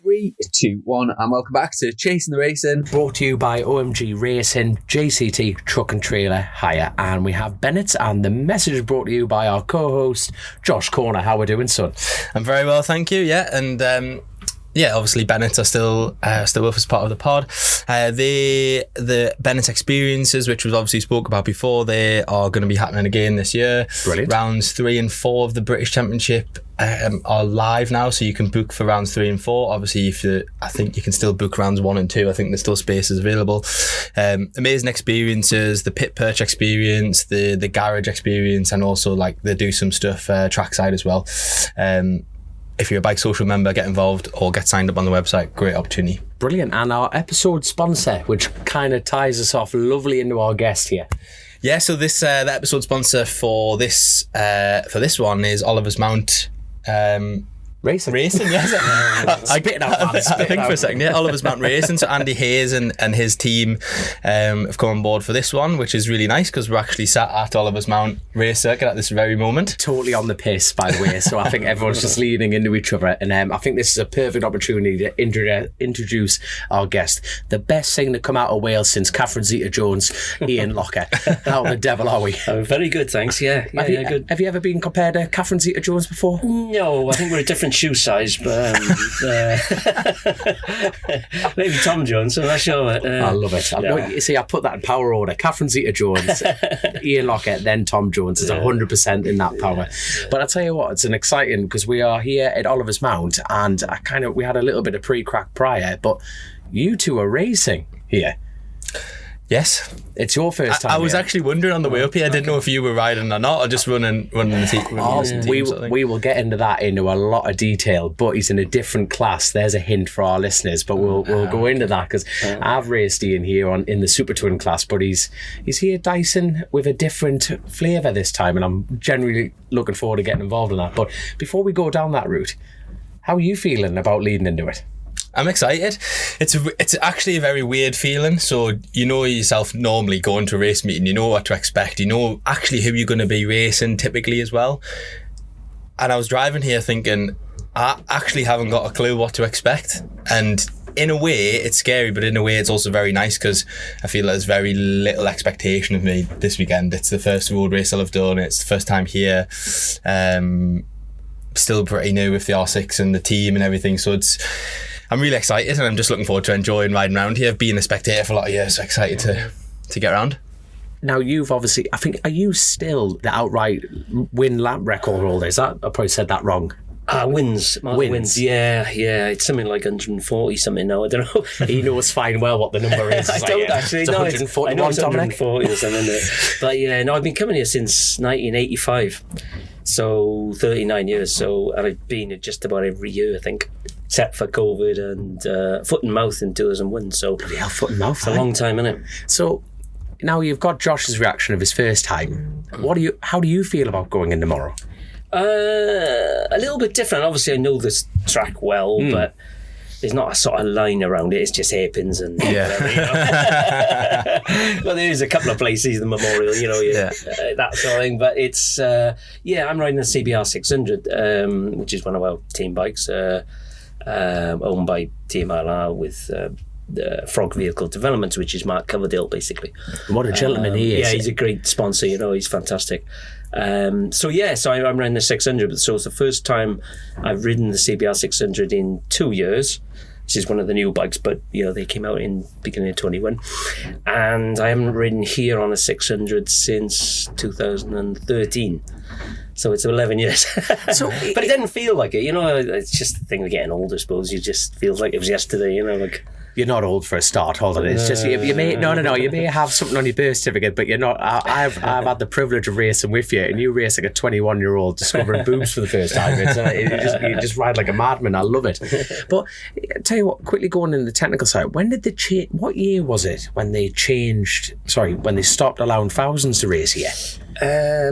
3, 2, 1, and welcome back to Chasin the Racin. Brought to you by OMG Racing, JCT Truck and Trailer Hire, and we have Bennetts, and the message is brought to you by our co-host Josh Corner. How we doing, son? I'm very well, thank you. Yeah, and obviously Bennetts are still with us, part of the pod. The Bennetts experiences, which was obviously spoke about before, they are going to be happening again this year. Brilliant. Rounds 3 and 4 of the British Championship are live now, so you can book for rounds 3 and 4. Obviously, I think you can still book rounds 1 and 2. I think there's still spaces available. Amazing experiences, the pit perch experience, the garage experience, and also like they do some stuff trackside as well. If you're a Bike Social member, get involved or get signed up on the website. Great opportunity. Brilliant. And our episode sponsor, which kind of ties us off lovely into our guest here. Yeah, so this the episode sponsor for this one is Oliver's Mount Racing, yes. I think for a second, yeah, Oliver's Mount Racing. So Andy Hayes and his team have come on board for this one, which is really nice because we're actually sat at Oliver's Mount race circuit at this very moment. Totally on the piss, by the way. So I think everyone's just leaning into each other, and I think this is a perfect opportunity to introduce our guest, the best thing to come out of Wales since Catherine Zeta-Jones, Ian Lougher. How the devil are we? Very good, thanks. Yeah, good. Have you ever been compared to Catherine Zeta-Jones before? No, I think we're a different shoe size, but maybe Tom Jones, I'm not sure. I love it. You see, I put that in power order. Catherine Zeta-Jones, Ian Lougher, then Tom Jones is 100% in that power. But I tell you what, it's an exciting, because we are here at Oliver's Mount, and we had a little bit of pre-crack prior, but you two are racing here. Yes. It's your first time. I was actually wondering on the way up here, I didn't know if you were riding or not, or just running the team. We will get into that into a lot of detail, but he's in a different class. There's a hint for our listeners, but we'll go into that, because I've raced Ian here in the Super Twin class, but he's here Dyson with a different flavour this time, and I'm generally looking forward to getting involved in that. But before we go down that route, how are you feeling about leading into it? I'm excited. It's actually a very weird feeling. So you know yourself, normally going to a race meeting, you know what to expect. You know actually who you're going to be racing typically as well. And I was driving here thinking, I actually haven't got a clue what to expect. And in a way, it's scary, but in a way, it's also very nice because I feel there's very little expectation of me this weekend. It's the first road race I'll have done. It's the first time here. Still pretty new with the R6 and the team and everything. So I'm really excited, and I'm just looking forward to enjoying riding around here. I've been a spectator for a lot of years, so excited to get around. Now, you've obviously, are you still the outright win lap record holder? Is that, I probably said that wrong. Wins. Yeah. It's something like 140 something now. I don't know. He knows fine well what the number is. I don't actually know. 141, I know it's 140 or something. But yeah, no, I've been coming here since 1985. So 39 years. So I've been here just about every year, I think, except for COVID and foot and mouth in 2001. So bloody hell, foot and mouth. It's a long time, isn't it? So now you've got Josh's reaction of his first time. How do you feel about going in tomorrow? A little bit different. Obviously, I know this track well, but there's not a sort of line around it. It's just hairpins and But there is a couple of places, the Memorial, that sort of thing. But it's I'm riding a CBR 600, which is one of our team bikes, owned by TMRR with the Frog Vehicle Developments, which is Mark Coverdale, basically. What a gentleman he is. Yeah, he's a great sponsor. He's fantastic. So I'm riding the 600. So it's the first time I've ridden the CBR 600 in 2 years. This is one of the new bikes, but they came out in beginning of 21, and I haven't ridden here on a 600 since 2013. So it's 11 years. But it didn't feel like it. It's just the thing of getting old, I suppose. It just feels like it was yesterday. You're not old for a start, hold on. It's just you may you may have something on your birth certificate, but you're not. I've had the privilege of racing with you, and you race like a 21-year-old discovering boobs for the first time. You just ride like a madman. I love it. But tell you what, quickly going in the technical side, when did the what year was it when they changed? Sorry, when they stopped allowing thousands to race here? I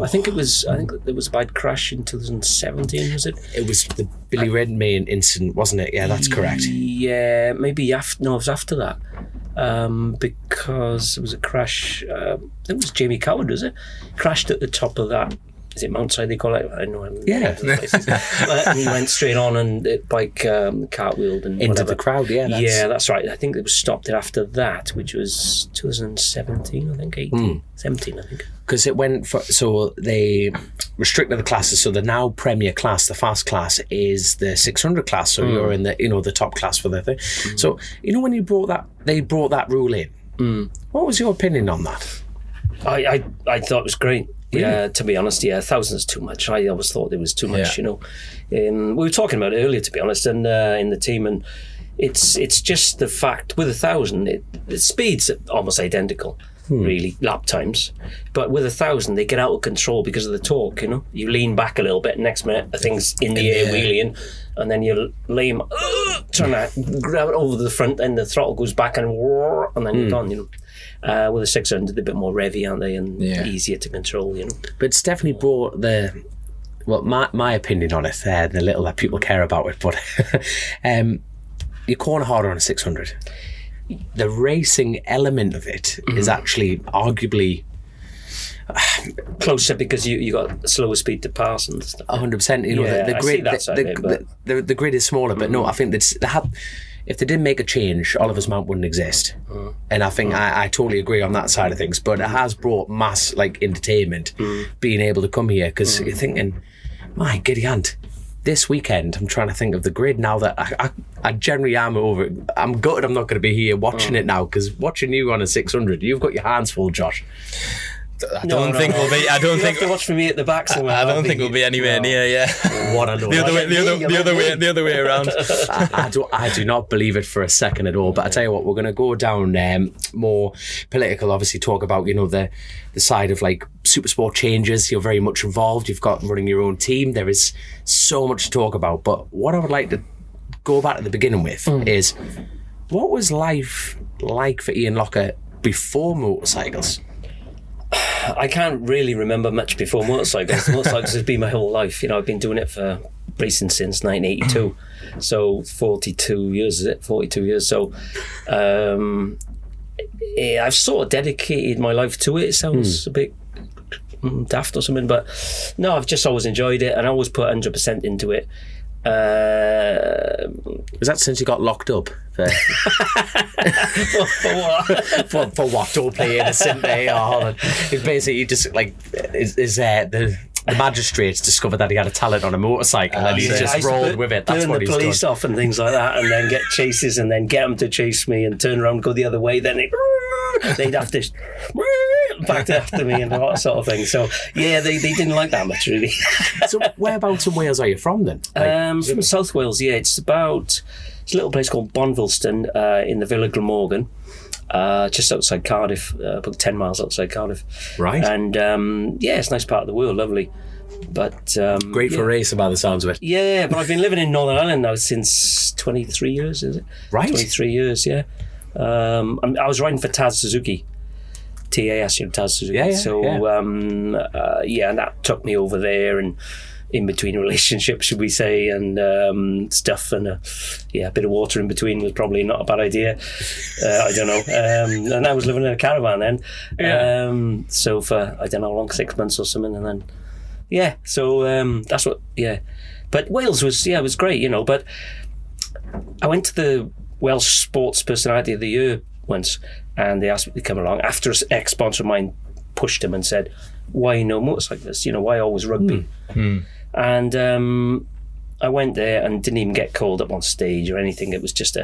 think there was a bike crash in 2017. Was it? It was the Billy Redmayne incident, wasn't it? Yeah, that's correct. Yeah, maybe after. No, it was after that. Because it was a crash. It was Jamie Coward, was it? Crashed at the top of that is it Mountside they call it? I don't know. Yeah. And he went straight on and the bike cartwheeled and Into whatever. the crowd, yeah. That's right. I think it was stopped after that, which was 2017, I think, 17, I think. Because it went for, so they restricted the classes, so the now premier class, the fast class, is the 600 class, so you're in the, the top class for the thing. So, when they brought that rule in, what was your opinion on that? I thought it was great. Really? Yeah, to be honest, 1,000's too much. I always thought it was too much, we were talking about it earlier, to be honest, and in the team, and it's just the fact, with 1,000, the speed's almost identical, really, lap times. But with 1,000, they get out of control because of the torque, You lean back a little bit, next minute, the thing's in the air wheeling, and then you lame, trying to grab it over the front, and the throttle goes back, and then you're gone, with a 600, they're a bit more revvy, aren't they, and easier to control, But it's definitely brought my opinion on it, the little that people care about it, but you corner harder on a 600. The racing element of it is actually arguably closer because you got slower speed to pass and stuff. 100%. The grid is smaller, but no, I think if they didn't make a change, Oliver's Mount wouldn't exist. And I think I totally agree on that side of things. But it has brought mass entertainment, being able to come here, because you're thinking, my giddy aunt, this weekend I'm trying to think of the grid now that I generally am over. I'm gutted I'm not going to be here watching it now, because watching you on a 600, you've got your hands full, Josh. I don't think we'll be. I don't you think. Have to watch for me at the back somewhere. I don't think we'll be anywhere near. Yeah. What I know. The other way around. I do not believe it for a second at all. But I tell you what, we're going to go down more political. Obviously, talk about the side of super sport changes. You're very much involved. You've got running your own team. There is so much to talk about. But what I would like to go back at the beginning with is, what was life like for Ian Lougher before motorcycles? I can't really remember much before motorcycles. Motorcycles has been my whole life. I've been doing it for racing since 1982. So 42 years, is it? 42 years. So I've sort of dedicated my life to it. It sounds a bit daft or something, but no, I've just always enjoyed it, and I always put 100% into it. Was that since you got locked up? For what? for what? Don't play innocent, eh? It's basically just the magistrates discovered that he had a talent on a motorcycle, and he just rolled with it. That's what he's done. Turn the police off and things like that, and then get chases, and then get them to chase me, and turn around and go the other way. Then they'd have to back after me and all that sort of thing. So yeah, they didn't like that much, really. So whereabouts in Wales are you from then? From South Wales. Yeah, it's a little place called Bonvilston in the Villa of Glamorgan, just outside Cardiff, about 10 miles outside Cardiff. Right. And it's a nice part of the world, lovely. But great for racing by the sounds of it. Yeah, but I've been living in Northern Ireland now since 23 years, is it? Right. 23 years, yeah. I was riding for Taz Suzuki. TAS, Taz Suzuki. Yeah. So, and that took me over there, and in between relationships, should we say, and stuff, and a bit of water in between was probably not a bad idea. I don't know. And I was living in a caravan then. Yeah. So for, I don't know how long, 6 months or something, and then, so that's what, But Wales was great, but I went to the Welsh Sports Personality of the Year once, and they asked me to come along after an ex-sponsor of mine pushed him and said, why no motorcyclists? Why always rugby? And I went there and didn't even get called up on stage or anything. It was just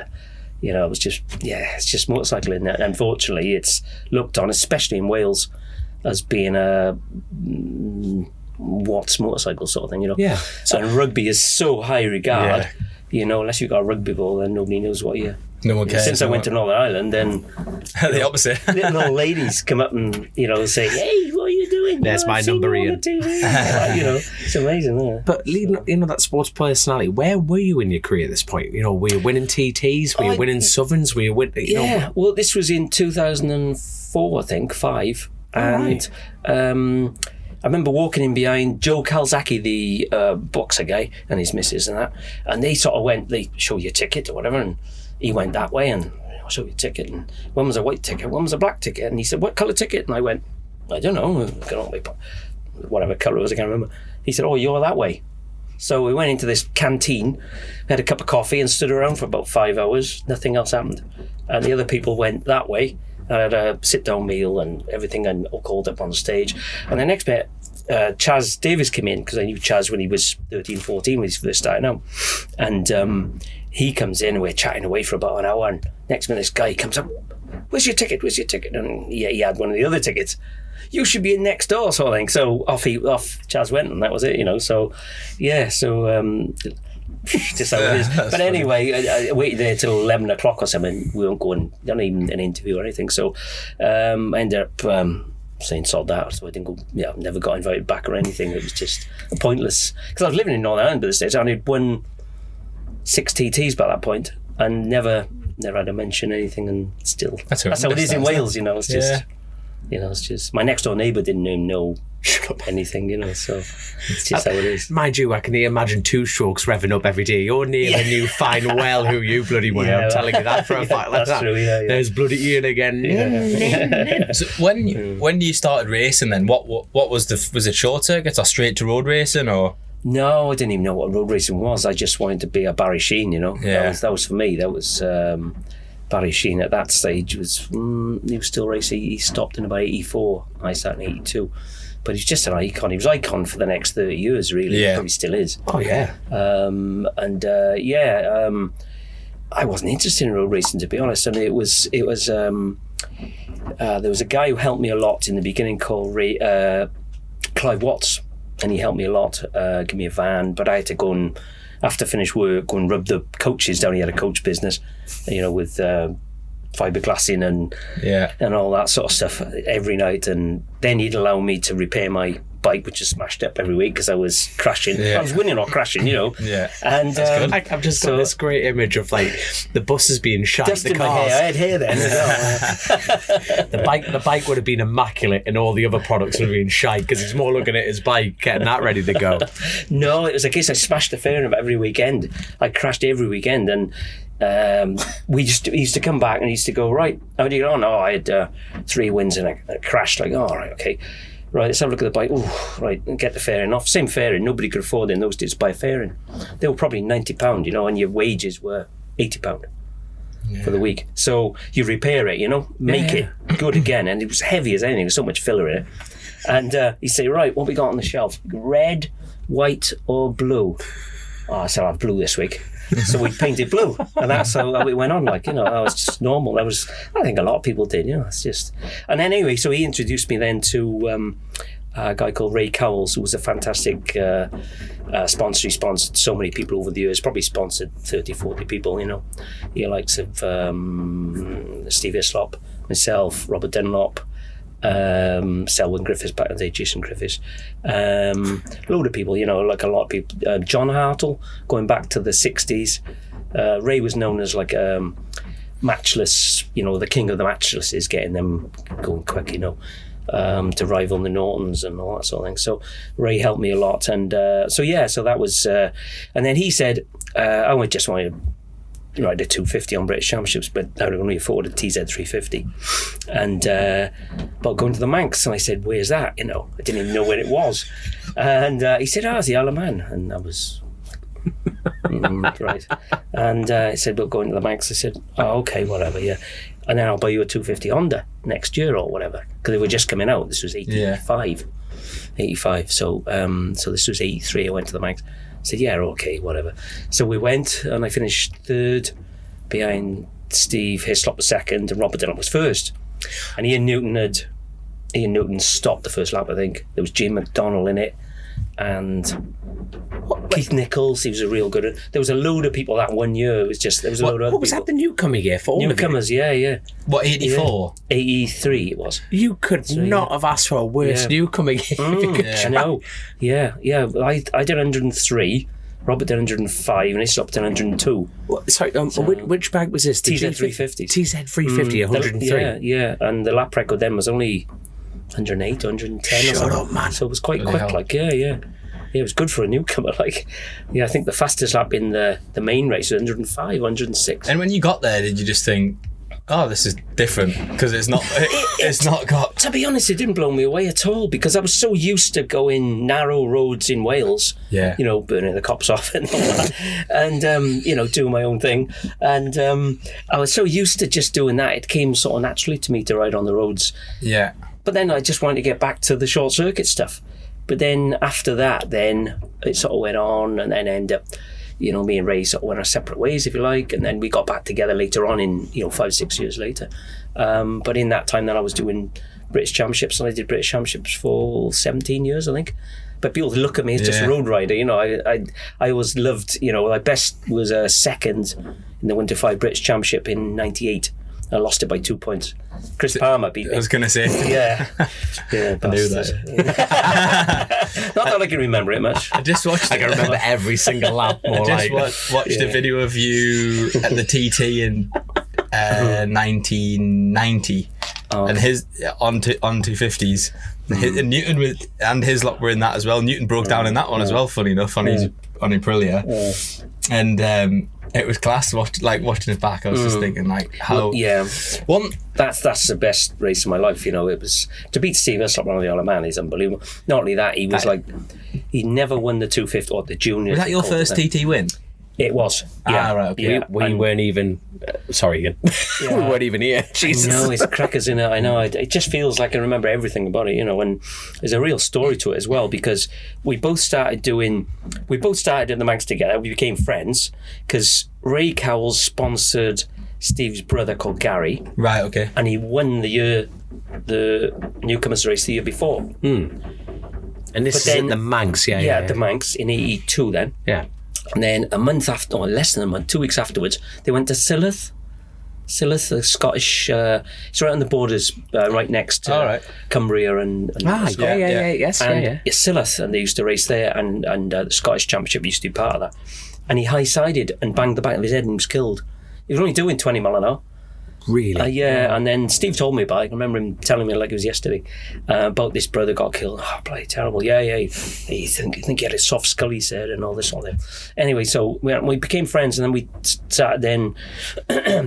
it's just motorcycling. And unfortunately, it's looked on, especially in Wales, as being a what's motorcycle sort of thing, Yeah. So, and rugby is so high regard, unless you've got a rugby ball, then nobody knows what you. No one cares. Since I went to Northern Ireland, then the opposite. Little old ladies come up and say, "Hey, what are you doing?" There's my number, Ian. It's amazing, isn't it? But leading, that sports personality, where were you in your career at this point? Were you winning TTs? Were you winning Southerns? Were you winning? Well, this was in 2004, I think, 5, and I remember walking in behind Joe Calzacchi, the boxer guy, and his missus and that, and they sort of went, they show you a ticket or whatever, and he went that way, and I'll show you a ticket, and one was a white ticket, one was a black ticket, and he said, what colour ticket? And I went, I don't know, whatever colour it was, I can't remember. He said, "Oh, you're that way." So we went into this canteen, had a cup of coffee and stood around for about 5 hours. Nothing else happened. And the other people went that way. I had a sit-down meal and everything, and all called up on the stage. And the next bit, Chaz Davis came in, because I knew Chaz when he was 13, 14 when he first started out. And he comes in and we're chatting away for about an hour. And next minute, this guy comes up, where's your ticket? And he had one of the other tickets. You should be in next door, sort of thing. So off Chaz went, and that was it, just how it is. But anyway, I waited there till 11 o'clock or something. We weren't going, not even an interview or anything. So I ended up saying sod that. So I didn't go, I never got invited back or anything. It was just pointless. Because I was living in Northern Ireland by this stage. I only won 6 TTs by that point and never had to mention anything. And still, that's how it is in Wales, It's just... it's just my next door neighbour didn't even know anything, so it's just how it is. Mind you, I can imagine 2 Strokes revving up every day. You're Neale and you find well who you bloody were. I'm telling you that for a fact. Like that. True, There's bloody Ian again. So when you started racing, then what was it short circuits or straight to road racing or? No, I didn't even know what road racing was. I just wanted to be a Barry Sheen, That was for me. That was Barry Sheen at that stage was he was still racing. He stopped in about 84. I started in 82. But he's just an icon. He was icon for the next 30 years, really. Yeah. Probably still is. Oh, yeah. I wasn't interested in road racing, to be honest. And it was there was a guy who helped me a lot in the beginning called Clive Watts. And he helped me a lot, give me a van. But I had to go and, after finish work, go and rub the coaches down. He had a coach business, with fiberglassing and all that sort of stuff every night. And then he'd allow me to repair my bike, which is smashed up every week because I was crashing. I was winning or crashing, Yeah. And I've just got this great image of the buses being shot. Just the in cars. my hair. I had hair then as well. The bike would have been immaculate, and all the other products would have been shite because he's more looking at his bike, getting that ready to go. No, it was a case I smashed the fairing every weekend. I crashed every weekend, and he used to come back and he used to go, right, how do you get on? Oh, I had 3 wins and I crashed. Like, oh, right, okay. Right, let's have a look at the bike. Oh, right, and get the fairing off. Same fairing. Nobody could afford in those days to buy a fairing. They were probably £90, and your wages were £80 for the week. So you repair it, make it good again. And it was heavy as anything. There was so much filler in it. And he'd say, right, what we got on the shelf? Red, white, or blue? Oh, I said, I'll have blue this week. So we painted blue, and that's how it went on. That was just normal. I think a lot of people did. It's just. And then anyway, so he introduced me then to a guy called Ray Cowles, who was a fantastic sponsor. He sponsored so many people over the years. Probably sponsored 30, 40 people. The likes of Steve Hislop, myself, Robert Dunlop. Selwyn Griffiths back in the day, Jason Griffiths, load of people, like a lot of people. John Hartle, going back to the 60s. Ray was known as matchless, the king of the matchlesses, getting them going quick, to rival the Nortons and all that sort of thing. So Ray helped me a lot, and so that was. And then he said, I just wanted to ride a 250 on British Championships, but I would only afford a TZ 350. And but going to the Manx, and I said, where's that? I didn't even know where it was. And he said, it's the Isle of Man. And I was right. And he said, but going to the Manx. I said, oh, okay, whatever, yeah. And then I'll buy you a 250 Honda next year or whatever, because they were just coming out. This was 85. So this was 83. I went to the Manx. I said, yeah, okay, whatever. So we went, and I finished 3rd behind Steve Hislop was 2nd, and Robert Dunlop was 1st. And Ian Newton stopped the first lap, I think. There was Jim McDonnell in it, and Keith Nichols. He was a real good one. There was a load of people that one year. It was just, there was a load of other What was people. that, the newcomer year for all Newcomers, of you? yeah. What, 84? Yeah. 83 it was. You could not have asked for a worse newcomer year. If you could I know. Yeah. I did 103. Robert did 105, and Hislop did 102. Sorry, which bag was this? TZ 350. TZ 350, 103. Yeah, and the lap record then was only 108, 110 or something. Shut up, man. So it was quite Bloody quick, hell. Yeah, it was good for a newcomer. I think the fastest lap in the main race was 105, 106. And when you got there, did you just think, oh, this is different because it's not. It's not got. To be honest, it didn't blow me away at all because I was so used to going narrow roads in Wales. Yeah. You know, burning the cops off and all that, and you know, doing my own thing. And I was so used to just doing that, it came sort of naturally to me to ride on the roads. Yeah. But then I just wanted to get back to the short circuit stuff. But then after that, then it sort of went on, and then ended up, you know, me and Ray sort of went our separate ways, if you like, and then we got back together later on in, you know, 5-6 years later. But in that time, then I was doing British Championships, and I did British Championships for 17 years, I think. But people look at me as just a road rider, you know. I always loved, you know, my best was a second in the Winter 5 British Championship in '98. I lost it by 2 points. Chris Palmer beat me. I was going to say. Yeah. I knew that. Not that I can remember it much. I just watched. I can remember every single lap. More I like just watched a video of you at the TT in 1990, and his on 250s. And Newton and his lot were in that as well. Newton broke down in that one as well. Funny enough, on his Aprilia, and it was class. Watching it back, I was just thinking like how. That's the best race of my life. You know, it was to beat Steve Hislop on the Isle of Man is unbelievable. Not only that, he was he never won the 250 or the junior. Was that your first TT win? It was. Yeah. Right. Okay. Yeah. we weren't even. Sorry, Ian. We weren't even here. Jesus. No, it's crackers in it. I know. It just feels like I remember everything about it, you know. And there's a real story to it as well because we both started in the Manx together. We became friends because Ray Cowles sponsored Steve's brother called Gary. Right. Okay. And he won the newcomers race the year before. And this is at the Manx, yeah, the Manx in '82 then. Yeah. And then a month after, or less than a month, 2 weeks afterwards, they went to Silloth, the Scottish. It's right on the borders, right next to Cumbria and Silloth, and they used to race there, and the Scottish Championship used to be part of that. And he high-sided and banged the back of his head and was killed. He was only doing 20 mile an hour. Really? Yeah, and then Steve told me about it. I remember him telling me like it was yesterday about this brother got killed. Oh, bloody terrible. Yeah. He think he had a soft skull, he said, and all this, all that. Anyway, so we became friends, and then we started then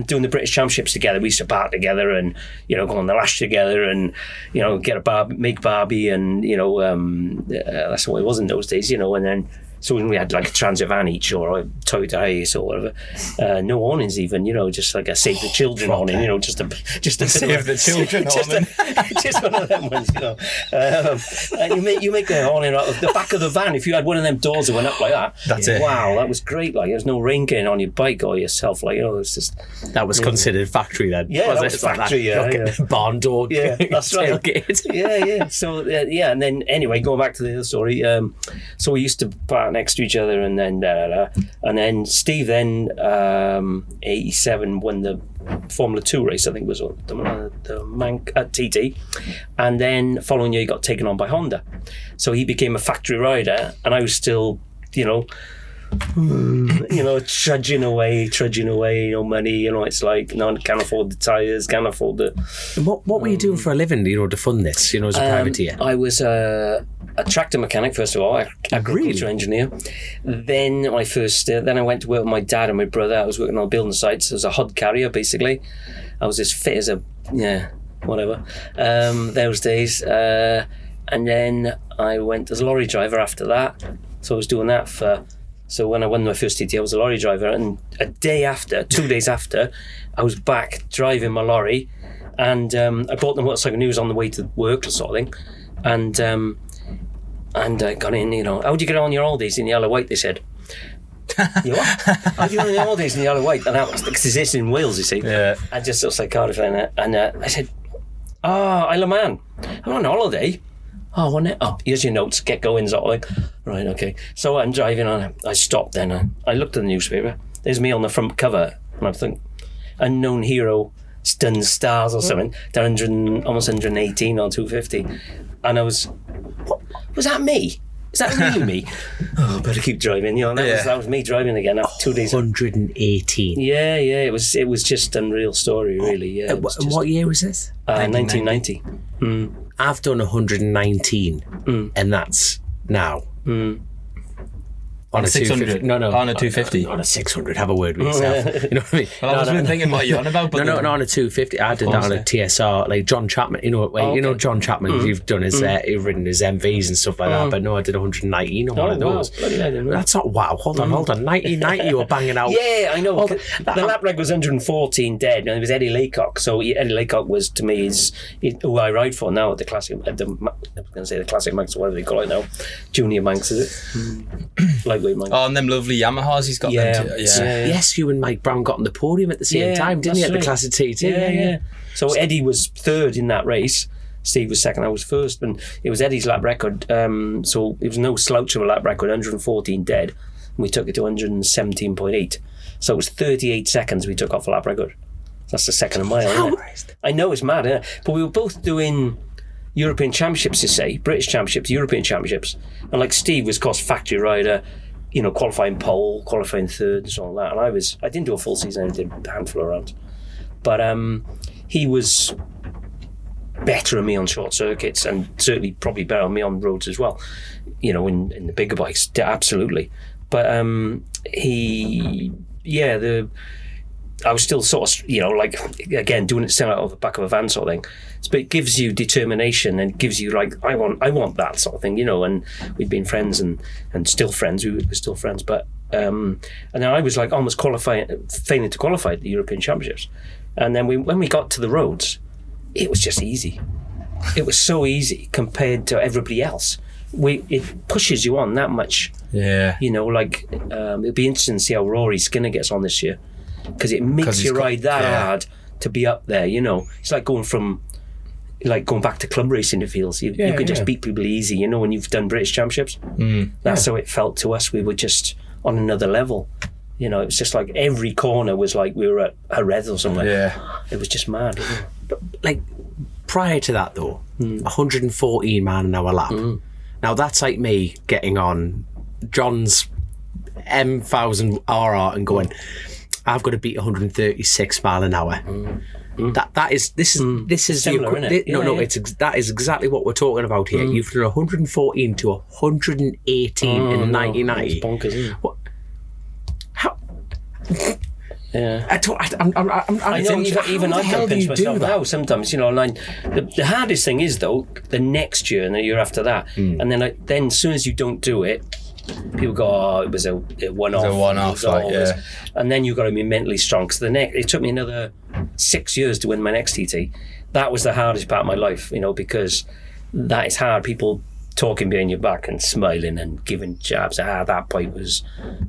doing the British Championships together. We used to park together and, you know, go on the lash together and, you know, make Barbie and, you know, that's what it was in those days, you know, and then so when we had like a Transit van each or a Toyota Hiace or whatever, no awnings even, you know, just like a Save the Children awning, you know, just a Save the Children awning. Just one of them ones, you know. And you make the awning out of the back of the van. If you had one of them doors that went up like that, that's it. Wow, that was great. Like there's no rain getting on your bike or yourself. Like, you know, it's just that was considered factory then. Yeah, that was factory. Like barn door. Yeah, that's right. Yeah. So and then anyway, going back to the other story. So we used to park next to each other, and then Steve then 87 won the Formula 2 race, I think was the Manc at TT, and then following year he got taken on by Honda, so he became a factory rider, and I was still, you know, trudging away, you know, money, you know, it's like, no, can't afford the tyres, can't afford the... What were you doing for a living, you know, to fund this, you know, as a privateer? I was a tractor mechanic, first of all, agriculture engineer. Then then I went to work with my dad and my brother. I was working on building sites as a hod carrier, basically. I was as fit as whatever, those days. And then I went as a lorry driver after that. So I was doing that so when I won my first TT, I was a lorry driver, and 2 days after, I was back driving my lorry, and I bought the motorcycle and he was on the way to work, sort of thing, and I got in, you know, how'd you get on your holidays in the Isle of Wight, they said. You what? How'd you get on your holidays in the Isle of Wight? And that was, because it's in Wales, you see. Yeah. I just was like Cardiff, and I said, Isle of Man, I'm on holiday. Oh, wasn't it? Oh, here's your notes. Get going, sort of like. Right, okay. So I'm driving on. I stopped then. I looked at the newspaper. There's me on the front cover. And I think, unknown hero, stunned stars or something. Down almost 118 on 250. And I was, what? Was that me? Is that really me? Oh, better keep driving. You know, that was me driving again after 2 days. 118. Yeah. It was just an unreal story, really. Yeah. What year was this? 1990. I've done 119, and that's now. On a 600? No. On a 250? On a 600, have a word with yourself. You know what I mean? Well, I was really thinking what you're on about. But No, on a 250. I did that on a TSR. Like John Chapman, you know John Chapman, you've done his, you've ridden his MVs and stuff like that, but no, I did 119 on one of those. Wow. Bloody hell, I didn't know. That's not wow. Hold on. 1990 you were banging out. Yeah, I know. The lap reg was 114 dead, and it was Eddie Laycock. So Eddie Laycock was, to me, who I ride for now at the Classic, I was going to say the Classic Manx, whatever they call it now. Junior Manx, is it? Lightweight Manx. Oh, and them lovely Yamahas he's got them too. Yes, you and Mike Brown got on the podium at the same time, didn't you, at the Classic TT? Yeah. So Eddie was third in that race. Steve was second, I was first. And it was Eddie's lap record. So it was no slouch of a lap record, 114 dead. And we took it to 117.8. So it was 38 seconds we took off a lap record. That's the second a mile, isn't it? I know, it's mad, isn't it? But we were both doing European Championships, you say, British Championships, European Championships. And like Steve was, of course, factory rider, you know, qualifying pole, qualifying third and so on like that. And I didn't do a full season, I did a handful of rounds. But he was better than me on short circuits, and certainly probably better than me on roads as well, you know, in the bigger bikes, absolutely. But I was still sort of, you know, like, again, doing it still out of the back of a van sort of thing. But it gives you determination and gives you, like, I want that sort of thing, you know. And we'd been friends and still friends. We were still friends. But and then I was like almost failing to qualify at the European Championships. And then when we got to the roads, it was just easy. It was so easy compared to everybody else. It pushes you on that much. Yeah. You know, like it'll be interesting to see how Rory Skinner gets on this year. Because it makes you ride that hard to be up there, you know. It's like going back to club racing, it feels. You can just beat people easy, you know, when you've done British Championships. That's how it felt to us. We were just on another level. You know, it was just like every corner was like we were at Jerez or somewhere. Yeah. It was just mad, isn't it? But, like, prior to that, though, 114 mile an hour lap. Now, that's like me getting on John's M1000 RR and going, I've got to beat 136 mile an hour. This is similar, isn't it? That is exactly what we're talking about here. You've done 114 to 118 in 1990. It's bonkers, isn't it? What? How? Yeah, I know. Even I can pinch myself now sometimes. You know, and the hardest thing is though the next year and the year after that, and then as soon as you don't do it, people go, "Oh, it was a one-off." It was a one-off, and then you've got to be mentally strong. Because it took me another 6 years to win my next TT. That was the hardest part of my life, you know, because that is hard. People talking behind your back and smiling and giving jabs. That bike was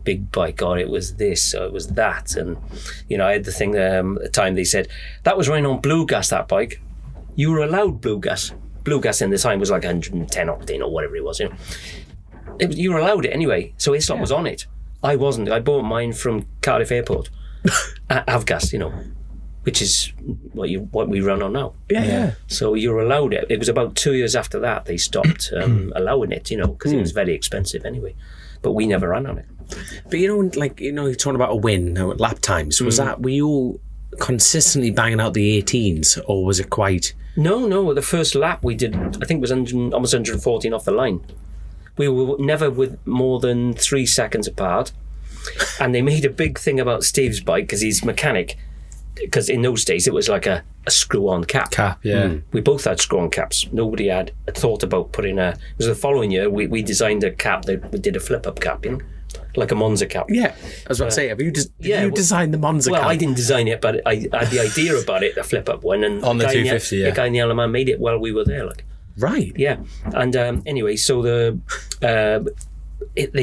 big bike, or it was this, or it was that. And, you know, I had the thing at the time they said, that was running on blue gas, that bike. You were allowed blue gas. Blue gas in the time was like 110 octane or whatever it was, you know. You were allowed it anyway, so Islop was on it. I wasn't. I bought mine from Cardiff Airport. Avgas, you know, which is what we run on now. Yeah. So you're allowed it. It was about 2 years after that they stopped allowing it, you know, because it was very expensive anyway. But we never ran on it. But, you know, like, you know, you're talking about a win at lap times. Were you all consistently banging out the 18s, or was it quite... No. The first lap we did, I think, was almost 114 off the line. We were never with more than 3 seconds apart. And they made a big thing about Steve's bike because he's mechanic. Because in those days it was like a screw-on cap. We both had screw-on caps. Nobody had thought about putting it was the following year we designed a cap that we did a flip-up cap, you know, like a Monza cap. Yeah, I was about to say, have you designed the Monza cap? Well, I didn't design it, but I had the idea about it, the flip-up one, and on the 250. The guy in the Isle of Man made it while we were there, like. Right. Yeah, and anyway, so they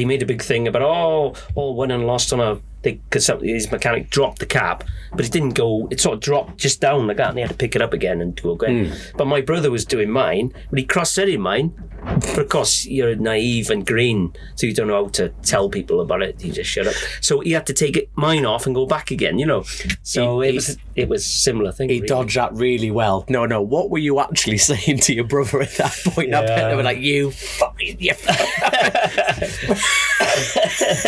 made a big thing about all won and lost on a. Because his mechanic dropped the cap, but it didn't go. It sort of dropped just down like that, and they had to pick it up again and go again. But my brother was doing mine, but he cross-threaded mine. But of course, you're naive and green, so you don't know how to tell people about it. You just shut up. So he had to take mine off and go back again, you know. So it was a similar thing. He dodged that really well. No. What were you actually saying to your brother at that point? I bet they were like, "You fucking."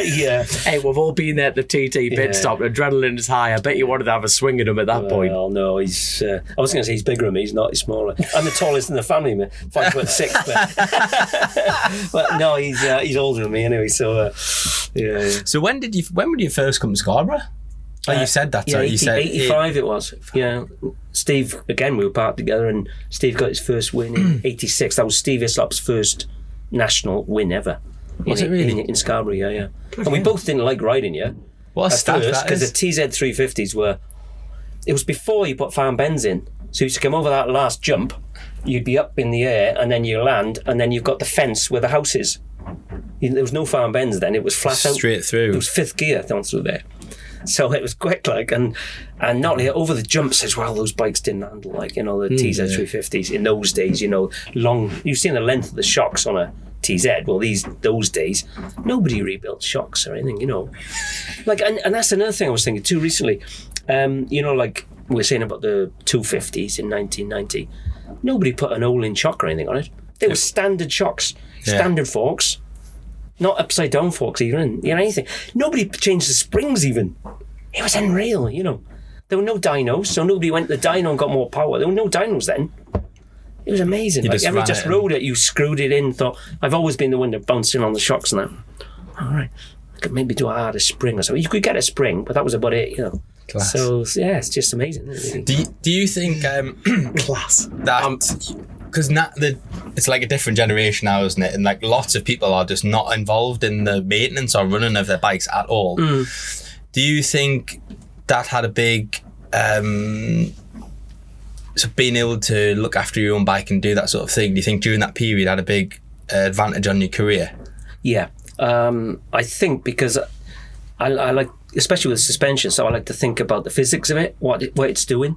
Yeah. Hey, we've all been there at the TT pit stop. Adrenaline is high. I bet you wanted to have a swing at him at that point. Well, no, he's. I was going to say he's bigger than me. He's not. He's smaller. I'm the tallest in the family, man. 5'6", but no, he's older than me anyway. So, yeah. So when did you first come to Scarborough? Oh, you said that. Yeah, You said 85 it was. Yeah. Steve, again, we were part together, and Steve got his first win in 86. That was Steve Islop's first national win ever. Was it really? In Scarborough, yeah. And we both didn't like riding, yeah. What a stat that because the is. TZ 350s were. It was before you put fan bends in. So you used to come over that last jump, you'd be up in the air, and then you land, and then you've got the fence where the house is. There was no fan bends then, it was flat out. Straight through. It was fifth gear down through there. So it was quick, like, and not only over the jumps as well, those bikes didn't handle, like, you know, the TZ 350s in those days, you know, long. You've seen the length of the shocks on a TZ. Well, those days, nobody rebuilt shocks or anything, you know. Like, and that's another thing I was thinking too recently. You know, like we were saying about the 250s in 1990, nobody put an Olin shock or anything on it. They were standard shocks, standard forks. Not upside down forks even, you know, anything. Nobody changed the springs even. It was unreal, you know. There were no dynos, so nobody went to the dyno and got more power. There were no dynos then. It was amazing. You like, just just rode it, you screwed it in, thought, I've always been the one that bounced in on the shocks and that. All right, I could maybe do a harder spring or something. You could get a spring, but that was about it, you know. Class. So, yeah, it's just amazing. Really. Do you think Class. that because it's like a different generation now, isn't it? And like lots of people are just not involved in the maintenance or running of their bikes at all. Do you think that had a big so being able to look after your own bike and do that sort of thing, do you think during that period had a big advantage on your career? Yeah, I think because I like, especially with suspension, so I like to think about the physics of it, what it's doing,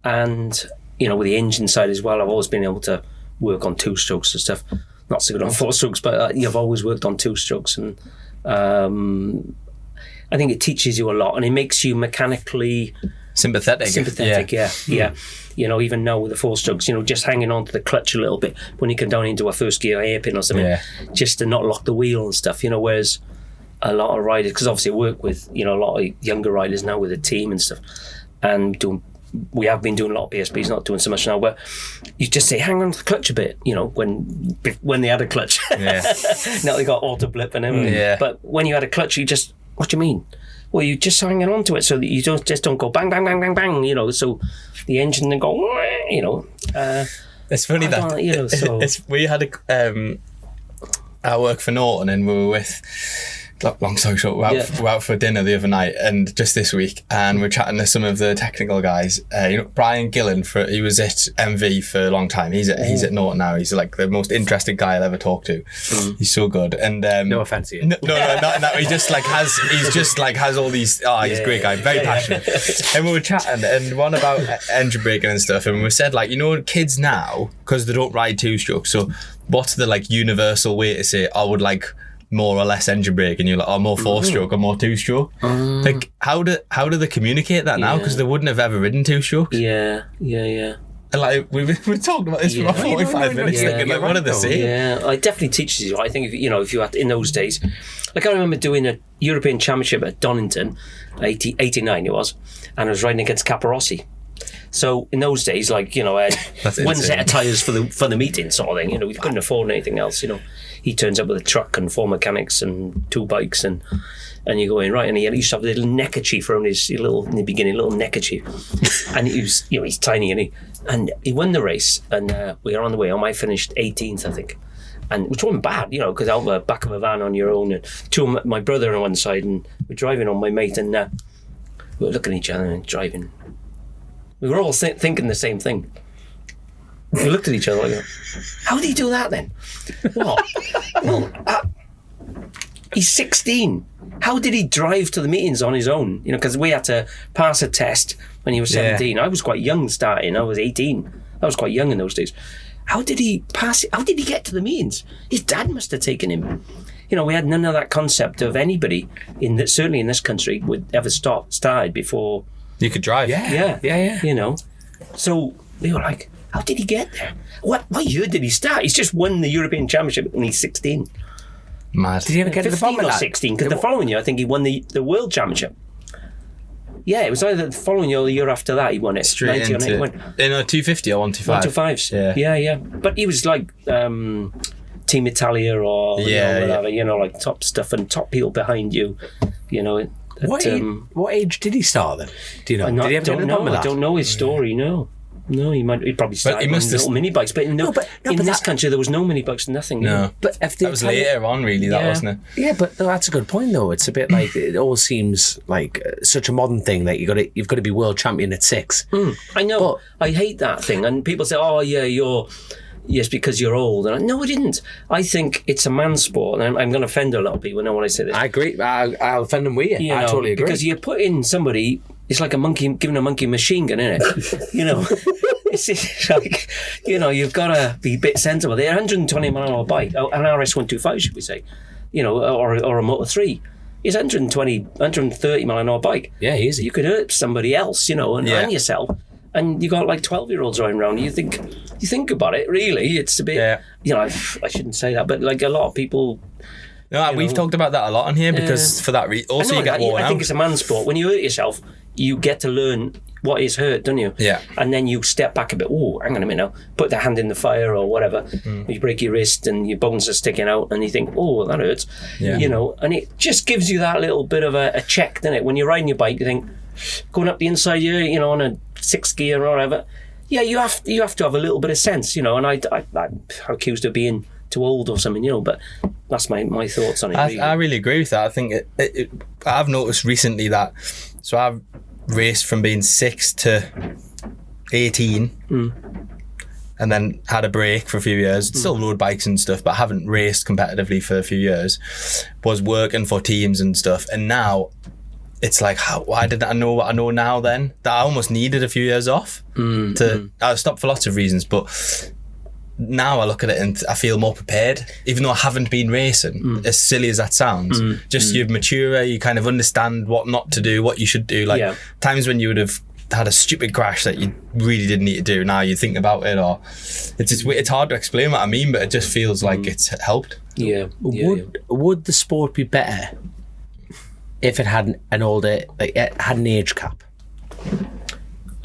and you know, with the engine side as well, I've always been able to work on two strokes and stuff. Not so good on four strokes, but I've always worked on two strokes, and I think it teaches you a lot, and it makes you mechanically sympathetic. Yeah. You know, even now with the four strokes, you know, just hanging on to the clutch a little bit when you come down into a first gear hairpin or something, just to not lock the wheel and stuff, you know, whereas a lot of riders, because obviously I work with, you know, a lot of younger riders now with a team and stuff, and we have been doing a lot of PSPs, not doing so much now, but you just say, hang on to the clutch a bit, you know, when they had a clutch. Now they got auto blip and everything. But when you had a clutch, you just, what do you mean? Well, you just hanging on to it so that you don't go bang, bang, bang, bang, bang, you know, so the engine then go, you know. It's funny that, you know, so. We had I work for Norton and we were with, long story short, we're out for dinner the other night and just this week, and we're chatting to some of the technical guys. You know, Brian Gillen, he was at MV for a long time. He's at Norton now. He's like the most interesting guy I'll ever talk to. He's so good. And no offense to you. No, not in that. He just has all these. He's a great guy, very passionate. And we were chatting, and one about engine braking and stuff, and we said, like, you know, kids now, because they don't ride two strokes, so what's the like universal way to say I would like more or less engine brake, and you're like, more four stroke or more two stroke. Like, how do they communicate that now? Because they wouldn't have ever ridden two strokes. Yeah. And like we're talking about this for about 45 minutes. Thinking, like, what are they saying? Yeah, it definitely teaches you. I think if you had in those days, like I remember doing a European Championship at Donington, 89 it was, and I was riding against Caparossi. So in those days, like, you know, I had one set of tyres for the meeting sort of thing. You know, we couldn't afford anything else. You know, he turns up with a truck and four mechanics and two bikes, and you go in, right, and he used to have a little neckerchief around his little, in the beginning, little neckerchief, and he was, you know, he's tiny, and he won the race, and we were on the way home. I finished 18th, I think, and which wasn't bad, you know, because out the back of a van on your own, and two of my brother on one side, and we're driving on my mate, and we were looking at each other and driving. We were all thinking the same thing. We looked at each other like, how did he do that then? What? Well, he's 16. How did he drive to the meetings on his own? You know, because we had to pass a test when he was 17. I was quite young starting. I was 18. I was quite young in those days. How did he pass it? How did he get to the meetings? His dad must have taken him. You know, we had none of that concept of anybody, certainly in this country, would ever started before... You could drive. Yeah. You know, so we were like, how did he get there? What year did he start? He's just won the European Championship when he's 16. Mad. Did he ever get to the 15 bottom of or that? 16, because the following year I think he won the World Championship. Yeah, it was either the following year or the year after that he won it. Straight 90 or into 91. in a 250 or 125. 125s. Yeah. But he was like Team Italia or whatever, like top stuff and top people behind you, What age did he start then? Do you know? Did he ever get to the bottom of that? I don't know his story, no. No, he probably started he must on little mini bikes, but in this country there was no mini bikes, nothing. No, but if that was later on, really. That wasn't it? Yeah, but that's a good point, though. It's a bit like it all seems like such a modern thing that you've got to be world champion at 6. I know. But I hate that thing, and people say, "Oh, yeah, yes, because you're old." And no, I didn't. I think it's a man's sport, and I'm going to offend a lot of people now when I say this. I agree. I'll offend them with you. I totally agree. Because you put in somebody. It's like a monkey giving a monkey a machine gun, isn't it? It's like, you've got to be a bit sensible. They're 120 mile an hour bike, an RS125, should we say, or a Moto 3. It's 130 mile an hour bike. Yeah, easy. You could hurt somebody else, and yourself. And you got like 12-year-olds running around. You think about it, really. It's a bit, I shouldn't say that, but like a lot of people. No, we've talked about that a lot on here because for that reason, also you get worn out. I think it's a man's sport. When you hurt yourself, you get to learn what is hurt, don't you? Yeah. And then you step back a bit. Oh, hang on a minute now. Put the hand in the fire or whatever. You break your wrist and your bones are sticking out and you think, oh, that hurts. Yeah. And it just gives you that little bit of a check, doesn't it? When you're riding your bike, you think, going up the inside here, on a 6th gear or whatever. Yeah, you have to have a little bit of sense, and I'm accused of being too old or something, but that's my thoughts on it. I really agree with that. I think I've noticed recently that, so I've raced from being 6 to 18 and then had a break for a few years. Still rode bikes and stuff, but haven't raced competitively for a few years. Was working for teams and stuff, and now it's like, why didn't I know what I know now then? That I almost needed a few years off. I stopped for lots of reasons, but now I look at it and I feel more prepared, even though I haven't been racing, as silly as that sounds. You're maturer, you kind of understand what not to do, what you should do. Times when you would have had a stupid crash that you really didn't need to do, now you think about it, or it's hard to explain what I mean, but it just feels like it's helped. Would the sport be better if it had had an age cap?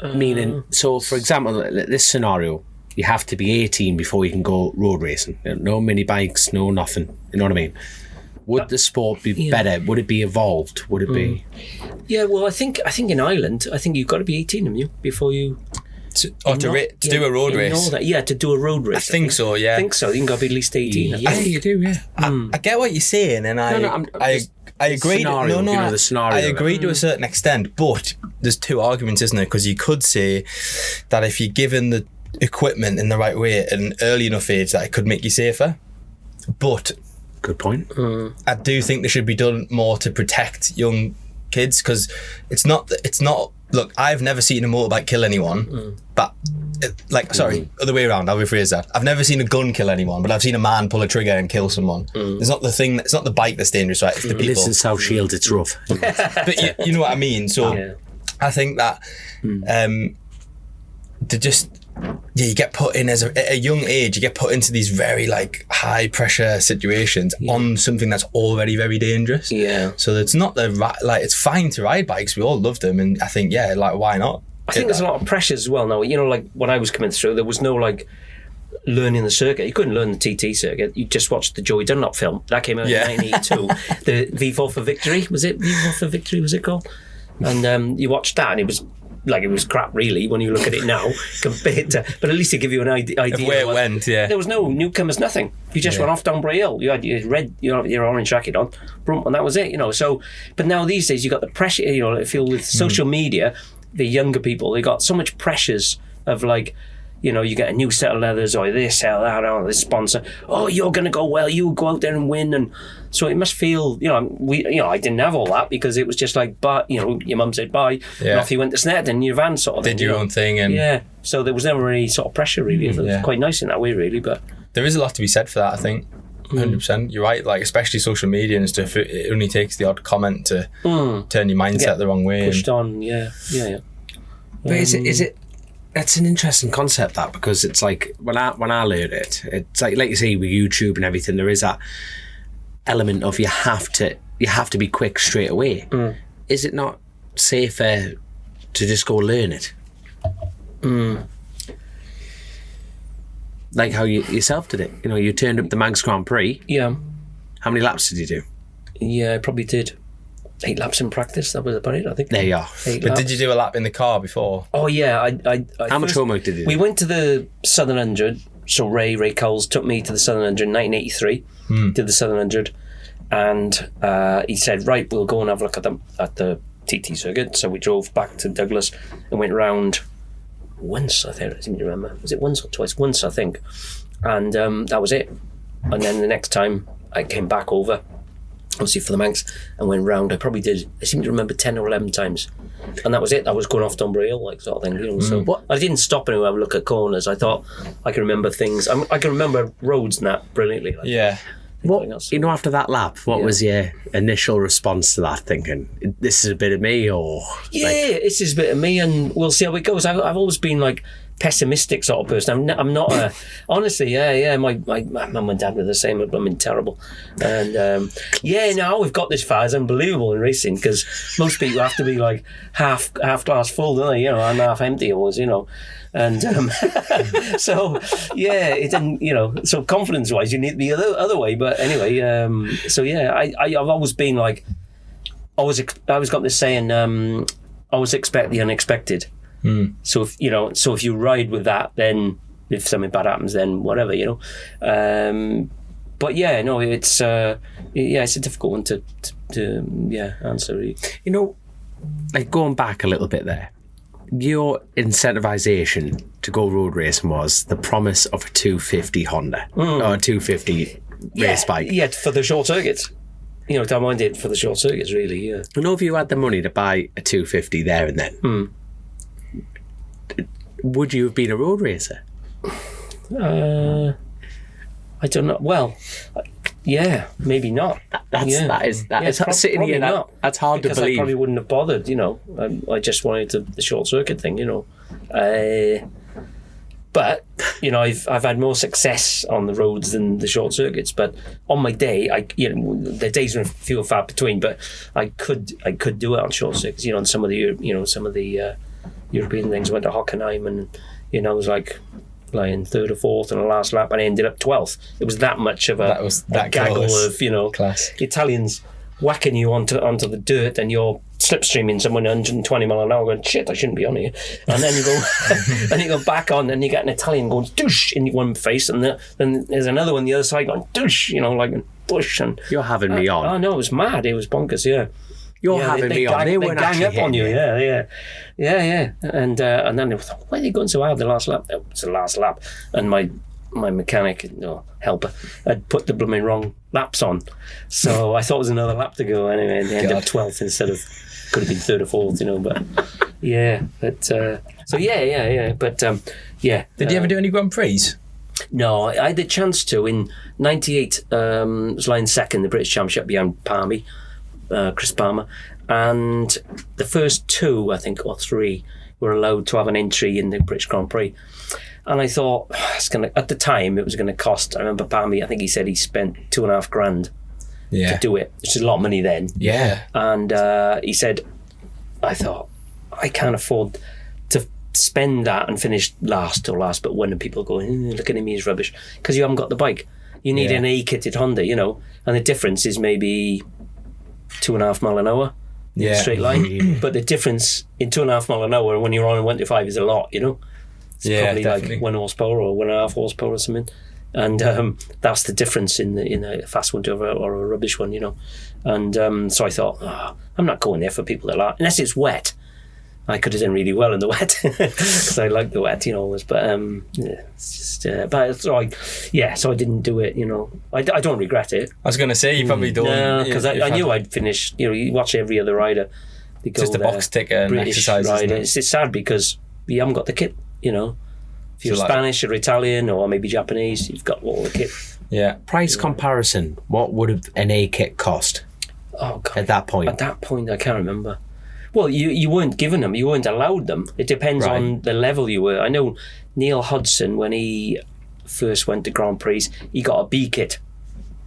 Meaning, so for example, this scenario, you have to be 18 before you can go road racing. No mini bikes, no nothing. You know what I mean? Would the sport be better? Would it be evolved? Would it be? Yeah, well, I think in Ireland, I think you've got to be 18, haven't you, before you to do a road race. To do a road race. I think so. Yeah, I think so. You can go be at least 18. Yeah, you do. Yeah. I get what you're saying, and I agree. Scenario, the scenario. I agree to a certain extent, but there's two arguments, isn't there? Because you could say that if you're given the equipment in the right way at an early enough age, that it could make you safer. But good point. I do think there should be done more to protect young kids, because it's not. Look, I've never seen a motorbike kill anyone, but other way around. I'll rephrase that. I've never seen a gun kill anyone, but I've seen a man pull a trigger and kill someone. It's not the thing. It's not the bike that's dangerous, right? It's the people. It is in South Shields. It's rough. But you know what I mean. So I think that you get put in at a young age. You get put into these very high pressure situations on something that's already very dangerous. Yeah. So it's not it's fine to ride bikes. We all love them, and I think why not? I think there's a lot of pressures as well now. When I was coming through, there was no learning the circuit. You couldn't learn the TT circuit. You just watched the Joey Dunlop film that came out in 1982. The V4 for Victory, was it? V4 for Victory was it called? And you watched that, and it was crap really when you look at it now compared to, but at least it give you an idea of where it went. There was no newcomers, nothing. You just went off down Bray Hill. You had your orange jacket on, and that was it. So, but now these days you got the pressure. I feel with social media, the younger people, they got so much pressures of you get a new set of leathers or this or that or this sponsor. Oh, you're going to go well. You go out there and win, and so it must feel. I didn't have all that because it was just but your mum said bye, and off you went to Sned in your van sort of thing. Did your own thing, and so there was never any sort of pressure really. It was quite nice in that way, really. But there is a lot to be said for that, I think. 100%. You're right. Especially social media and stuff. It only takes the odd comment to turn your mindset the wrong way. Pushed on, yeah. But is it? It's an interesting concept, that, because it's when I learned it, it's like you say with YouTube and everything, there is that element of you have to be quick straight away. Is it not safer to just go learn it? Like how you yourself did it. You know, you turned up the Manx Grand Prix. Yeah. How many laps did you do? Yeah, I probably did 8 laps in practice. That was about it, I think. There you are. 8 But laps. did you do a lap in the car before? Oh yeah, I How much first- homework did you do? We went to the Southern 100. So Ray Coles took me to the Southern 100 in 1983. Did the Southern 100, and he said, "Right, we'll go and have a look at the TT circuit." So we drove back to Douglas and went round once. I think I seem to remember. Was it once or twice? Once, I think. And that was it. And then the next time I came back over, obviously for the Manx, and went round. I seem to remember 10 or 11 times. And that was it. I was going off Dunbury Hill, like, sort of thing, you know. So I didn't stop anywhere, have a look at corners. I thought I can remember things. I can remember roads and that brilliantly. Like, Yeah. What, you know, after that lap, what was your initial response to that? Thinking, this is a bit of me, or this is a bit of me, and we'll see how it goes. I've always been like pessimistic sort of person. I'm not a honestly. My mum and dad were the same. I mean, terrible. And now we've got this far. It's unbelievable in racing because most people have to be like half glass full, don't they? You know, and half empty always. You know. And so it didn't, you know, so confidence wise you need the other way, but anyway, I've always been like, I always got this saying, always expect the unexpected. So if you ride with that, then if something bad happens, then whatever, you know. But yeah, no, it's it's a difficult one to answer. you know, like going back a little bit there. Your incentivization to go road racing was the promise of a 250 Honda or a 250 race bike. Yeah, for the short circuits. You know, don't mind it for the short circuits, really. Yeah. I know if you had the money to buy a 250 there and then, would you have been a road racer? I don't know. Well, yeah, maybe not. That is sitting here. That's hard because to believe. I probably wouldn't have bothered. You know, I just wanted the short circuit thing. You know, but you know, I've had more success on the roads than the short circuits. But on my day, the days are few and far between. But I could do it on short circuits. You know, on some of the European things. I went to Hockenheim, and you know, I was like lying 3rd or 4th on the last lap, and I ended up 12th. It was that much of a gaggle close. of, you know, Class. Italians whacking you onto the dirt, and you're slipstreaming someone 120 mile an hour going, shit, I shouldn't be on here. And then you go and you go back on, and you get an Italian going douche in one face, and then there's another one the other side going douche, you know, like bush. And You're having me on. Oh no, it was mad. It was bonkers. Yeah. You're having me on. They weren't gang actually up on you. hitting Yeah. And then they thought, why are they going so hard the last lap? It was the last lap, and my mechanic, helper, had put the blooming wrong laps on, so I thought it was another lap to go anyway, and they ended up 12th instead of could have been 3rd or 4th, you know. But yeah, but so yeah. But yeah. Did you ever do any Grand Prix? No, I had the chance to in '98. Was lying second in the British Championship behind Palmy. Chris Palmer, and the first 2, I think, or 3 were allowed to have an entry in the British Grand Prix. And I thought, at the time, it was going to cost, I remember Palmy, I think he said he spent $2,500 to do it, which is a lot of money then. Yeah. And he said, I thought, I can't afford to spend that and finish last, but when people go, look at him, he's rubbish, because you haven't got the bike. You need an A-kitted Honda, you know, and the difference is maybe 2.5 mile an hour in a straight line. But the difference in 2.5 mile an hour when you're on 125 is a lot, you know. It's probably definitely. Like 1 horsepower or 1.5 horsepower or something. And that's the difference in a fast one or a rubbish one, you know. And so I thought, I'm not going there for people that like, unless it's wet. I could have done really well in the wet because I like the wet, you know. But it's just, but it's like, so I didn't do it, you know. I don't regret it. I was going to say you probably don't. No, because I knew I'd finish. You know, you watch every other rider. Just a box ticker and British exercise. Rider. It's sad because you haven't got the kit, you know. If you're Spanish or Italian or maybe Japanese, you've got all the kit. Yeah. Price comparison. What would have an A kit cost? Oh God! At that point, I can't remember. Well, you weren't given them. You weren't allowed them. It depends on the level you were. I know Neil Hodgson, when he first went to Grand Prix, he got a B kit.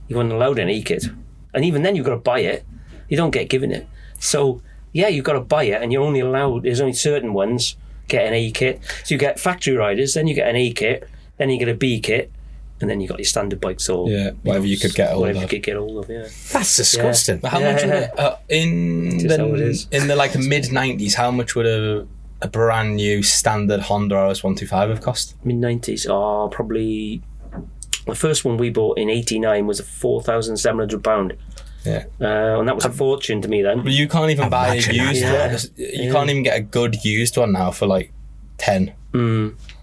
He wasn't allowed an E kit. And even then, you've got to buy it. You don't get given it. So, yeah, you've got to buy it, and you're only allowed, there's only certain ones get an A kit. So you get factory riders, then you get an A kit, then you get a B kit, and then you got your standard bikes or whatever you could get hold whatever of. you could get hold of. Yeah, That's disgusting. But how much would in the like mid 90s? How much would a brand new standard Honda RS125 have cost? Mid 90s. Oh, probably the first one we bought in '89 was a £4,700. Yeah, and that was a fortune to me then. But you can't even buy a Imagine used that. one. You can't even get a good used one now for like 10.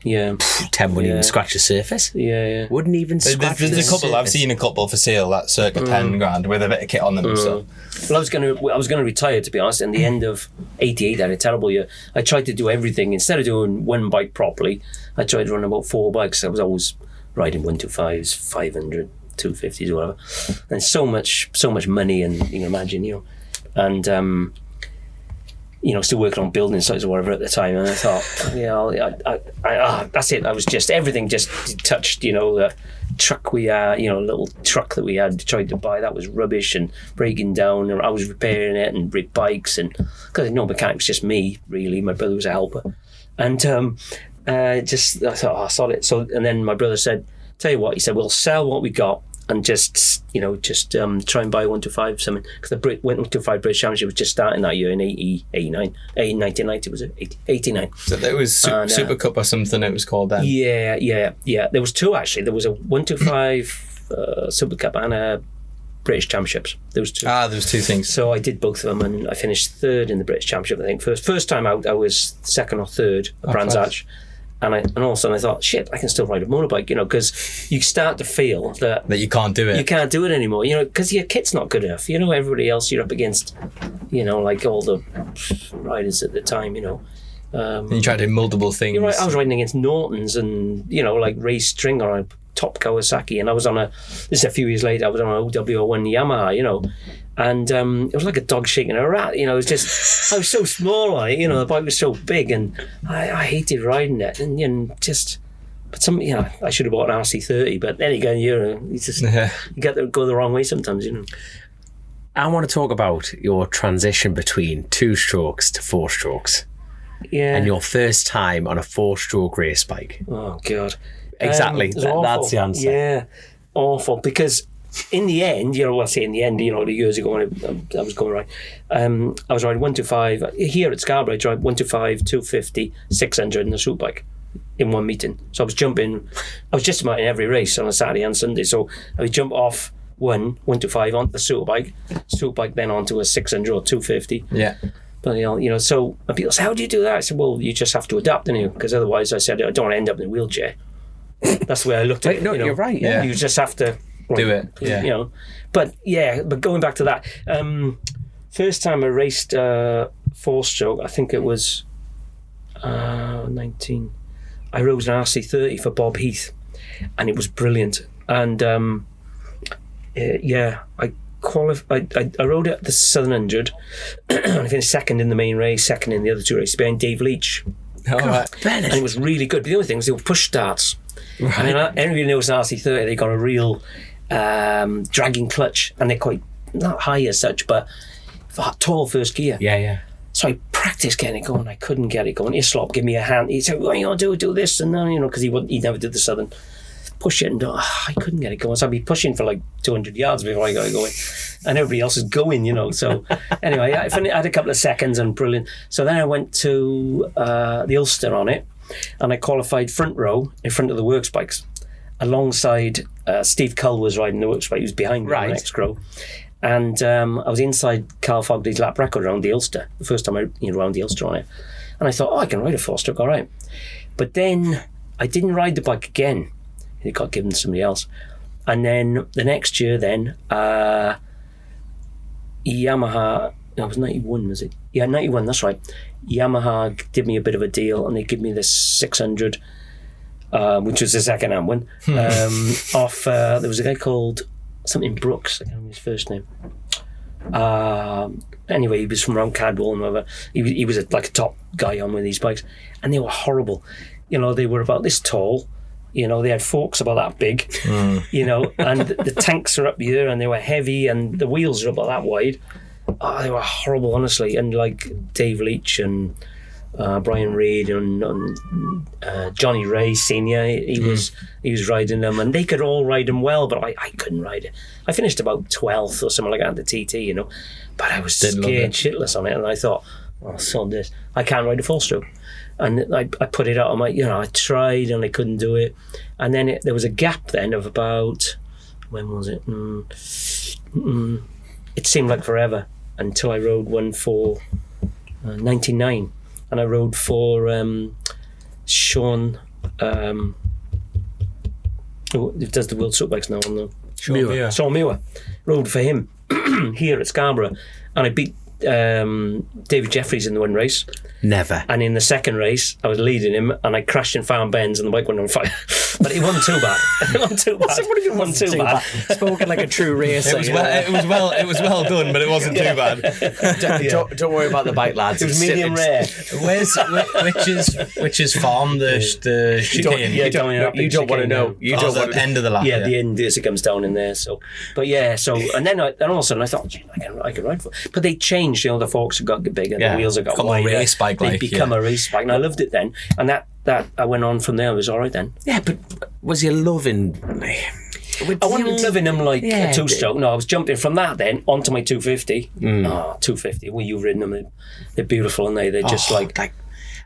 Yeah, 10 wouldn't even scratch the surface. yeah. Wouldn't even scratch There's the a couple. I've surface. seen a couple for sale that circa 10 grand with a bit of kit on them and stuff. Well, I was gonna retire, to be honest. In the end of '88, I had a terrible year. I tried to do everything instead of doing one bike properly. I tried to run about 4 bikes. I was always riding 125s, 500, 250s, or whatever. And so much money, and you can imagine, and still working on building sites or whatever at the time. And I thought, that's it. I was just everything just touched. The truck we had, little truck that we had tried to buy, that was rubbish and breaking down. And I was repairing it and brick bikes, and because no mechanic, was just me really. My brother was a helper, and I thought, I saw it. So and then my brother said, "Tell you what," he said, "we'll sell what we got and just try and buy 125 something," because the 125 British Championship was just starting that year in 1990 was it? 89. So there was Super Cup or something it was called then. Yeah. There was 2 actually. There was a 125 Super Cup and a British Championships. There was 2. There was 2 things. So I did both of them, and I finished 3rd in the British Championship. I think first time out I was 2nd or 3rd at Brands Hatch. And all of a sudden I thought, shit, I can still ride a motorbike, because you start to feel that you can't do it. You can't do it anymore, because your kit's not good enough. Everybody else you're up against, like all the riders at the time, and you try to do multiple things. You're right, I was riding against Nortons and, like Ray String on a top Kawasaki, and I was this is a few years later, I was on an OW01 Yamaha, and it was like a dog shaking a rat, it was just, I was so small on it, the bike was so big, and I hated riding it, and but I should have bought an RC30, but then again, you just, you get to go the wrong way sometimes, I want to talk about your transition between 2 strokes to 4 strokes. Yeah. And your first time on a 4-stroke race bike. Oh, God. Exactly. That's the answer. Yeah, awful. Because in the end, I say in the end, the years ago when I was going right, I was riding 125 here at Scarborough. I drive 125, 250, 600 in a Suter bike in one meeting. So I was just about in every race on a Saturday and Sunday. So I would jump off 125 onto the Suter bike then onto a 600 or 250. Yeah. But so and people say, how do you do that? I said, well, you just have to adapt, because otherwise, I said, I don't want to end up in a wheelchair. That's the way I looked at it. No, you're right. Yeah. You just have to do it. Yeah. But going back to that, first time I raced 4-stroke, I think it was 19. I rode an RC30 for Bob Heath, and it was brilliant. And I rode at the Southern 100, and I finished 2nd in the main race, 2nd in the other 2 races behind Dave Leach. Bennett. And it was really good. But the other thing was they were push starts. Right. I mean, anybody knows an RC30, they got a real dragging clutch, and they're quite not high as such, but tall first gear. Yeah. So I practiced getting it going. I couldn't get it going. Islop give me a hand. He said, "What you want to do this?" And then, because he never did the Southern. Push it, and I couldn't get it going. So I'd be pushing for like 200 yards before I got it going, and everybody else is going, So anyway, I had a couple of seconds and brilliant. So then I went to the Ulster on it, and I qualified front row in front of the works bikes, alongside Steve Cull was riding the works bike. He was behind me on the next row, and I was inside Carl Fogarty's lap record around the Ulster. The first time I around the Ulster on it, and I thought, I can ride a 4-stroke, all right. But then I didn't ride the bike again. It got given to somebody else. And then the next year Yamaha, it was 91, was it? Yeah, 91, that's right. Yamaha did me a bit of a deal, and they give me this 600, which was the second-hand one. There was a guy called something Brooks, I can't remember his first name. Anyway, he was from around Cadwell and whatever. He was like a top guy on one of these bikes, and they were horrible. They were about this tall, You know, they had forks about that big, you know, and the tanks are up here and they were heavy and the wheels are about that wide. Oh, they were horrible, honestly. And like Dave Leach and Brian Reid and Johnny Ray Senior, he was riding them, and they could all ride them well, but I couldn't ride it. I finished about 12th or something like that at the TT, you know, but I was scared shitless on it, and I thought, oh, sod this, I can't ride a 4-stroke. And I put it out on my, you know, I tried and I couldn't do it. And then there was a gap then of about, when was it? It seemed like forever until I rode one for 99. And I rode for Sean, who does the World Superbikes now on the Sean Muir. Rode for him here at Scarborough. And I beat David Jeffries in the one race. Never. And in the second race, I was leading him, and I crashed in Farm Bends, and the bike went on fire. But it wasn't too bad. It wasn't too bad. It wasn't too bad. Spoken like a true racer. It was well done, but it wasn't too bad. Don't worry about the bike, lads. It was medium rare. Which is farm the chicane? You don't want to know. You don't want the end of the lap. Yeah, the end as it comes down in there. So, but yeah, and then all of a sudden I thought, gee, I can ride for it. But they changed. You know, the forks have got bigger, the wheels have got wider. A race bike, they become a race bike, and I loved it then. And that I went on from there. It was all right then. Yeah, but was you loving? I wasn't loving them like a 2-stroke. No, I was jumping from that then onto my 250. 250. Well, you've ridden them. They're beautiful, and they're just like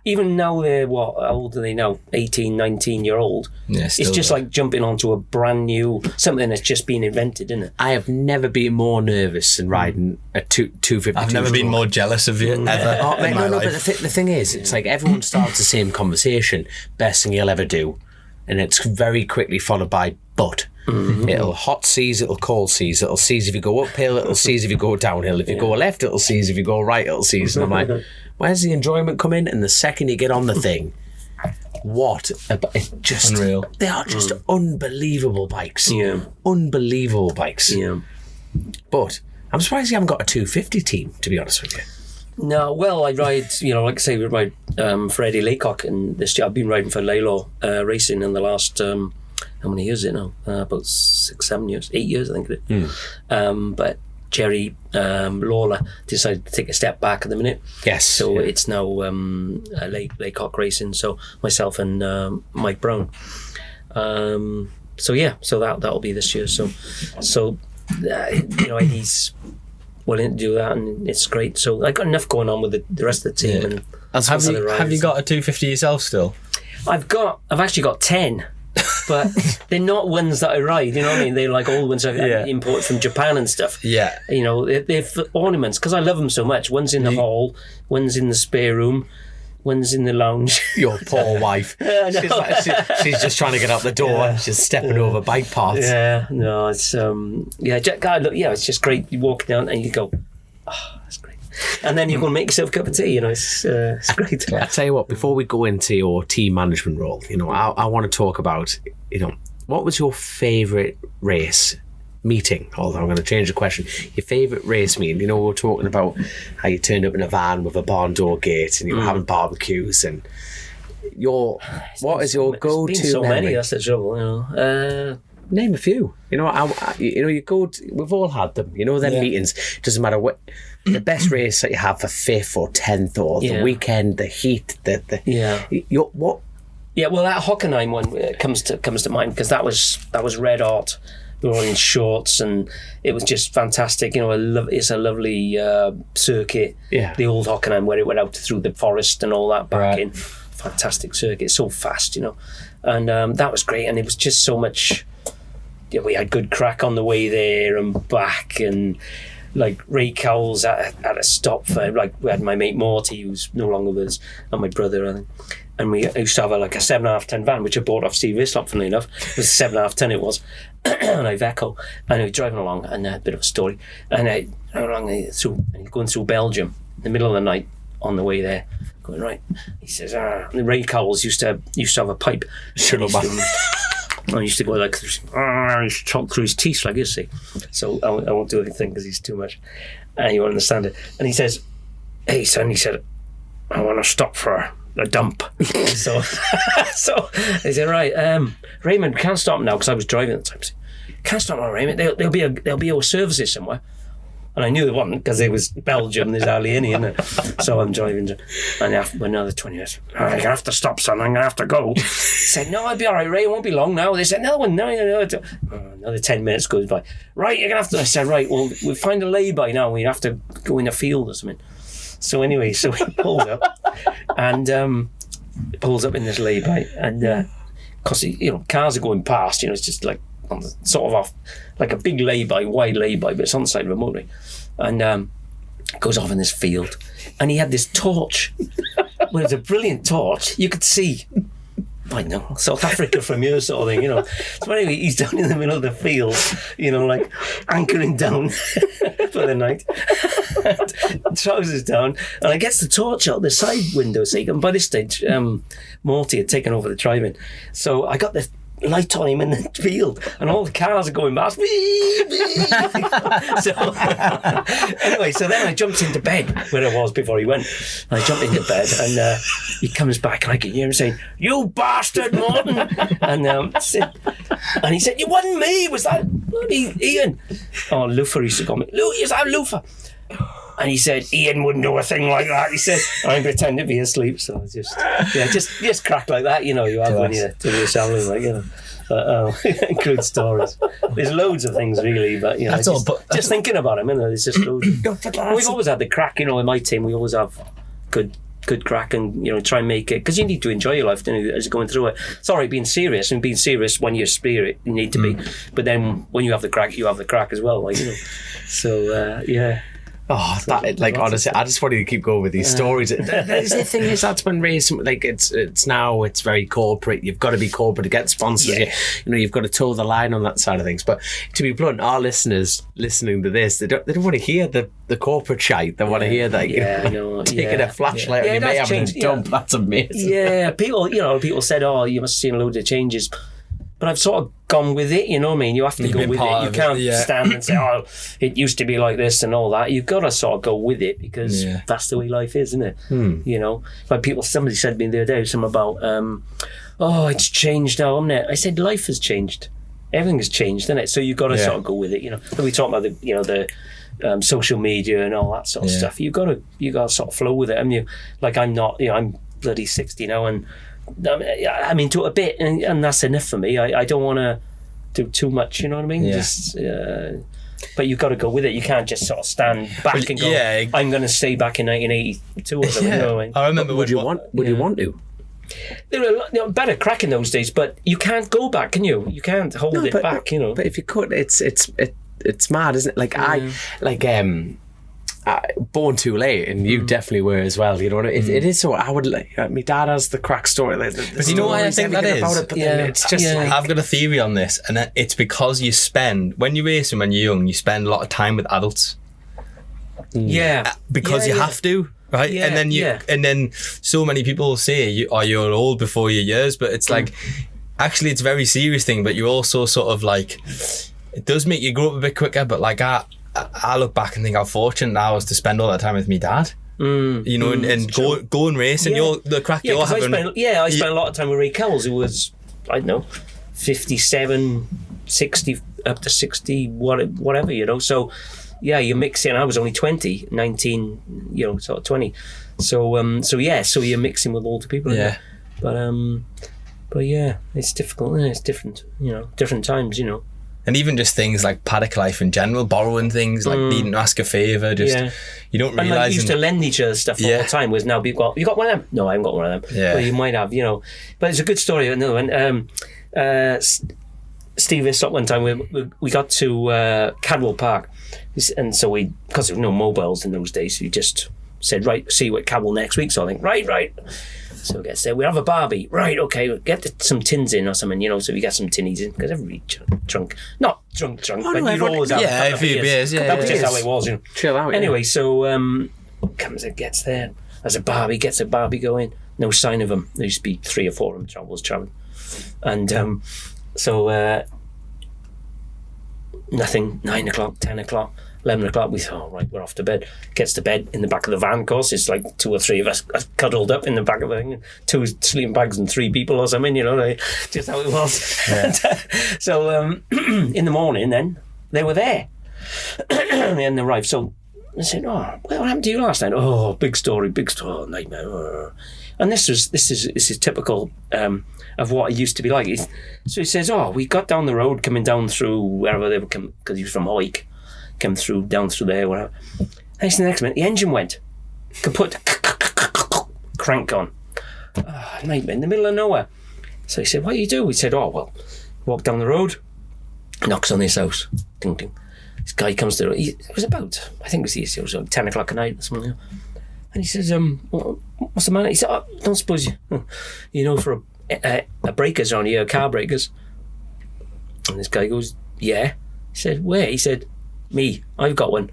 even now they're how old are they now? 18, 19-year-old. Yeah, it's just like jumping onto a brand new something that's just been invented, isn't it? I have never been more nervous than riding a 250. I've never been more jealous of you ever. Oh, mate, no, but the thing is, it's like everyone starts the same conversation. Best thing you'll ever do, and it's very quickly followed by but. Mm-hmm. It'll hot seas, it'll cold seas, it'll seas if you go uphill, it'll seas if you go downhill, if you go left it'll seas, if you go right it'll seas. And I'm like, where's the enjoyment come in? And the second you get on the thing, it's just unreal. They are just unbelievable bikes. Unbelievable bikes. But I'm surprised you haven't got a 250 team, to be honest with you. No, well, I ride, like I say, we ride for Eddie Laycock, and this year I've been riding for Laylaw Racing in the last how many years is it now? About 6, 7 years, 8 years, I think it is. But Jerry Lawler decided to take a step back at the minute. Yes. So it's now Laycock Racing. So myself and Mike Brown. So that'll be this year. So Eddie's willing to do that, and it's great. So I got enough going on with the rest of the team. And have you got a 250 yourself still? I've actually got 10. But they're not ones that I ride, you know what I mean? They're like old ones I've imported from Japan and stuff. Yeah. You know, they're for ornaments, because I love them so much. One's in the hall, one's in the spare room, one's in the lounge. Your poor wife. She's just trying to get out the door. Yeah. She's stepping over bike parts. Yeah, no, it's, it's just great. You walk down and you go, oh, that's great. And then you go and make yourself a cup of tea, it's great. I tell you what, before we go into your team management role, I want to talk about, what was your favourite race meeting? Although I'm going to change the question. Your favourite race meeting? We were talking about how you turned up in a van with a barn door gate and you were having barbecues, and what is your go-to There's been so memory? many, that's the trouble, Name a few. You go. We've all had them. Them meetings. Doesn't matter what. The best race that you have for 5th or 10th or the weekend, the heat, what? Yeah, well, that Hockenheim one comes to mind, because that was red hot. We were all in shorts, and it was just fantastic. It's a lovely circuit. Yeah. The old Hockenheim, where it went out through the forest and all that back in. Fantastic circuit, so fast, and that was great. And it was just so much. We had good crack on the way there and back, and like Ray Cowles at a stop for, like, we had my mate Morty, who's no longer with us, and my brother, I think. And we used to have a 7.5 ton van, which I bought off Steve Islop, funnily enough. It was 7.5 ton, it was. And I Iveco. And I was driving along, and a bit of a story. And I going through Belgium in the middle of the night on the way there. Going, right. He says, Ray Cowles used to have a pipe. Shut up, man. I used to go like, I used to talk through his teeth, like you see. So I won't do anything because he's too much. And he won't understand it. And he says, hey son, he said, I want to stop for a dump. so they said, right, Raymond, we can't stop now, because I was driving at the time. Can't stop now, Raymond. There'll be our services somewhere. And I knew there wasn't, because it was Belgium, there's hardly any, isn't it? So I'm driving, and after another 20 minutes, I'm going to have to stop, son, I'm going to have to go. He said, no, I'll be all right, Ray, it won't be long now. They said, another one, no. Another 10 minutes goes by. Right, you're going to have to, I said, right, well, we'll find a lay-by now, we have to go in a field or something. So anyway, so he pulls up, and pulls up in this lay-by, and because, cars are going past, it's just like, on the, sort of off, like a big lay-by, wide lay-by, but it's on the side of a motorway, and goes off in this field, and he had this torch. Well, it was a brilliant torch. You could see, I know, South Africa from here, sort of thing, So anyway, he's down in the middle of the field, like anchoring down for the night, trousers down, and I gets the torch out the side window, so by this stage, Morty had taken over the driving, so I got the light on him in the field, and all the cars are going past. So anyway, so then I jumped into bed where I was before he went. And I jumped into bed, and he comes back, and I can hear him saying, "You bastard, Morton!" and he said, "It wasn't me. Was that bloody Ian?" Oh, Lougher used to call me. Is that Lougher? And he said, "Ian wouldn't do a thing like that." He said, "I pretend to be asleep." So I just crack like that, you have when you're doing your salary, like, But, good stories. There's loads of things, really, but that's all. But just thinking about them, there's just loads. We've always had the crack, in my team. We always have good crack, and try and make it, because you need to enjoy your life, as you're going through it. It's all right being serious, and being serious when you're spirit, you need to be. But then when you have the crack, you have the crack as well, like, So yeah. Oh, that, like, honestly, I just wanted to keep going with these stories. The thing is, that's when racing, like, it's very corporate. You've got to be corporate to get sponsors. Yeah. You've got to toe the line on that side of things. But to be blunt, our listeners listening to this, they don't want to hear the corporate shite. They want to hear that, taking a flashlight on your mate having a dump. That's amazing. Yeah, people said, "Oh, you must have seen a load of changes." But I've sort of gone with it, you know what I mean? You have to go with it. You can't stand and say, "Oh, it used to be like this," and all that. You've got to sort of go with it, because that's the way life is, isn't it? Like somebody said to me the other day, something about, "Oh, it's changed now, isn't it?" I said, life has changed. Everything has changed, isn't it? So you've got to sort of go with it, But we talk about the social media and all that sort of stuff. You got to sort of flow with it. I mean, like, I'm not, I'm bloody 60 now, and I'm into it a bit, and that's enough for me. I don't want to do too much, you know what I mean? Just, but you've got to go with it. You can't just sort of stand back and go, "I'm going to stay back in 1982 or something." You know what I mean? I remember. Would you want to? There were better crack in those days, but you can't go back, can you? You can't hold it back, But if you could, it's mad, isn't it? Born too late, and you definitely were as well. You know what I mean? It is so. I would like. My dad has the crack story. But you know why I think that is? It's just. I've got a theory on this, and it's because when you're racing when you're young, you spend a lot of time with adults. Because you have to. Right, and then so many people say you're old before your years, but it's like, actually, it's a very serious thing. But you also sort of like, it does make you grow up a bit quicker. But like, I look back and think how fortunate I was to spend all that time with my dad. And go and race, and the crack you're having. I spent a lot of time with Ray Cowles, who was, I don't know, 57, 60, up to 60, whatever, So. Yeah, you mix in. I was only 20, 19, sort of 20. So you're mixing with older people. Yeah. But yeah, it's difficult, isn't it? It's different, different times, And even just things like paddock life in general, borrowing things, like needing to ask a favour, you don't realise. And we used to lend each other stuff all the time, whereas now you got one of them? No, I haven't got one of them. Yeah. Well, you might have, But it's a good story, another one. Steve Islop, one time we got to Cadwell Park, and so because there were no mobiles in those days, so we just said, right, see you at Cadwell next week. So I think, right. So we get there, we have a barbie, right? Okay, we'll get some tins in or something, so we get some tinnies in, because everybody drunk, not drunk, but you'd always have a few beers. That was just how it was, Chill out. Anyway, so comes and gets there, gets a barbie going, no sign of him. There used to be 3 or 4 of them traveling, and so nothing. 9 o'clock, 10 o'clock. 11 o'clock, we thought, right, we're off to bed. Gets to bed in the back of the van, of course. It's like 2 or 3 of us cuddled up in the back of the thing. 2 sleeping bags and 3 people or something, just how it was. Yeah. So in the morning then, they were there. And they arrived. So I said, "Oh, what happened to you last night?" "Oh, big story, nightmare." And this is typical of what it used to be like. So he says, "Oh, we got down the road, coming down through wherever they were coming, because he was from Hoyk, came down through there, whatever." And the next minute, the engine went kaput, crank on. Nightmare in the middle of nowhere. So he said, "What do you do?" We said, "Oh, well, walk down the road, knocks on this house, ding ding." This guy comes to it was about, I think it was 10 o'clock at night or something. And he says, "What's the matter?" He said, "Oh, don't suppose for a breakers on here, car breakers." And this guy goes, "Yeah." He said, "Where?" He said, "Me, I've got one."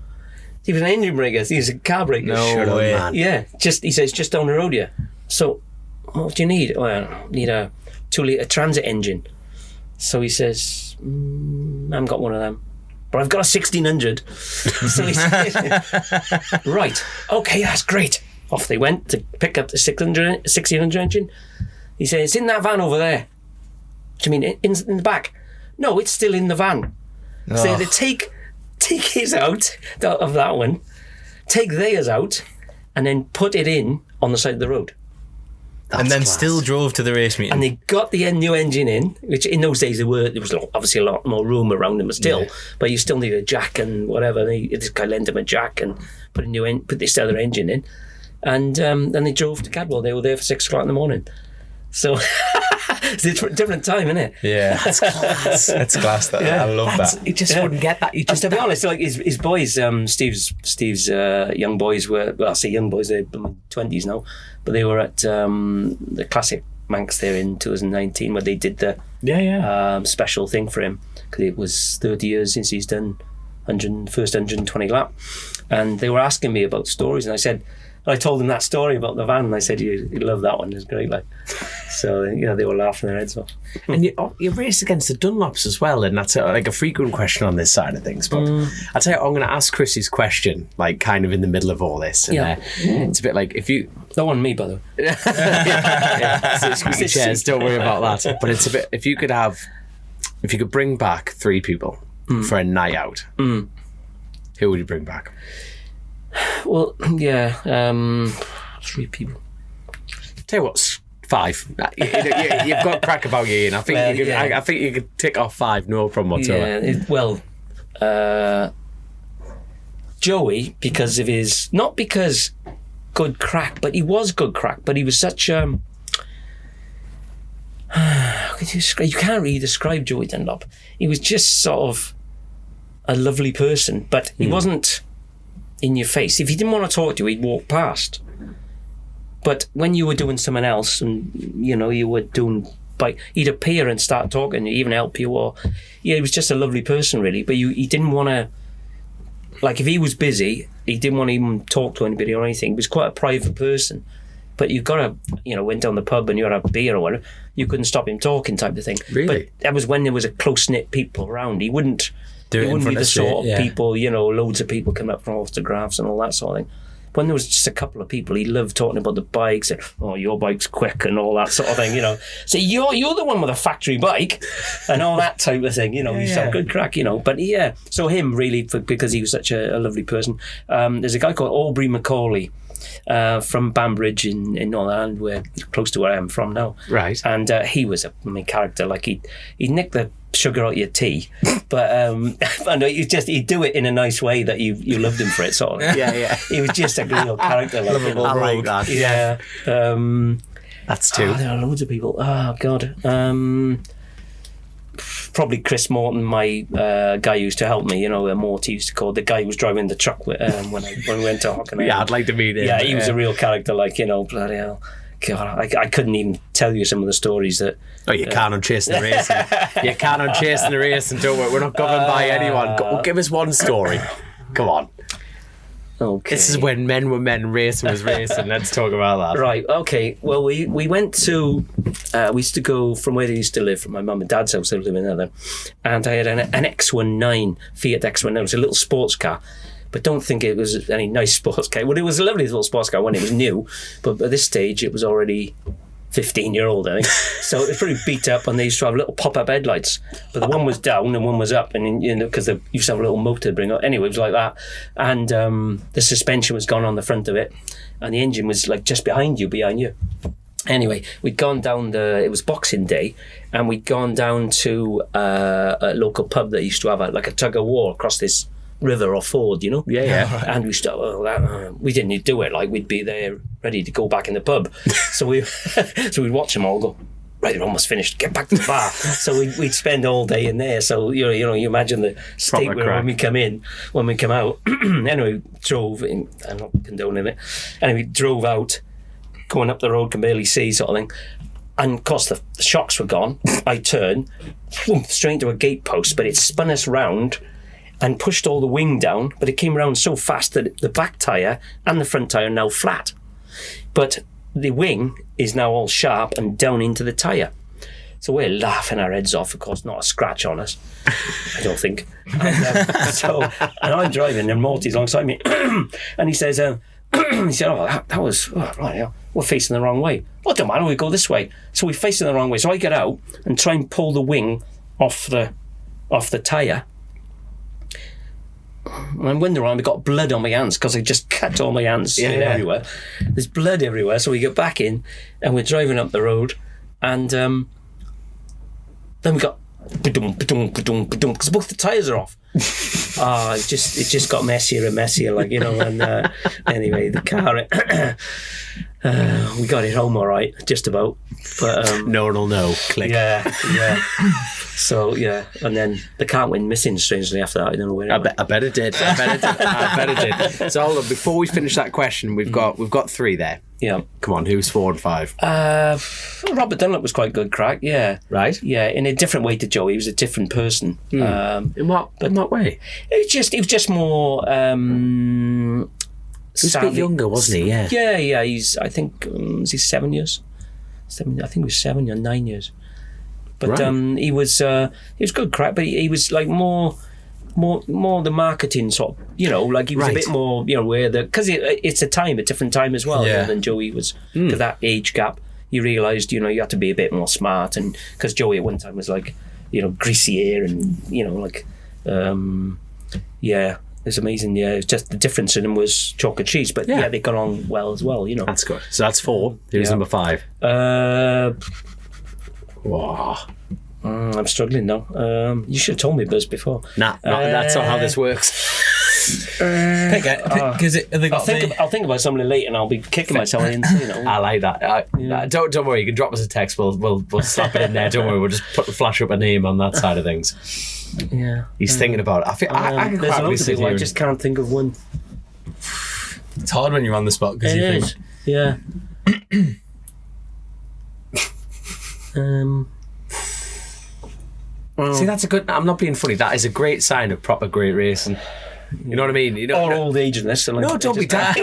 He was an engine breaker. He was a car breaker. No way. Man. Yeah, he says, "Just down the road here." So, what do you need? "Well, I need a 2-litre transit engine." So he says, "I haven't got one of them, but I've got a 1600. So he said, "Right, okay, that's great." Off they went to pick up the 1600 engine. He says, "It's in that van over there." "What do you mean, in the back?" "No, it's still in the van." Oh. So they take his out of that one, take theirs out, and then put it in on the side of the road. And then still drove to the race meeting. And they got the new engine in, which in those days there was obviously a lot more room around them still, but you still need a jack and whatever. This guy lent him a jack and put this other engine in, and then they drove to Cadwell. They were there for 6 o'clock in the morning. So it's a different time, isn't it? Yeah, that's class. That's class. I love that. You just wouldn't get that. To be honest, like his boys, Steve's young boys were, well, I say young boys, they're in their 20s now, but they were at the Classic Manx there in 2019 where they did the special thing for him, because it was 30 years since he's done first 120 lap, and they were asking me about stories, and I told them that story about the van, and I said, you love that one, it's great, like. So they were laughing their heads off. And you race against the Dunlops as well, and that's a frequent question on this side of things. But I'll tell you, I'm going to ask Chrissy's question, like kind of in the middle of all this. And, it's a bit like if you don't want me, by the way. So chairs, don't worry about that. But it's a bit if you could bring back 3 people for a night out, who would you bring back? Well, 3 people. Tell you what, 5. You've got crack about you, Ian. I think you could tick off 5, no problem whatsoever. Joey, because of his, not because good crack, but he was good crack, but he was such how could you describe? You can't really describe Joey Dunlop. He was just sort of a lovely person, but he wasn't in your face. If he didn't want to talk to you, he'd walk past. But when you were doing something else, and you were doing, he'd appear and start talking, even help you, or he was just a lovely person, really. But he didn't want to, like, if he was busy, he didn't want to even talk to anybody or anything. He was quite a private person. But you got to, went down the pub and you had a beer or whatever, you couldn't stop him talking, type of thing. Really? But that was when there was a close knit people around. He wouldn't be the sort of people, loads of people coming up for autographs and all that sort of thing. When there was just a couple of people, he loved talking about the bikes and, "Oh, your bike's quick," and all that sort of thing, So you're the one with a factory bike and all that type of thing, He's a good crack, But so him really, because he was such a lovely person. There's a guy called Aubrey Macaulay from Banbridge in Northern Ireland, where close to where I am from now. Right. And he was a main character. Like he'd nick the sugar out your tea, but I know he'd do it in a nice way that you loved him for it, sort of. Yeah. He was just a real character. I like that. Yeah. That's 2. There are loads of people. Oh God. Probably Chris Morton, my guy who used to help me, Morty used to call, the guy who was driving the truck when we went to Hockenheim. Yeah, I'd like to meet him. Yeah, he was a real character, bloody hell. God, I couldn't even tell you some of the stories that... Oh, you can't on Chasin the Racin. You can't on Chasin the Racin, don't we? We're not governed by anyone. Give us one story. Come on. Okay. This is when men were men, racing was racing. Let's talk about that. Right, okay. Well, we went to, we used to go from where they used to live, from my mum and dad's house, they lived in there. And I had an X19, Fiat X19. It was a little sports car. But don't think it was any nice sports car. Well, it was a lovely little sports car when it was new. But at this stage, it was already 15-year-old, I think. So it was pretty beat up, and they used to have little pop-up headlights. But the one was down and one was up, and because they used to have a little motor to bring up. Anyway, it was like that. And the suspension was gone on the front of it, and the engine was like just behind you. Anyway, we'd gone down it was Boxing Day, and we'd gone down to a local pub that used to have like a tug of war across this river or ford, Yeah. And we started, we didn't do it, like we'd be there ready to go back in the pub. So we'd watch them all go, right, they're almost finished, get back to the bar. So we'd spend all day in there. So you imagine the state when we come out. Anyway, drove in, I'm not condoning it. Anyway, drove out, going up the road, can barely see, sort of thing. And of course the shocks were gone. I turned straight into a gate post, but it spun us round and pushed all the wing down, but it came around so fast that the back tyre and the front tyre are now flat. But the wing is now all sharp and down into the tyre. So we're laughing our heads off, of course, not a scratch on us, I don't think. And I'm driving and Morty's alongside me, and he says, that was, right, yeah, we're facing the wrong way. Oh, don't matter, we go this way. So we're facing the wrong way. So I get out and try and pull the wing off the tyre. And I'm wondering, I've got blood on my hands because I just cut all my hands everywhere. There's blood everywhere. So we get back in and we're driving up the road, and then we got because both the tyres are off. It just got messier and messier, and anyway, the car we got it home all right, just about. But no one will know. Click. Yeah. So yeah, and then the car went missing strangely after that. I don't know where. I bet it did. I bet it did. So hold on, before we finish that question, we've got three there. Yeah. Come on, who's 4 and 5? Robert Dunlop was quite good crack. Yeah. Right. Yeah, in a different way to Joey. He was a different person. In what way? It was just more. He was a bit younger, wasn't he? Yeah. Yeah. I think was he 7 years? I think he was 7 or 9 years. But right. He was good crack, but he was like more the marketing sort of, like he was a bit more, where because it's a different time as well than Joey was, because that age gap, you realised, you had to be a bit more smart, and because Joey at one time was like, greasy hair and, it's amazing. Yeah, it's just the difference in them was chalk and cheese, but they got on well as well, That's good. So that's 4. Who's number 5? Wow. I'm struggling now. You should have told me this before. Nah, that's not how this works. I'll think about something later, and I'll be kicking myself in. I like that. Don't worry. You can drop us a text. We'll slap it in there. Don't worry. We'll just flash up a name on that side of things. Yeah. He's thinking about it. I think I can there's a quite lot of people. I just can't think of one. It's hard when you're on the spot because you think. Yeah. See, that's a good. I'm not being funny. That is a great sign of proper great racing. You know what I mean? Or old ageness. No, don't be that.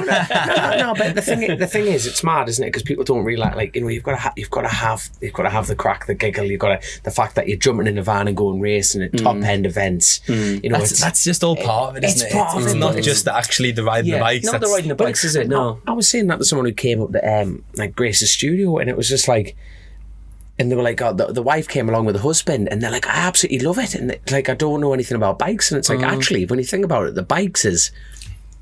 No. But the thing is, it's mad, isn't it? Because people don't realise, you've got to have the crack, the giggle. You've got the fact that you're jumping in a van and going racing at top end events. That's just all part of it, isn't it? It's not just actually the riding the bikes. Not the riding the bikes, is it? No. I was saying that to someone who came up to Grace's studio, and it was just like. And they were like, the wife came along with the husband, and they're like, I absolutely love it. And I don't know anything about bikes. And it's like, actually, when you think about it, the bikes is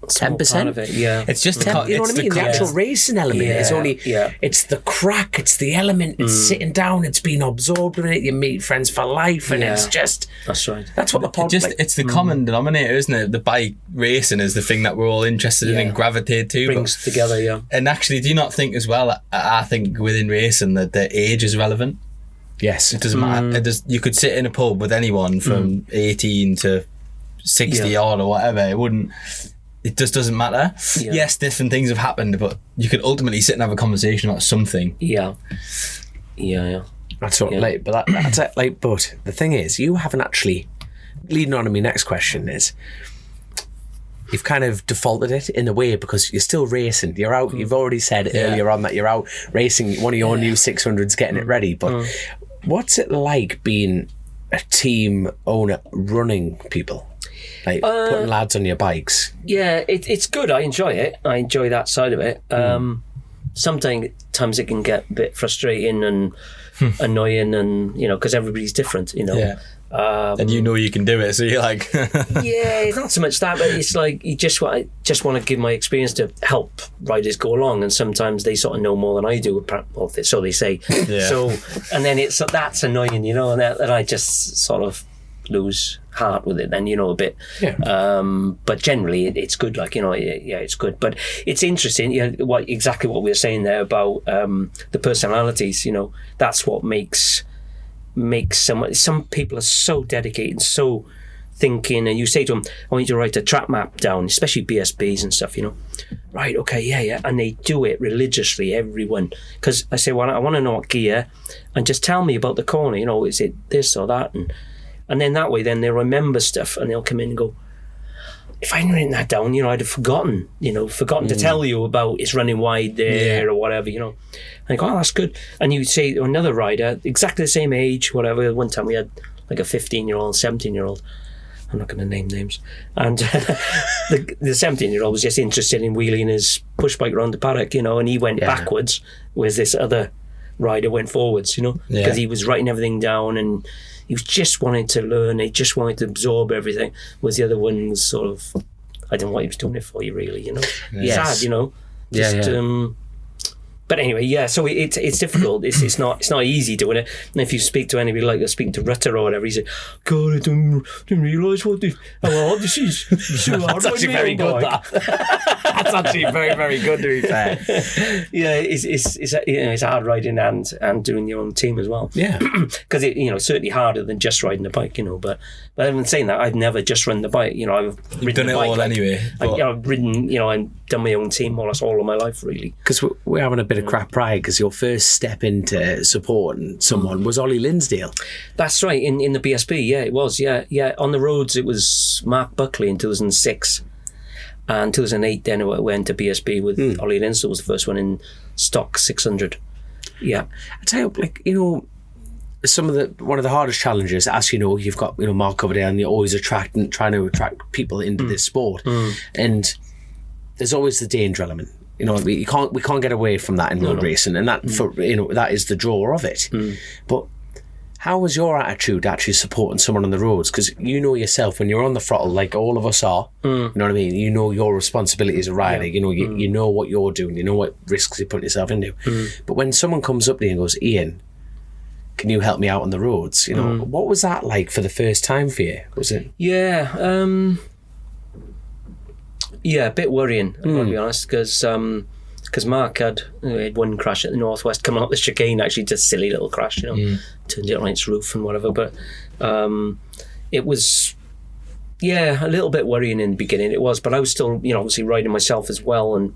10% of it. Yeah, it's just you know what I mean. The actual racing element is only. Yeah. It's the crack. It's the element. It's sitting down. It's being absorbed in it. You meet friends for life, and it's just. That's right. That's what the pod. It's the common denominator, isn't it? The bike racing is the thing that we're all interested in and gravitate to. Brings together, yeah. And actually, do you not think as well? I think within racing that the age is relevant. Yes, it doesn't matter. You could sit in a pub with anyone from 18 to 60 odd or whatever. It just doesn't matter. Yeah. Yes, different things have happened, but you could ultimately sit and have a conversation about something. Yeah. That's what but that's it. But the thing is, you haven't actually. Leading on to my next question is, you've kind of defaulted it in a way because you're still racing. You're out. You've already said earlier on that you're out racing one of your new 600s, getting it ready. But what's it like being a team owner, running people, like putting lads on your bikes? Yeah, it's good. I enjoy it. I enjoy that side of it. Sometimes it can get a bit frustrating and annoying, and because everybody's different. And you can do it, so you're like, yeah, it's not so much that, but it's like you just want to give my experience to help riders go along, and sometimes they sort of know more than I do, well, so they say. Yeah. So, and then that's annoying, and I just sort of lose heart with it then, a bit. Yeah. But generally it's good, it's good. But it's interesting, exactly what we were saying there about the personalities, that's what makes some people are so dedicated, so thinking, and you say to them, I want you to write a track map down, especially BSBs and stuff, right, okay, yeah, and they do it religiously, everyone, because I say, well, I want to know what gear, and just tell me about the corner, is it this or that, and then that way, then they'll remember stuff, and they'll come in and go, if I hadn't written that down, I'd have forgotten to tell you about it's running wide there or whatever, And I go, oh, that's good. And you say to another rider, exactly the same age, whatever. One time we had like a 15-year-old, 17-year-old. I'm not going to name names. And the 17-year-old was just interested in wheeling his push bike around the paddock, and he went backwards, whereas this other rider went forwards, because he was writing everything down and he was just wanting to learn. He just wanted to absorb everything. Whereas the other one was sort of, I don't know what he was doing it for you, really. Yes. Sad. But anyway, so it's difficult. It's not easy doing it. And if you speak to anybody like speaking to Rutter or whatever, he said, "God, I didn't realise how hard this is." So hard. That's actually very good. That's actually very, very good, to be fair. Yeah, it's hard riding and doing your own team as well. Yeah, because it's certainly harder than just riding a bike. But even saying that, I've never just run the bike. I've ridden done it all anyway. I've ridden, and done my own team more or less all of my life, really. Because we're having a bit of crap pride because your first step into supporting someone was Ollie Linsdale. That's right, in the BSB, it was, yeah. On the roads, it was Mark Buckley in 2006. And 2008, then I went to BSB with Ollie Linsdale, was the first one in stock 600. Yeah. I tell you, one of the hardest challenges, as you've got, Mark over there, and you're always trying to attract people into this sport. And there's always the danger element. We can't get away from that in road racing, and that that is the draw of it. But how was your attitude actually supporting someone on the roads? Because yourself, when you're on the throttle, like all of us are, you know what I mean? You know your responsibility as a rider. You know what you're doing. You know what risks you're putting yourself into. But when someone comes up to you and goes, "Ian, can you help me out on the roads?" What was that like for the first time for you? Was it? Yeah, a bit worrying, I've got to be honest, because Mark had one crash at the Northwest coming up the chicane, actually just a silly little crash, turned it on its roof and whatever, but it was, a little bit worrying in the beginning, it was, but I was still, obviously riding myself as well, and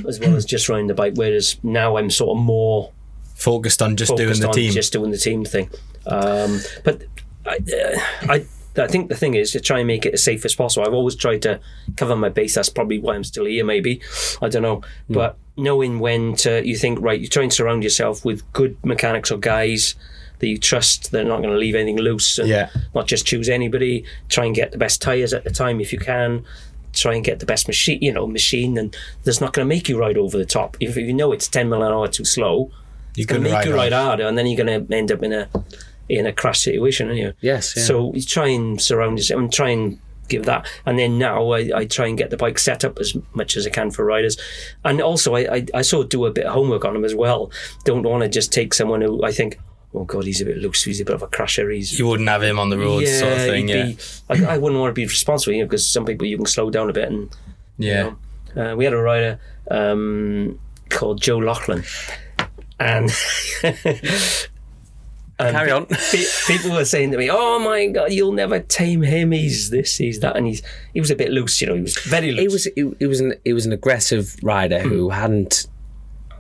as well as just riding the bike, whereas now I'm sort of more focused on just doing the team thing. But I think the thing is to try and make it as safe as possible. I've always tried to cover my base. That's probably why I'm still here, maybe. I don't know. But knowing when you think, right, you try and surround yourself with good mechanics or guys that you trust, that are not going to leave anything loose, and not just choose anybody. Try and get the best tyres at the time if you can. Try and get the best machine, and that's not going to make you ride over the top. If you know it's 10 mile an hour too slow, it's going to make you ride harder, and then you're going to end up in a crash situation, aren't you? Yes. Yeah. So you try and surround yourself and try and give that. And then now I try and get the bike set up as much as I can for riders. And also I sort of do a bit of homework on them as well. Don't want to just take someone who I think, oh God, he's a bit loose, he's a bit of a crasher. You wouldn't have him on the road, sort of thing, I wouldn't want to be responsible, because some people you can slow down a bit. And we had a rider called Joe Laughlin. And... And carry on. People were saying to me, "Oh my God, you'll never tame him. He's this, he's that," and he was a bit loose. He was very loose. He was an aggressive rider who hadn't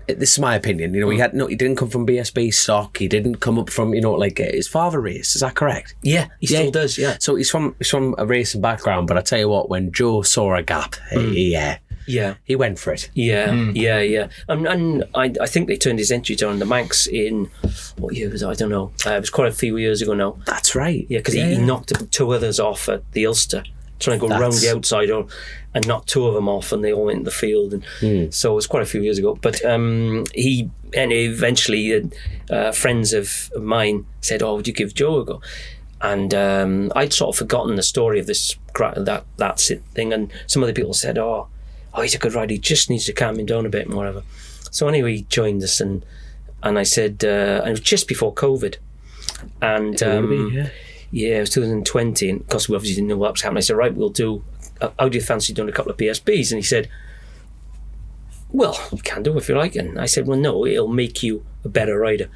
this is my opinion. You know, he didn't come from BSB stock. He didn't come up from, you know, like his father raced. Is that correct? Yeah, he still does. Yeah. So he's from a racing background. But I tell you what, when Joe saw a gap, he went for it. Yeah. And I think they turned his entry down the Manx in, what year was it? I don't know. It was quite a few years ago now. That's right. Yeah, because he knocked 2 others off at the Ulster, trying to go round the outside and knocked 2 of them off, and they all went in the field. And so it was quite a few years ago. But he eventually, friends of mine said, "Oh, would you give Joe a go?" And I'd sort of forgotten the story of this that's it thing. And some other people said, "Oh, he's a good rider. He just needs to calm him down a bit and whatever." So anyway, he joined us, and I said, and it was just before COVID, and it was 2020, and because we obviously didn't know what was happening, I said, "Right, we'll do. How do you fancy doing a couple of PSBs?" And he said, "Well, we can do if you like." And I said, "Well, no, it'll make you a better rider.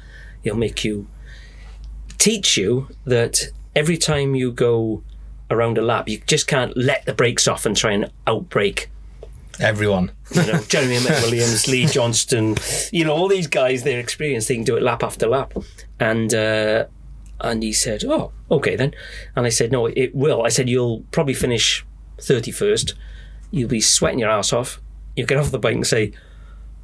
It'll teach you that every time you go around a lap, you just can't let the brakes off and try and outbrake everyone. You know, Jeremy McWilliams, Lee Johnston, you know, all these guys, they're experienced, they can do it lap after lap." And he said, "Oh, okay then." And I said, "No, it will." I said, "You'll probably finish 31st. You'll be sweating your ass off. You'll get off the bike and say,